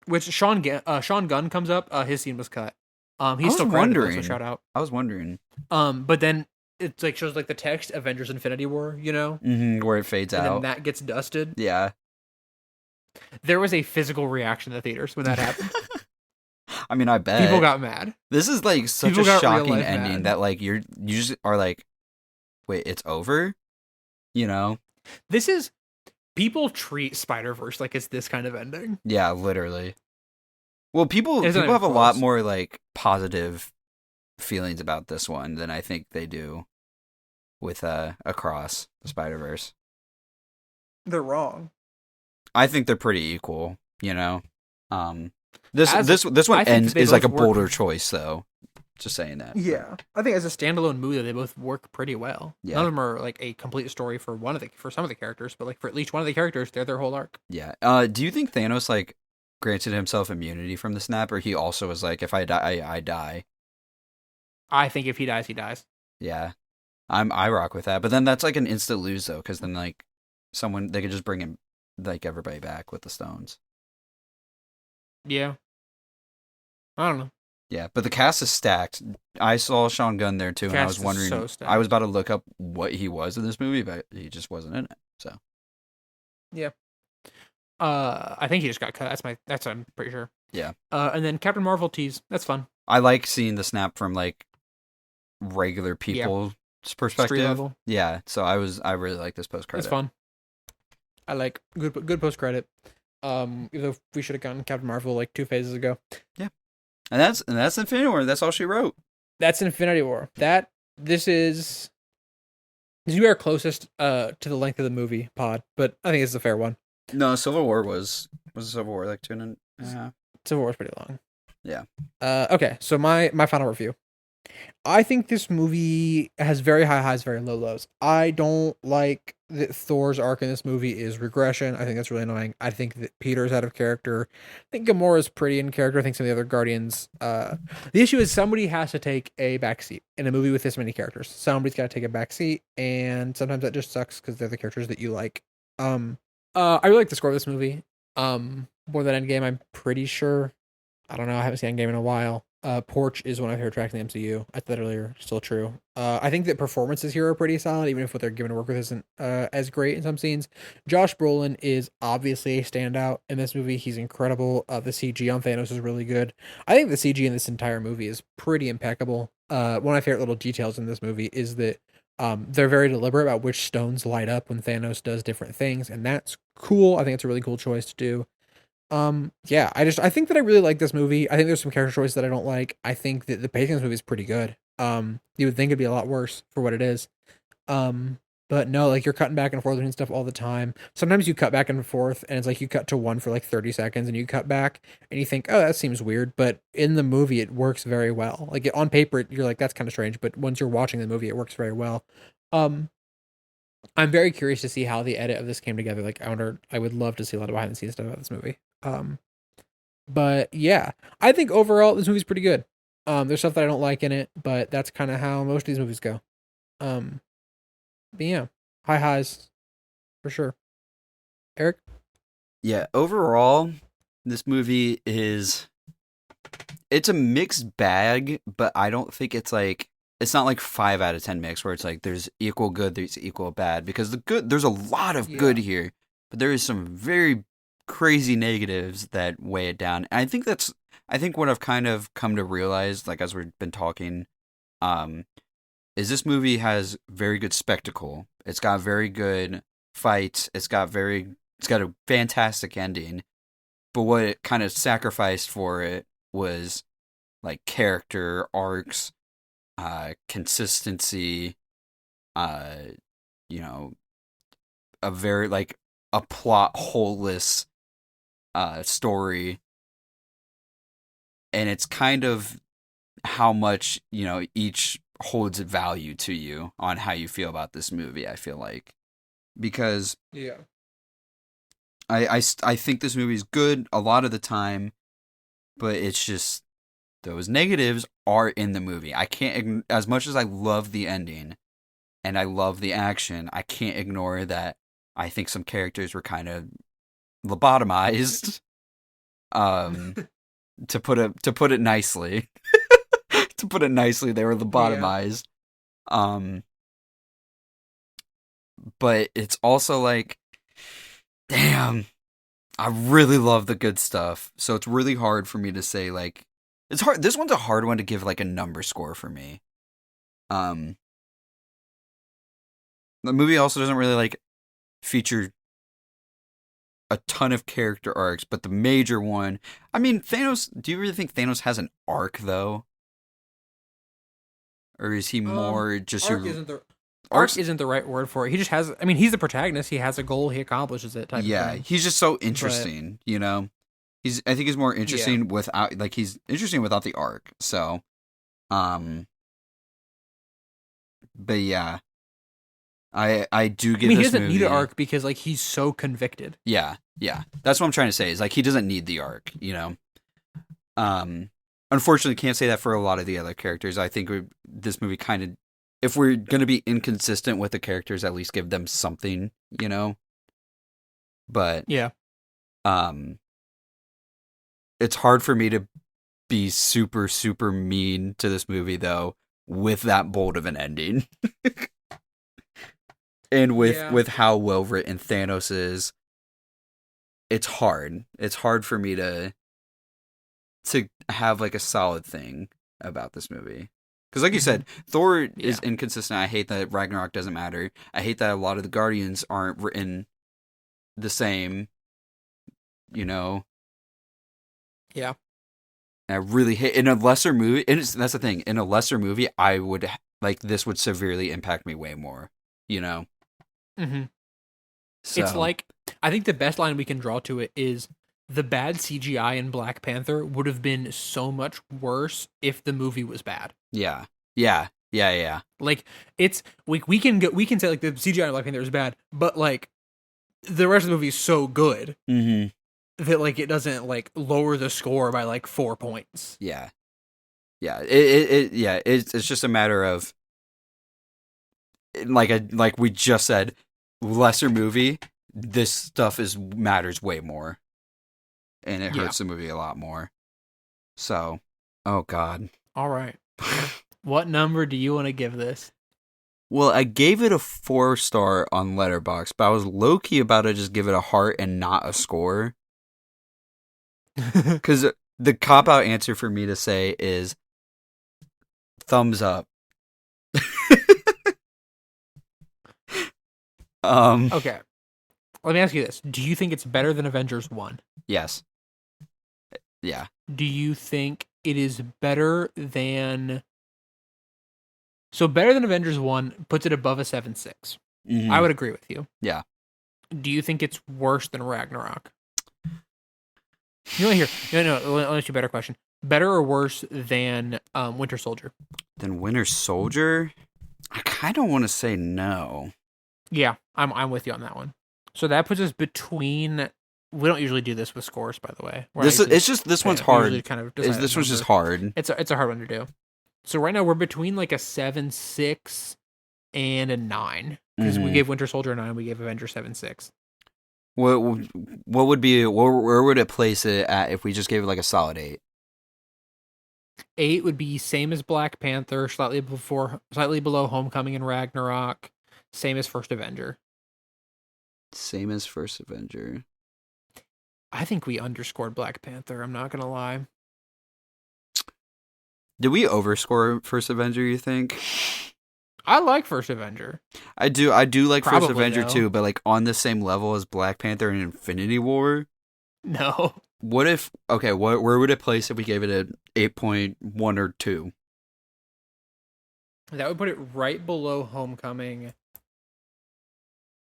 Which Sean Gunn comes up. His scene was cut. He's was still credited, wondering. so shout out. I was wondering. But then it like shows like the text Avengers Infinity War, you know, Where it fades and out. then that gets dusted. Yeah. There was a physical reaction in the theaters when that happened. I mean, I bet People got mad. This is like such People a got shocking real-life ending mad. that like you just are like, wait, it's over? You know? People treat Spider-Verse like it's this kind of ending. Yeah, literally. Well, people It's not have a even lot close. more like positive feelings about this one than I think they do with Across the Spider-Verse. they're wrong. I think they're pretty equal, you know. This As this one I think that ends they is like a both work. bolder choice, though. Just saying that. Yeah, I think as a standalone movie, they both work pretty well. Yeah. None of them are like a complete story for some of the characters, but like for at least one of the characters, they're their whole arc. Yeah. Do you think Thanos like granted himself immunity from the snap, or he also was like, if I die, I die? I think if he dies, he dies. Yeah, I rock with that. But then that's like an instant lose though, because then like they could just bring him like everybody back with the stones. Yeah, I don't know. Yeah, but the cast is stacked. I saw Sean Gunn there too, and I was wondering. I was about to look up what he was in this movie, but he just wasn't in it. So. Yeah. I think he just got cut. I'm pretty sure. Yeah. And then Captain Marvel tease. That's fun. I like seeing the snap from like regular people's perspective. Street level. Yeah. So I really like this post credit. It's fun. I like good post credit. Even though we should have gotten Captain Marvel like 2 phases ago. Yeah. And that's Infinity War. That's all she wrote. That's Infinity War. This is you are closest to the length of the movie pod, but I think it's a fair one. No, Civil War was Civil War like 2.5? Civil War is pretty long. Yeah. Okay, so my final review. I think this movie has very high highs, very low lows. I don't like that Thor's arc in this movie is regression. I think that's really annoying. I think that Peter's out of character. I think Gamora's pretty in character. I think some of the other Guardians. The issue is somebody has to take a backseat in a movie with this many characters. Somebody's got to take a backseat, and sometimes that just sucks because they're the characters that you like. I really like the score of this movie. More than Endgame, I'm pretty sure. I don't know. I haven't seen Endgame in a while. Porch is one of my favorite tracks in the MCU. I said that earlier. Still true. I think that performances here are pretty solid, even if what they're given to work with isn't as great in some scenes. Josh Brolin is obviously a standout in this movie. He's incredible. The CG on Thanos is really good. I think the CG in this entire movie is pretty impeccable. One of my favorite little details in this movie is that they're very deliberate about which stones light up when Thanos does different things, and that's cool. I think it's a really cool choice to do. Yeah, I think that I really like this movie. I think there's some character choices that I don't like. I think that the pacing of this movie is pretty good. You would think it'd be a lot worse for what it is. But no, like you're cutting back and forth between stuff all the time. Sometimes you cut back and forth and it's like you cut to one for like 30 seconds and you cut back and you think, oh, that seems weird. But in the movie, it works very well. Like on paper, you're like, that's kind of strange. But once you're watching the movie, it works very well. I'm very curious to see how the edit of this came together. Like I would love to see a lot of behind the scenes stuff about this movie. But yeah, I think overall this movie's pretty good. There's stuff that I don't like in it, but that's kind of how most of these movies go. But yeah, high highs for sure. Eric? Yeah, overall, this movie it's a mixed bag, but I don't think it's not like 5 out of 10 mix where it's like there's equal good, there's equal bad, because there's a lot of good here, but there is some very crazy negatives that weigh it down. And I think what I've kind of come to realize, like as we've been talking, is this movie has very good spectacle. It's got very good fights. It's got a fantastic ending. But what it kind of sacrificed for it was like character arcs, consistency, you know, a very like a plot holeless story, and it's kind of how much, you know, each holds value to you on how you feel about this movie. I feel like, because Yeah. I think this movie is good a lot of the time, but it's just those negatives are in the movie. I can't, as much as I love the ending and I love the action, I can't ignore that I think some characters were kind of lobotomized. To put it nicely. To put it nicely, they were lobotomized. Yeah. But it's also like, damn, I really love the good stuff. So it's really hard for me to say, like, it's hard. This one's a hard one to give like a number score for me. The movie also doesn't really like feature a ton of character arcs, but the major one, I mean, Thanos, do you really think Thanos has an arc though? Or is he more just arc isn't the arc isn't the right word for it. He just has. I mean, he's the protagonist. He has a goal. He accomplishes it. Type of thing. He's just so interesting. You know, I think he's more interesting without he's interesting without the arc. So, but yeah, I do give. I mean, this he doesn't movie, need an arc because like he's so convicted. Yeah, that's what I'm trying to say. Is like he doesn't need the arc. You know, unfortunately, can't say that for a lot of the other characters. I think this movie kind of, if we're going to be inconsistent with the characters, at least give them something, you know? But, yeah. It's hard for me to be super, super mean to this movie, though, with that bold of an ending. And with how well written Thanos is, it's hard. It's hard for me to have like a solid thing about this movie. Because like you said, Thor is inconsistent. I hate that Ragnarok doesn't matter. I hate that a lot of the Guardians aren't written the same, you know? Yeah. And I really hate, in a lesser movie, and that's the thing, in a lesser movie, I would, like, this would severely impact me way more, you know? Mm-hmm. So. It's like, I think the best line we can draw to it is, the bad CGI in Black Panther would have been so much worse if the movie was bad. Yeah. Like it's we can say like the CGI in Black Panther is bad, but like the rest of the movie is so good that like it doesn't like lower the score by like 4 points. Yeah. It's just a matter of like we just said, lesser movie. This stuff matters way more. And it hurts the movie a lot more. So, oh God. All right. What number do you want to give this? Well, I gave it a 4-star on Letterboxd, but I was low-key about to just give it a heart and not a score. Because the cop-out answer for me to say is thumbs up. Okay. Let me ask you this. Do you think it's better than Avengers 1? Yes. Yeah. Do you think it is better than... So better than Avengers 1 puts it above a 7.6. Mm-hmm. I would agree with you. Yeah. Do you think it's worse than Ragnarok? No, let me ask you a better question. Better or worse than Winter Soldier? Than Winter Soldier? I kind of want to say no. Yeah, I'm with you on that one. So that puts us between... We don't usually do this with scores, by the way. This one's hard. This one's just hard. It's a hard one to do. So right now we're between like a 7.6 and a 9 because we gave Winter Soldier a 9, we gave Avenger 7.6. What would be where would it place it at if we just gave it like a solid 8? 8 would be same as Black Panther, slightly below Homecoming and Ragnarok, same as First Avenger. Same as First Avenger. I think we underscored Black Panther, I'm not going to lie. Did we overscore First Avenger, you think? I like First Avenger. I do like First Avenger too, but like on the same level as Black Panther and Infinity War? No. What if, okay, where would it place if we gave it an 8.1 or 2? That would put it right below Homecoming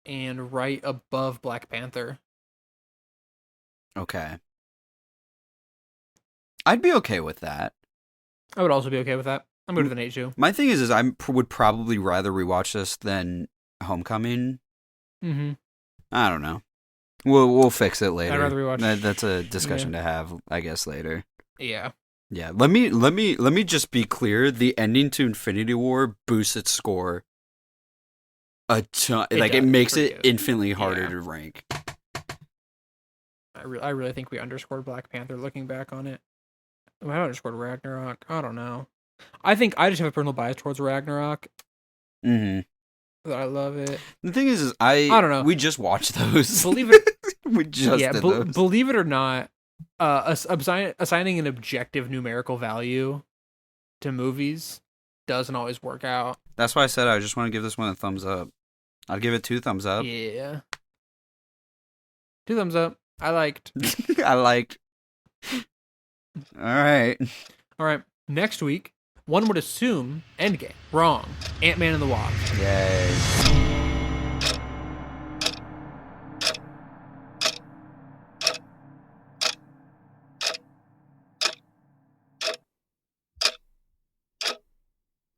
and right above Black Panther. Okay. I'd be okay with that. I would also be okay with that. I'm good with an 8 too. My thing is I would probably rather rewatch this than Homecoming. Mm-hmm. I don't know. We'll fix it later. I'd rather rewatch. That's a discussion to have, I guess, later. Yeah. Yeah. Let me just be clear. The ending to Infinity War boosts its score a ton. It makes it infinitely harder to rank. I really think we underscored Black Panther looking back on it. I underscored Ragnarok. I don't know. I think I just have a personal bias towards Ragnarok. Mm-hmm. I love it. The thing is I don't know. We just watched those. Believe it. We just did those. Believe it or not, assigning an objective numerical value to movies doesn't always work out. That's why I said I just want to give this one a thumbs up. I'd give it 2 thumbs up. Yeah. 2 thumbs up. I liked. All right. Next week, one would assume Endgame. Wrong. Ant-Man and the Wasp. Yay.